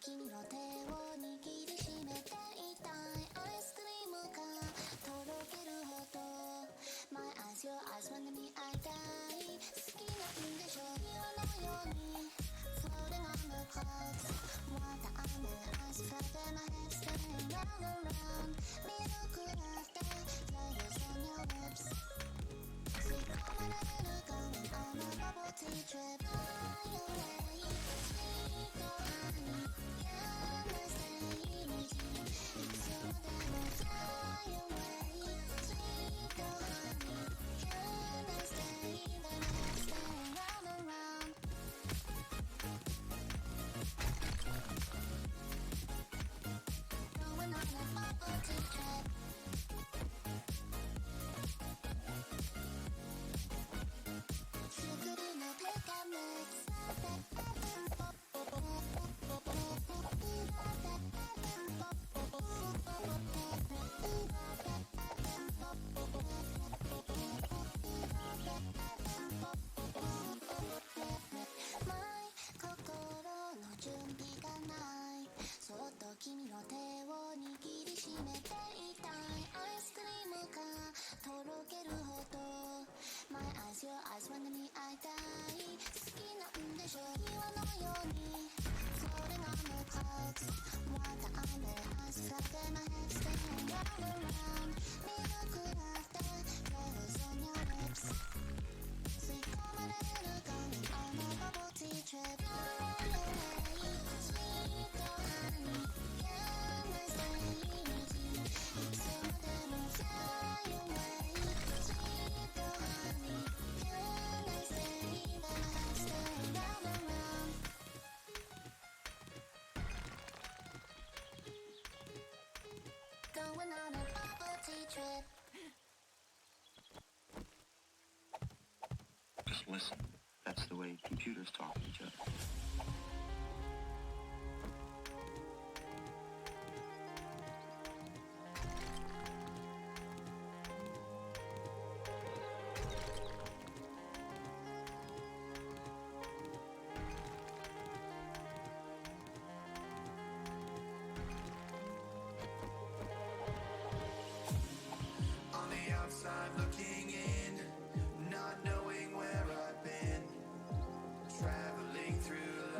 君の手を握りしめていたいアイスクリームがとろけるほど My eyes, your eyes まで見合いたい好きなんでしょ岩のように Floating on the clouds What the under eyes Flutter my head spinning round and round ミルクラテ Flavors on your lips 吸い込まれるかの on a bubble tea trip Fly away Sweet honey君の手を握りしめていたいアイスクリームがとろけるほど My eyes, your eyes まで見合いたい好きなんでしょ岩のように Floating on the clouds What the under eyes Flutter my head spinning round and round ミルクラテ Flavors on your lips 吸い込まれるかの on a bubble tea trip Fly away Sweet honey Going on a bubble tea trip. Just listen. That's the way computers talk to each other. On the outside looking in, not knowing where I've been, traveling through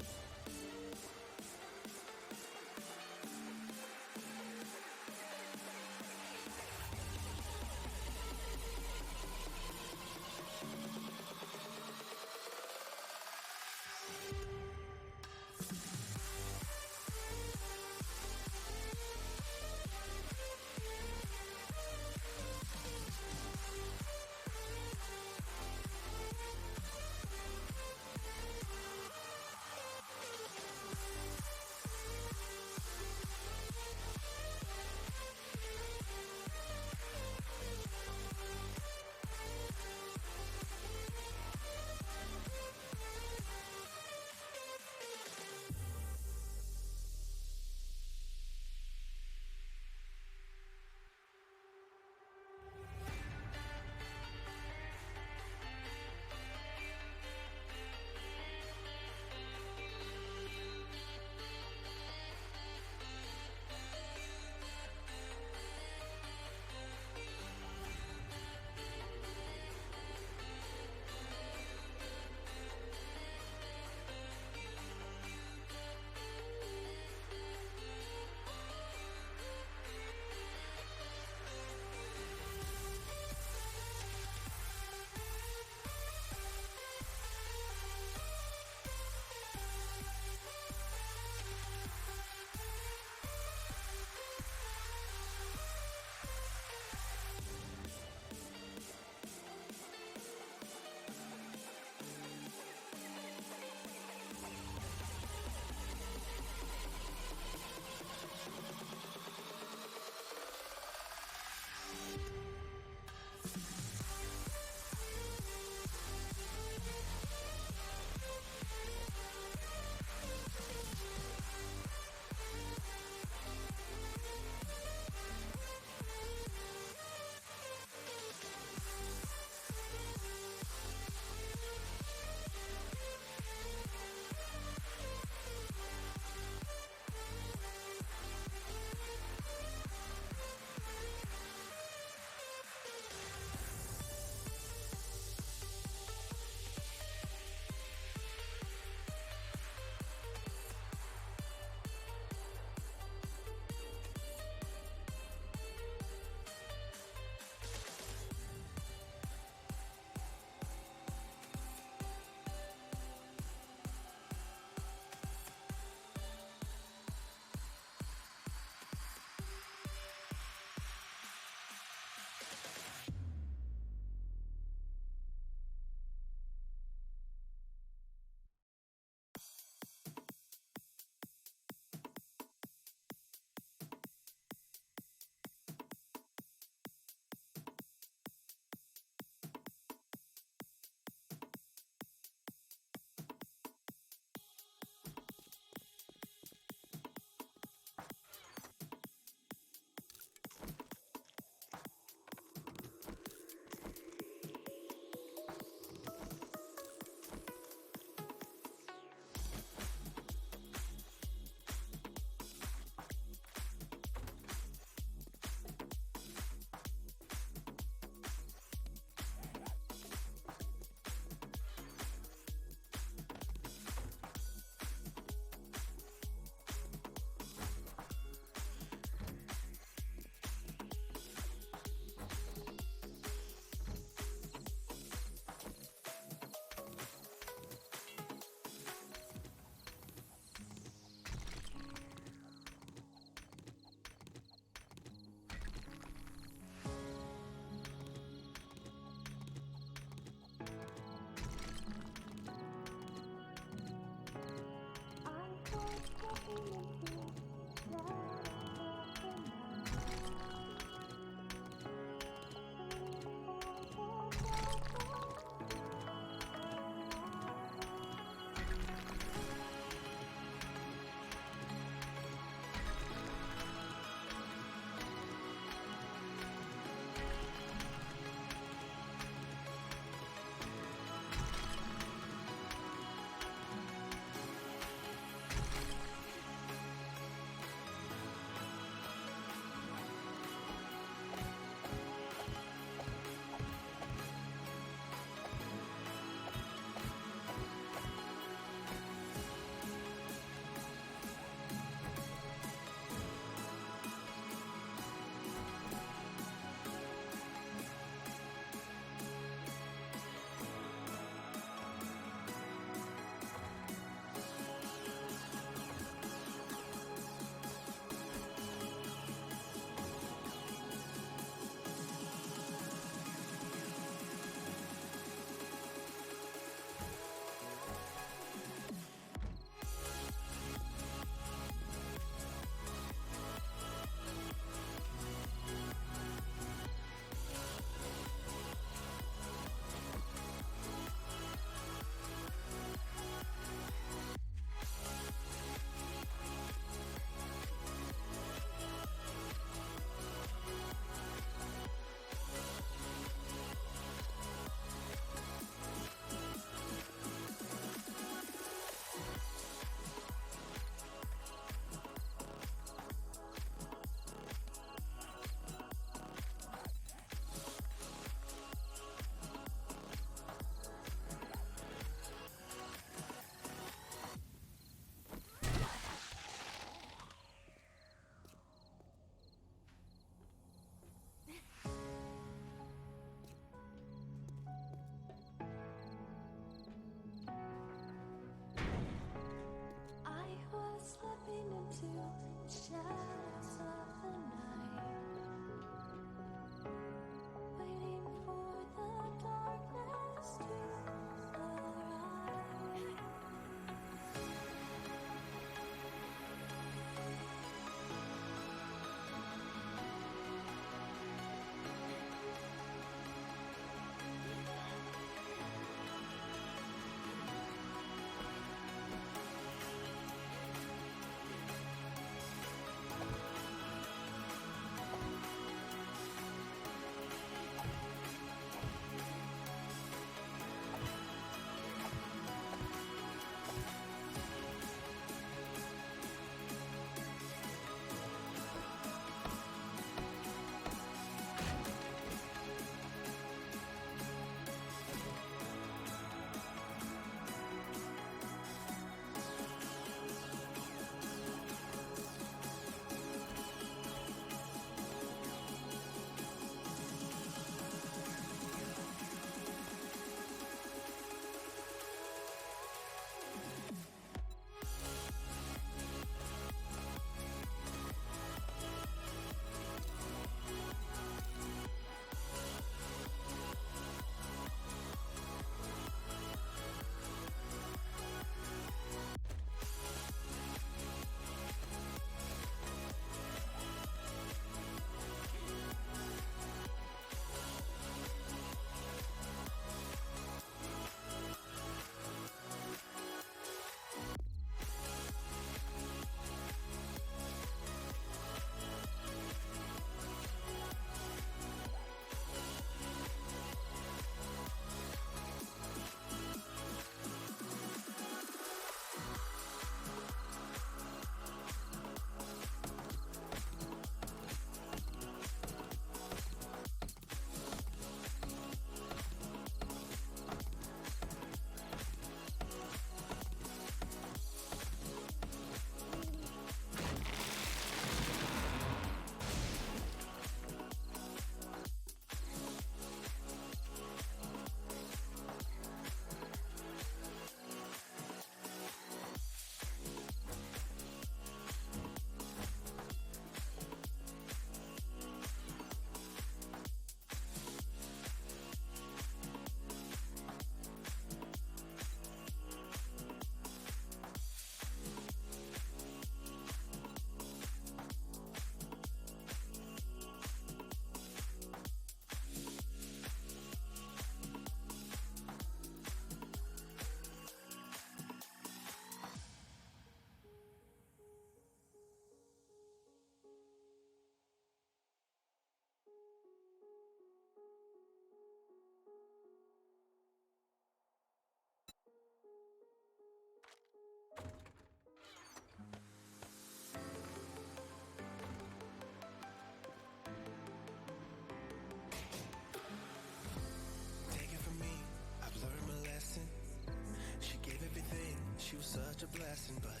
such a blessing, but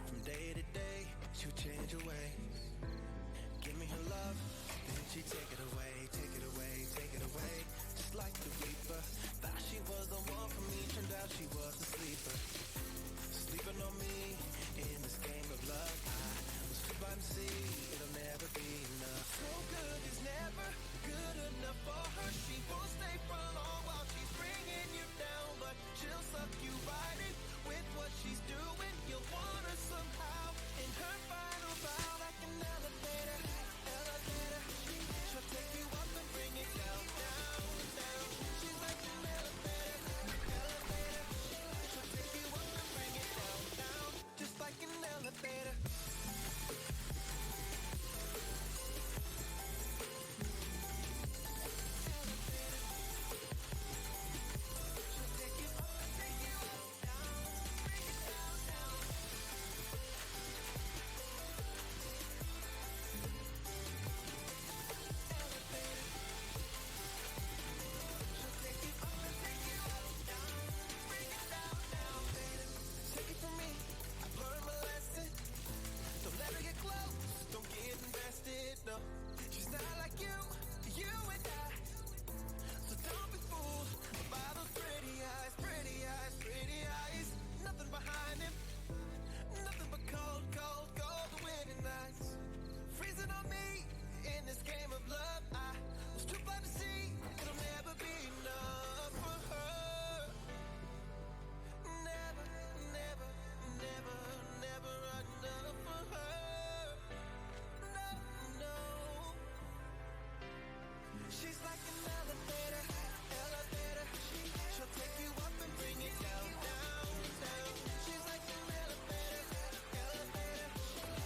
from day to day, she would change her ways. Give me her love, then she'd take it away, take it away, take it away. Just like the reaper, thought she was the one for me, turned out she was a sleeper. Sleeping on me in this game of love. I was too blind to see it'll never be enough. So good is never good enough for her. She won't stay for long while she's bringing you down, but she'll suck you right in with what she's doing. You'll want her somehow in her final bow, like an elevator, elevator. She'll take you up and bring it down, down, down. She's like an elevator, elevator. She'll take you up and bring it down, down, just like an elevator. No, she's not like you and I. So don't be fooled by those pretty eyes, pretty eyes, pretty eyes. Nothing behind him, nothing but cold, cold, cold winter nights. Freezing on me in this game of love. I was too blind to see it'll never be enough for her. Never, never, never, never enough for her. She's like an elevator, elevator. She'll take you up and bring it down, down, down. She's like an elevator, elevator.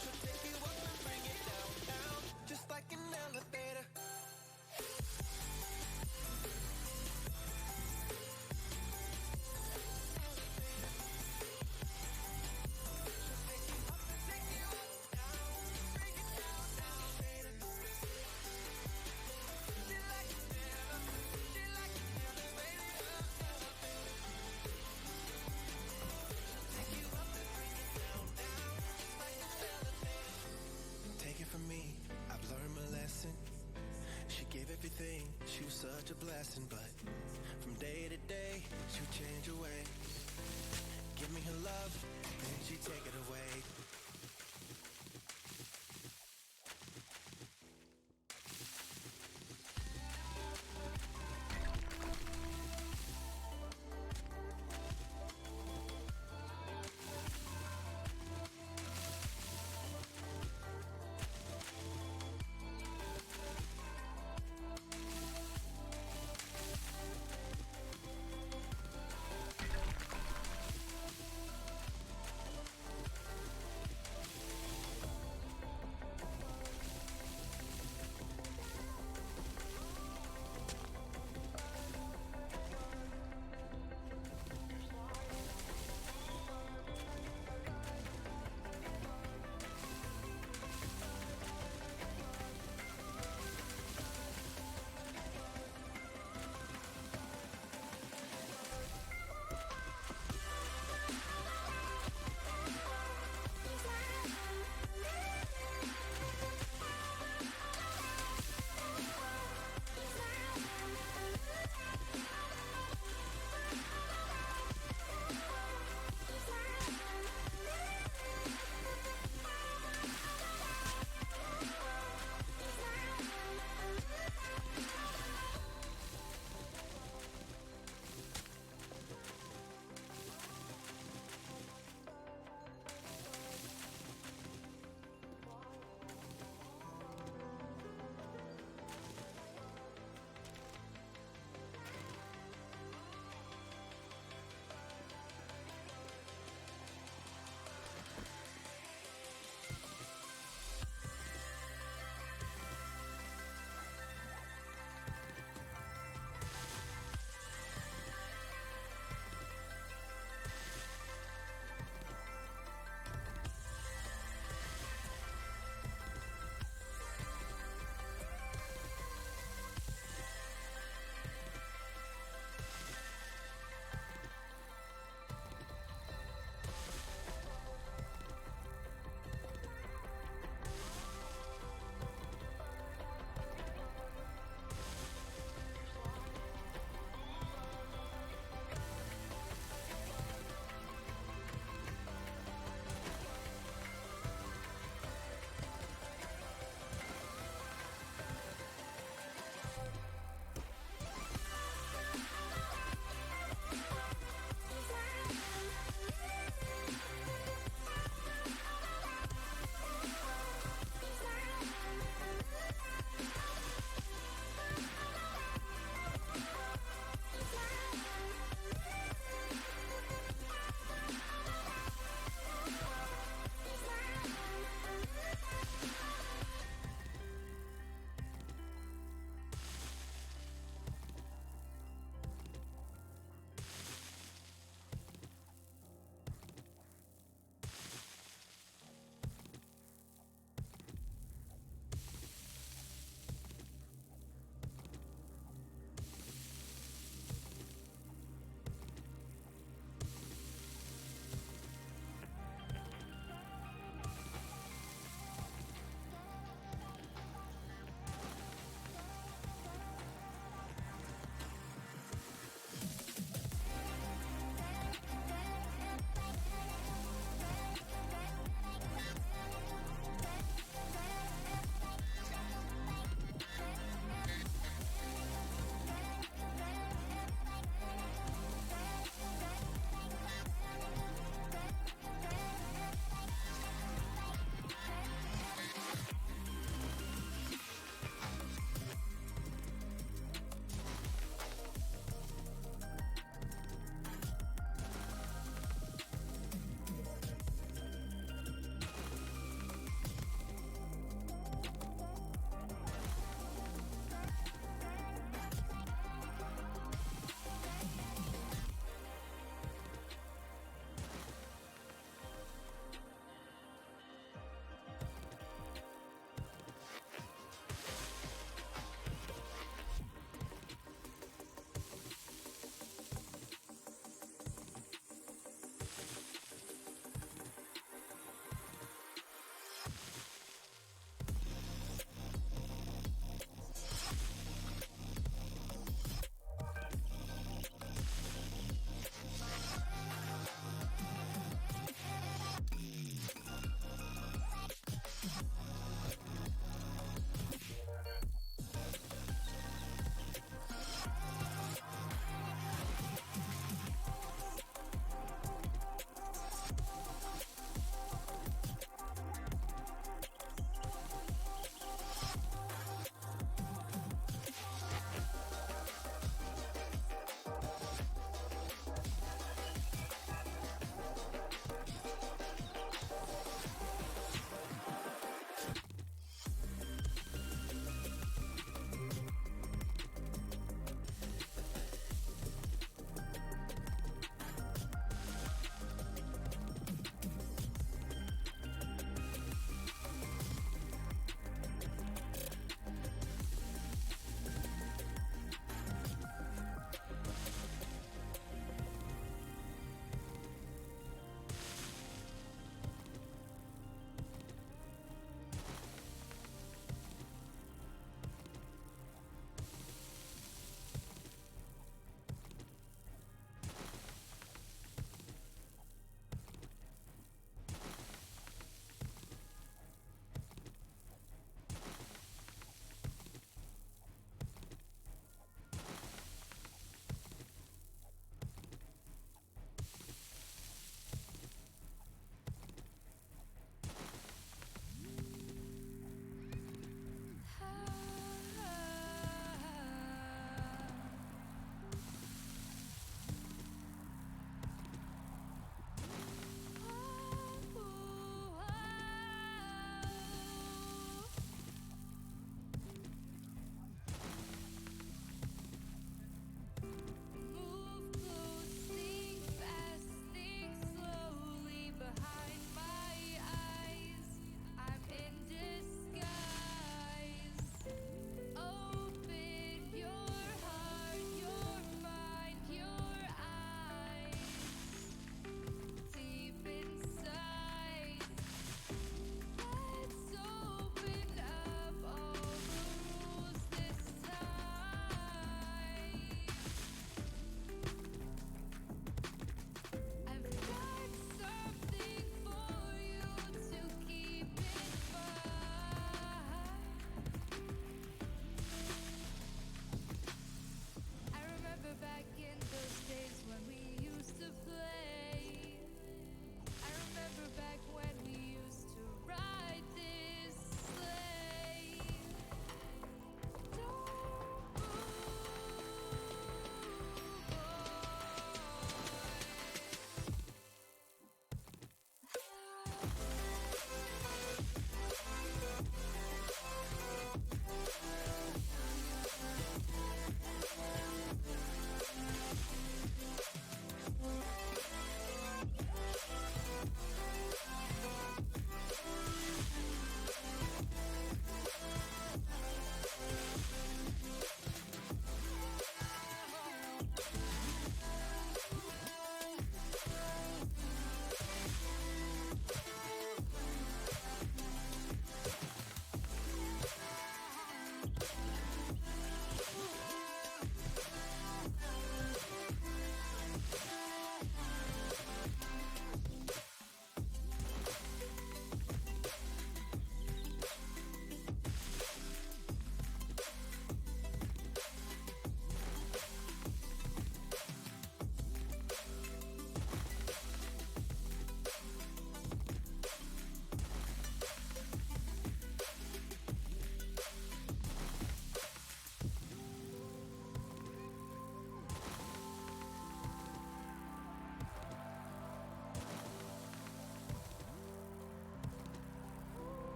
She'll take you up and bring it down, down, just like an elevator. Me, I've learned my lesson. She gave everything, she was such a blessing, but from day to day, she would change her ways. Give me her love, then she'd take it away.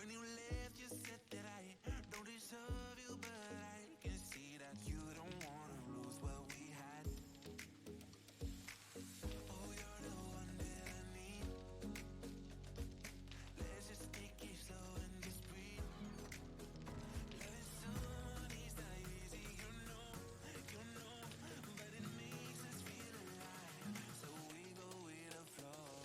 When you left, you said that I don't deserve you, but I can see that you don't wanna lose what we had. Oh, you're the one that I need. Let's just take it slow and just breathe. Loving someone is not easy, you know, but it makes us feel alive. So we go with the flow.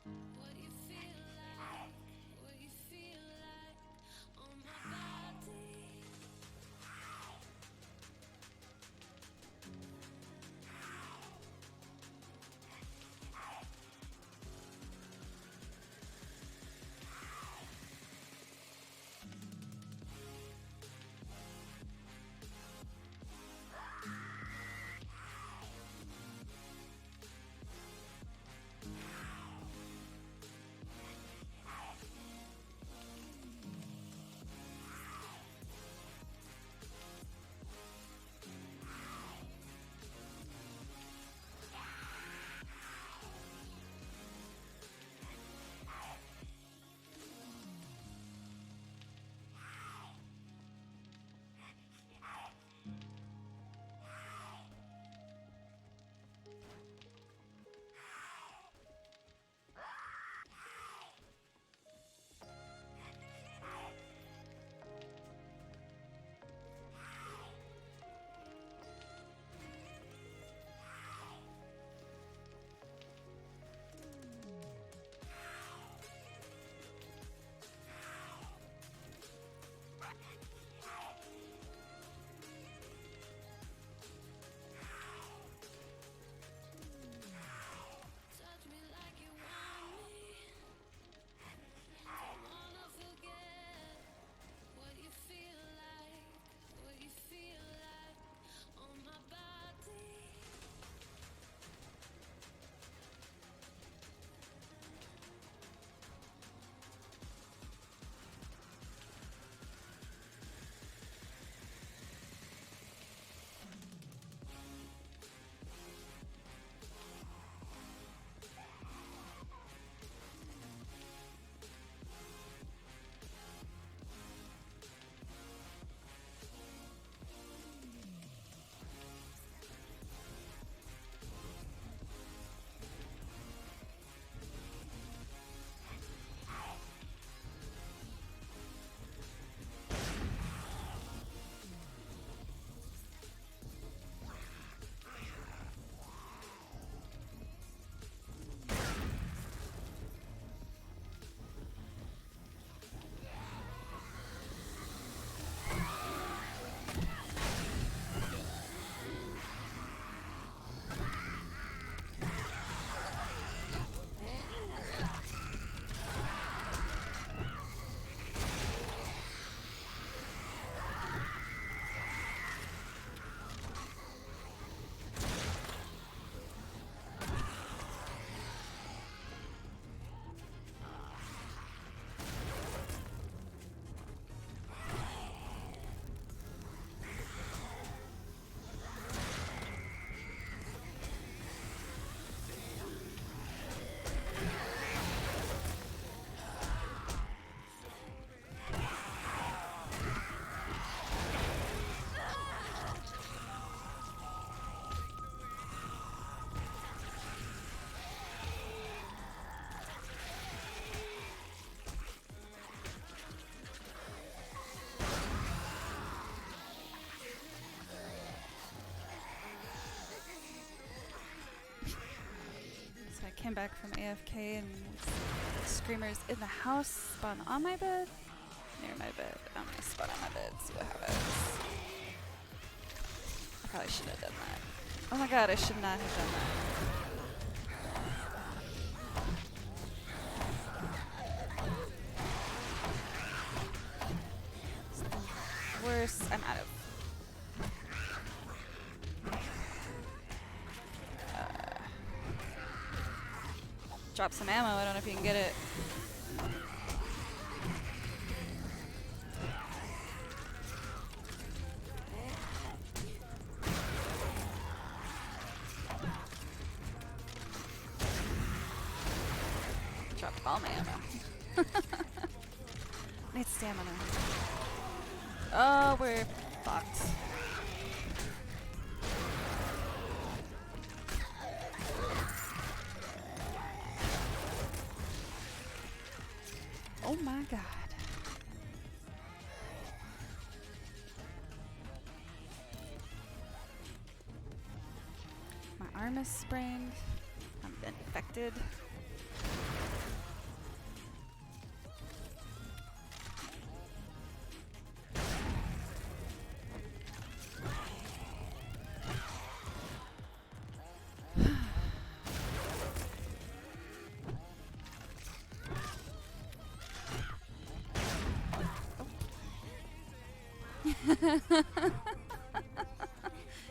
What do you feel like? What do you feel like on my body? Touch me like you want me. Don't wanna forget. What do you feel like? What do you feel like on my body? So I came back from AFK and screamers in the house spawn on my bed, near my bed. I'm gonna spawn on my bed, see what happens. I probably should have done that. Oh my god, I should not have done that. Worse, I'm out of. Drop some ammo, I don't know if you can get it. Dropped all my ammo. Need stamina. Oh, we're fucked. Oh my god. My arm is sprained. I'm infected.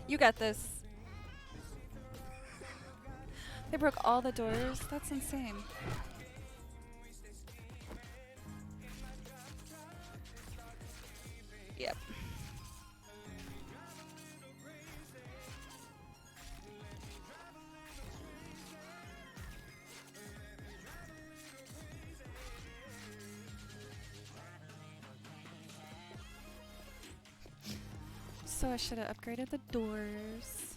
You got this. They broke all the doors? That's insane. Yep. So I should have upgraded the doors.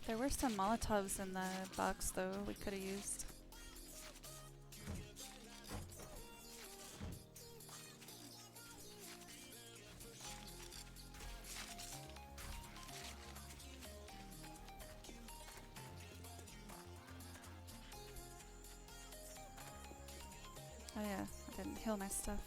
There were some Molotovs in the box, though, we could have used. Oh yeah, I didn't heal my stuff.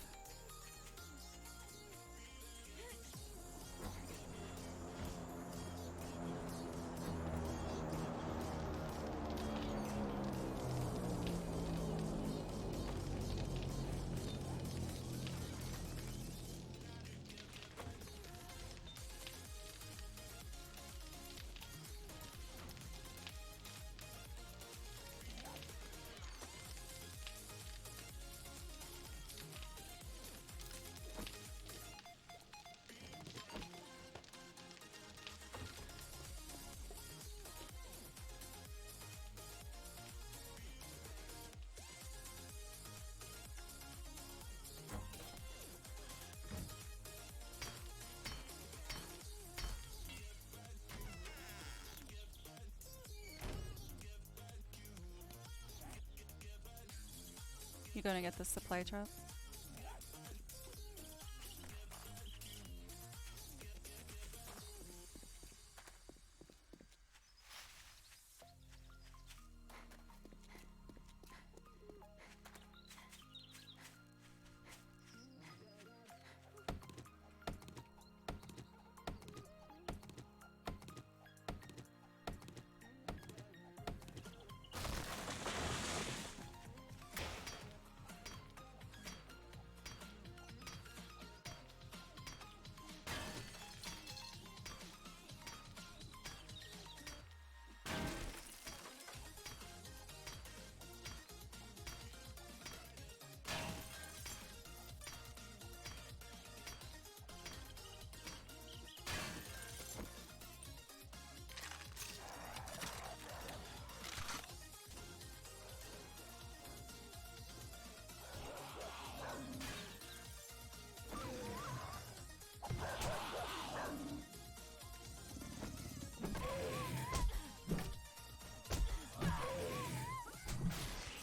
You gonna get the supply drop?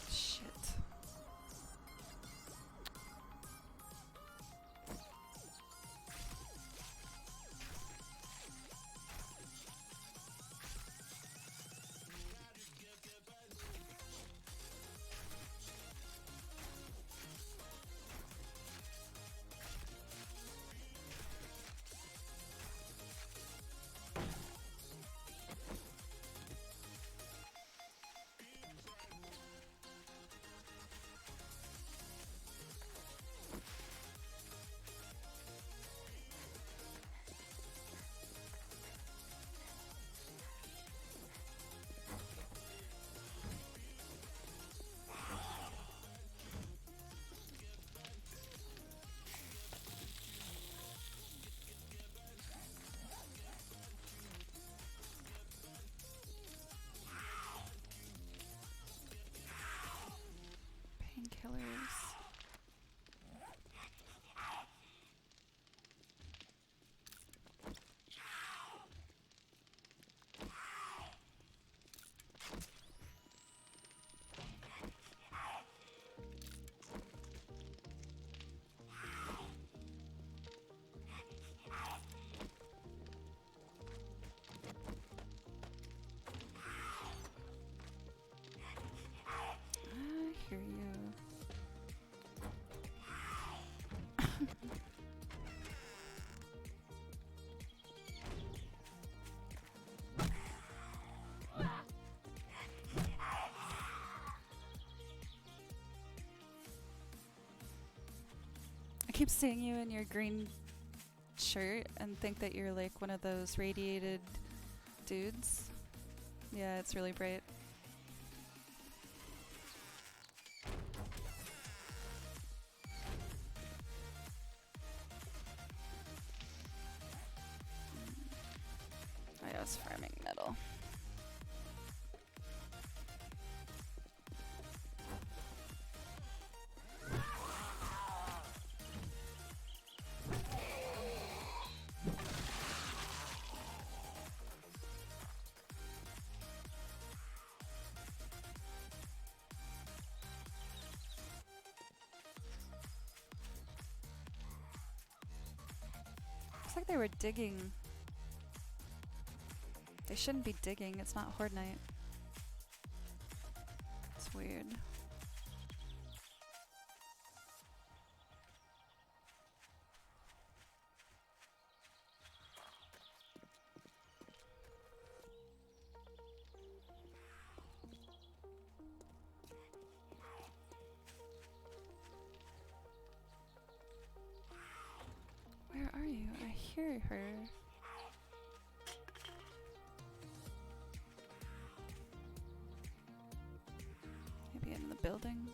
Shit. Painkillers. I hear you. I keep seeing you in your green shirt and think that you're like one of those radiated dudes. Yeah, it's really bright. I was farming metal. Looks like they were digging. They shouldn't be digging, it's not Horde Night. It's weird. hear her. Maybe in the building.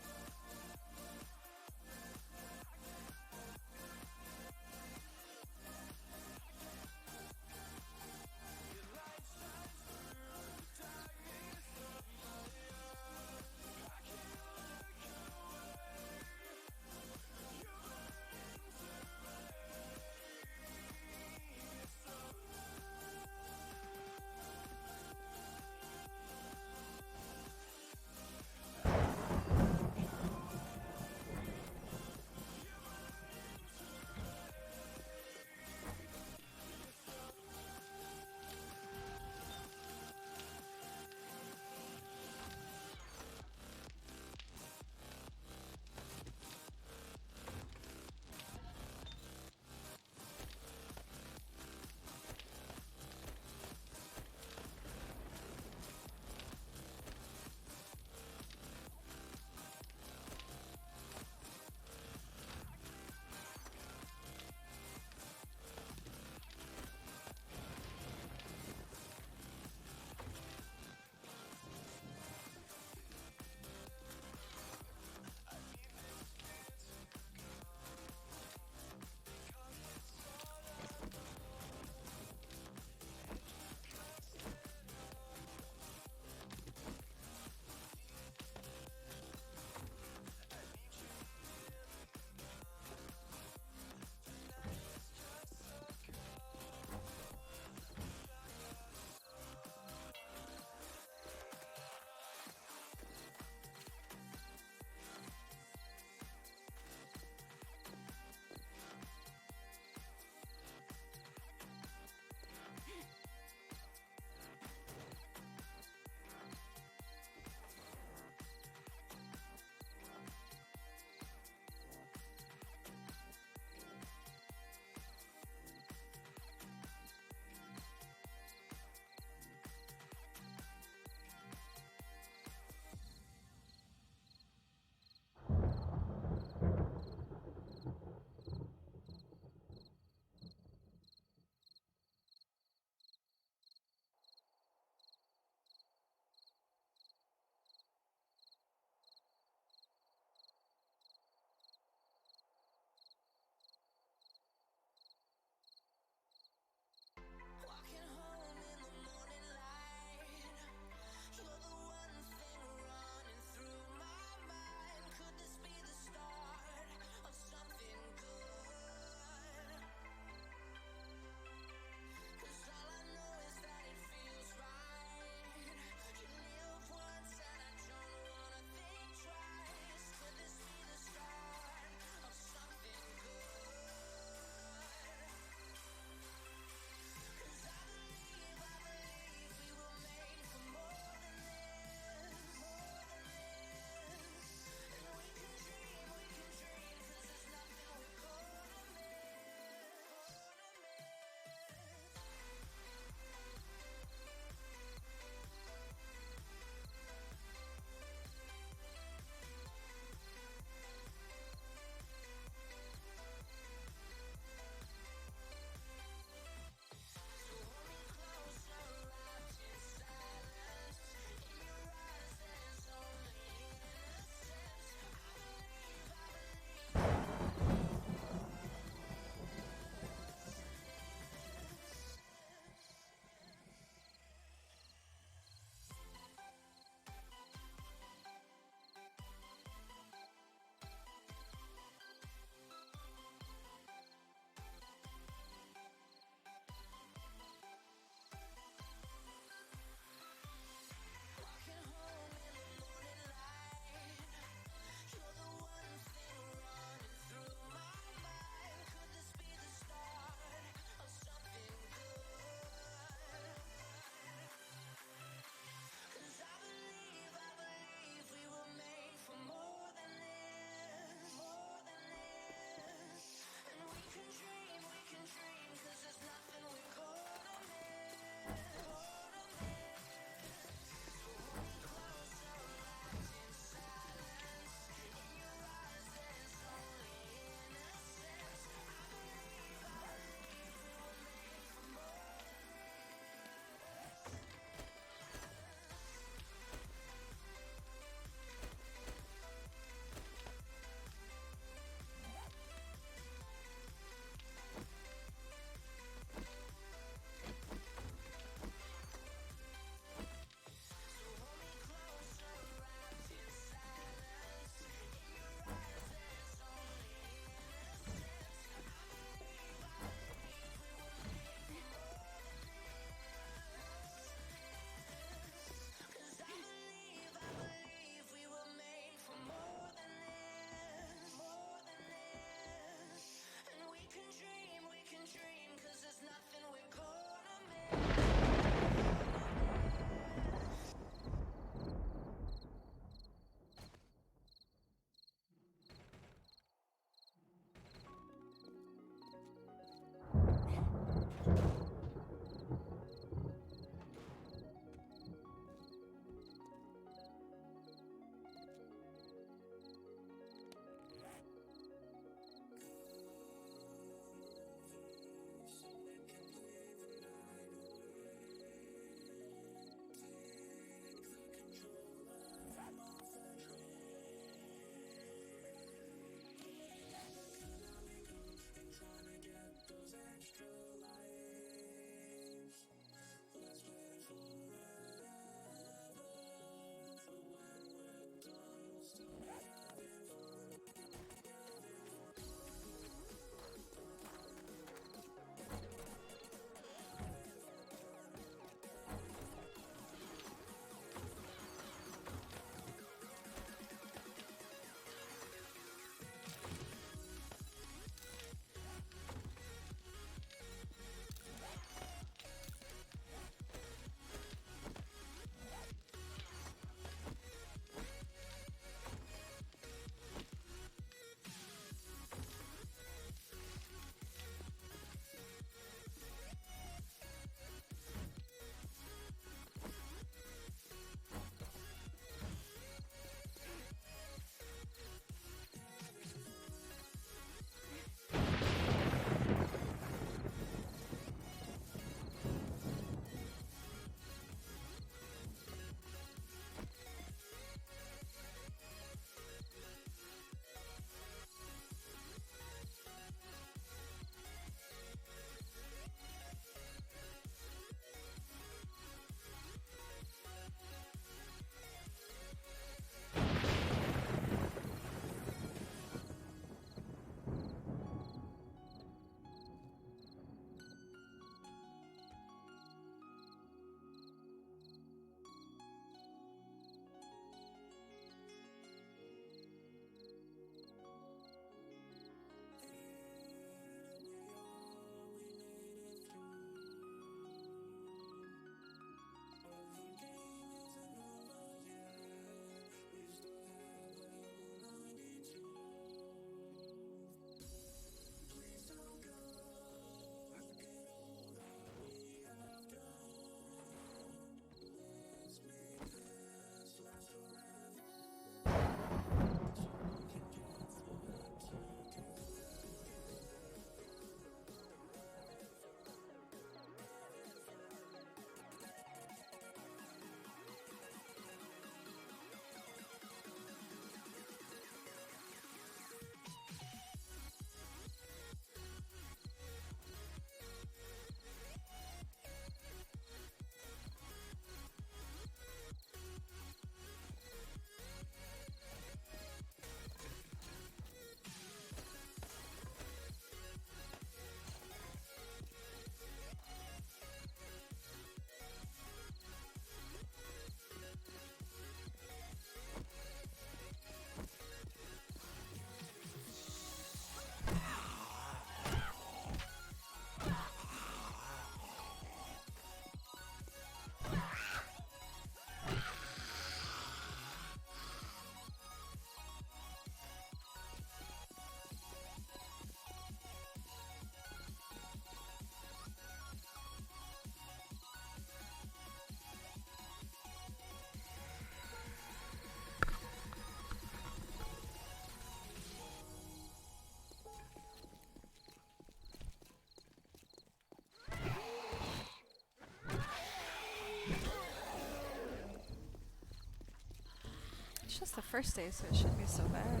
just the first day, so it shouldn't be so bad.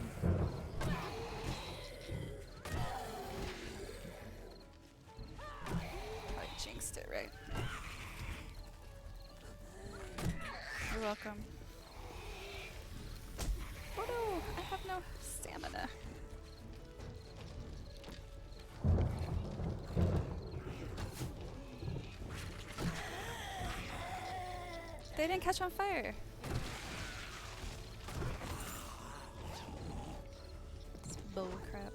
Probably jinxed it, right? You're welcome. Oh no, I have no stamina. They didn't catch on fire. It's bull crap.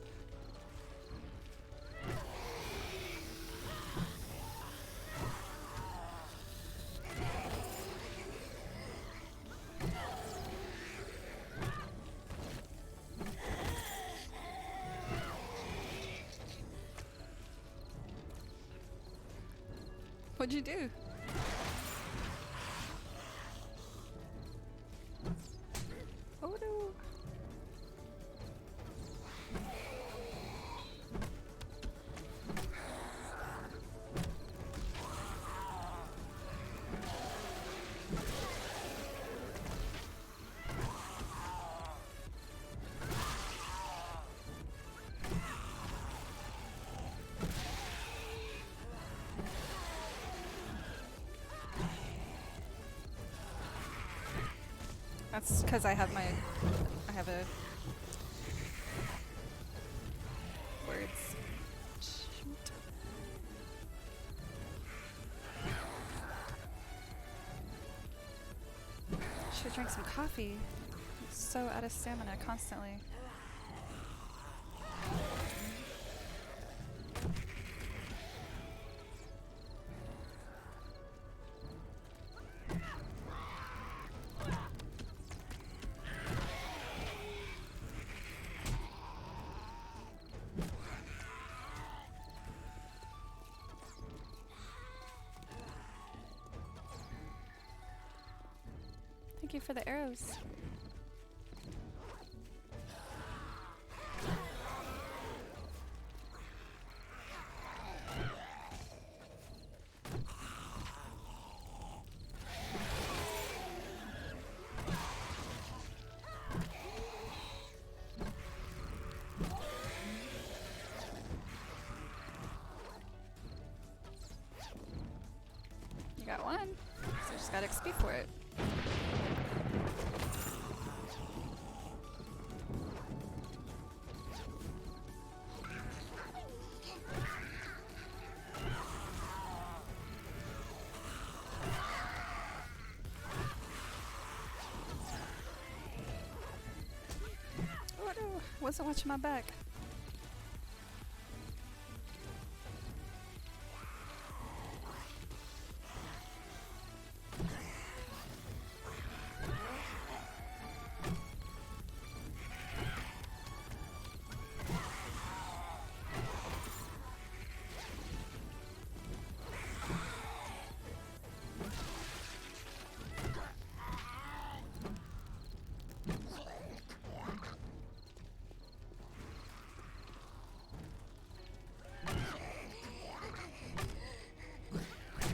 What'd you do? Oh no. That's because I have a words. Shoot. Should drink some coffee. I'm so out of stamina constantly. Thank you for the arrows. You got one, so just got XP for it. Oh no, wasn't watching my back.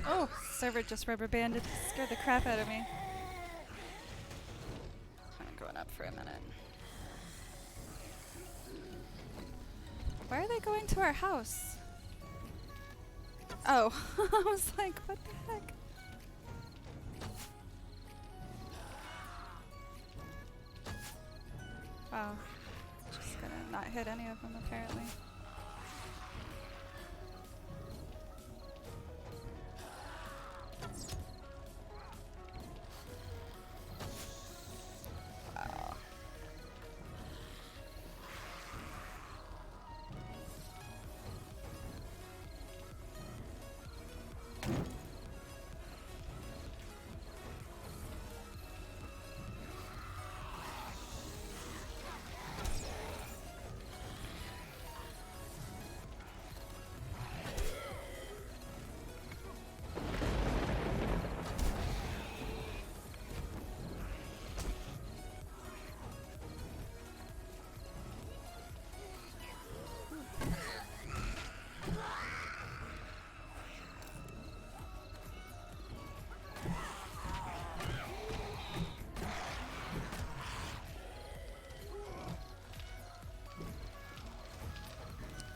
Oh, server just rubber banded. Scared the crap out of me. I'm going up for a minute. Why are they going to our house? Oh, I was like, what the heck? Wow. Just gonna not hit any of them apparently. Wow.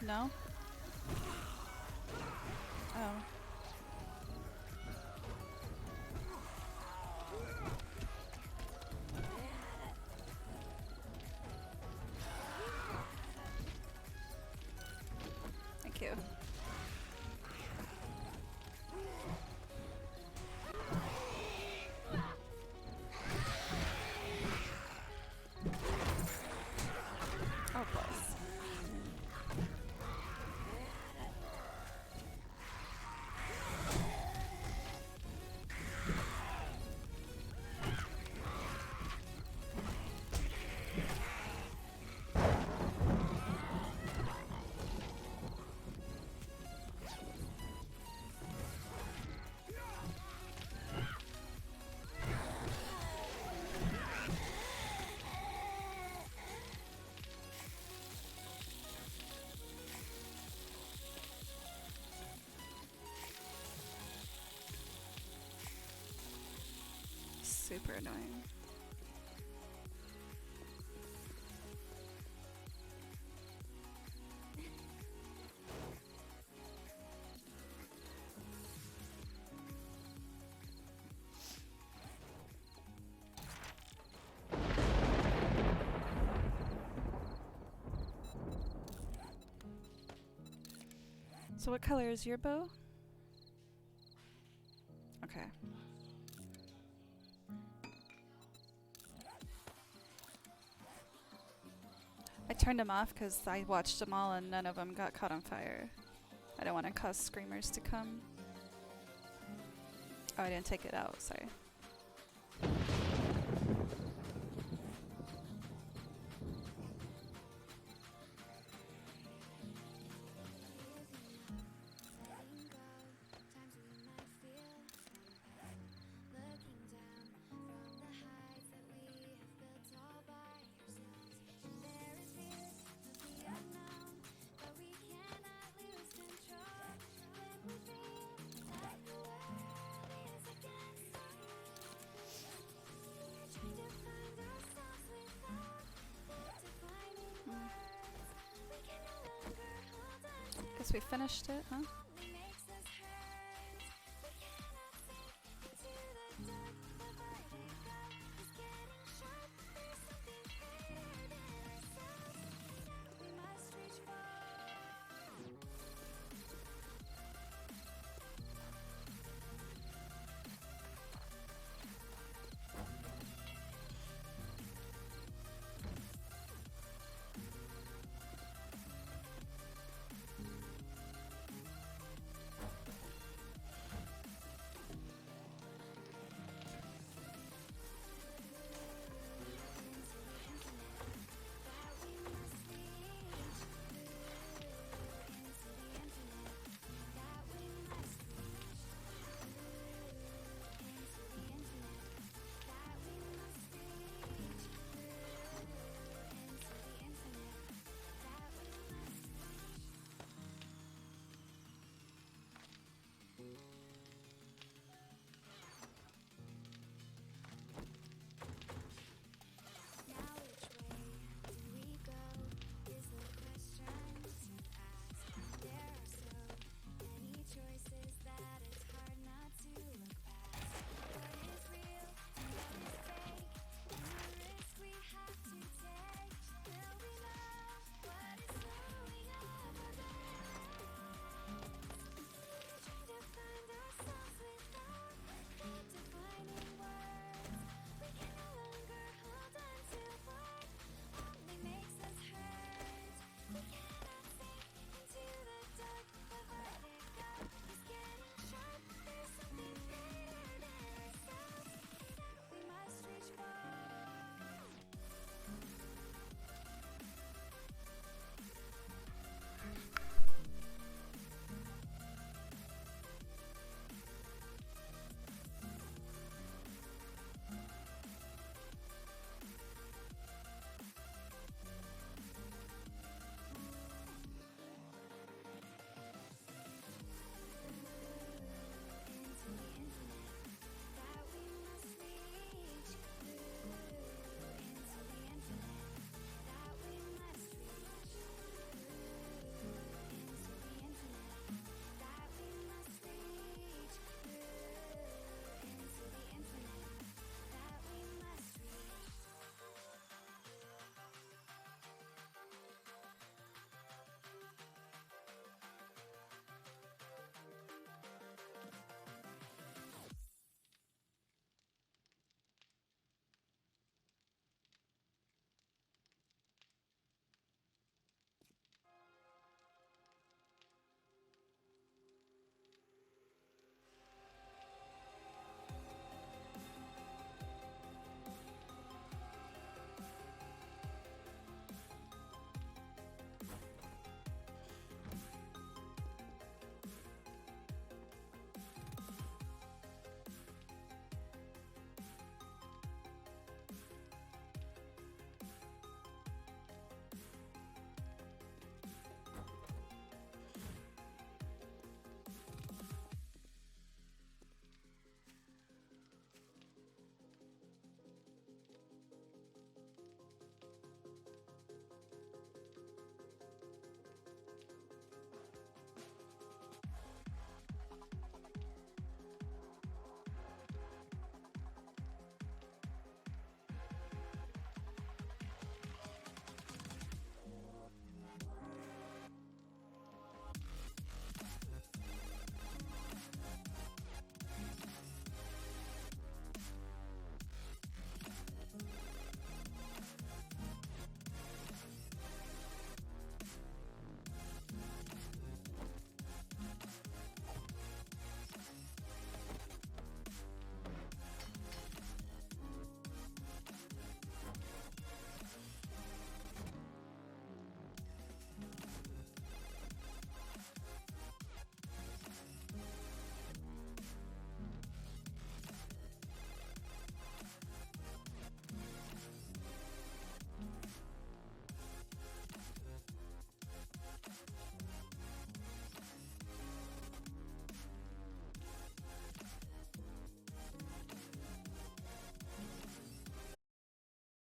No? Oh. Thank you. Oh, bless. Super annoying. So what color is your bow? Okay. I turned them off because I watched them all and none of them got caught on fire. I don't want to cause screamers to come. Oh, I didn't take it out, sorry. Guess we finished it, huh?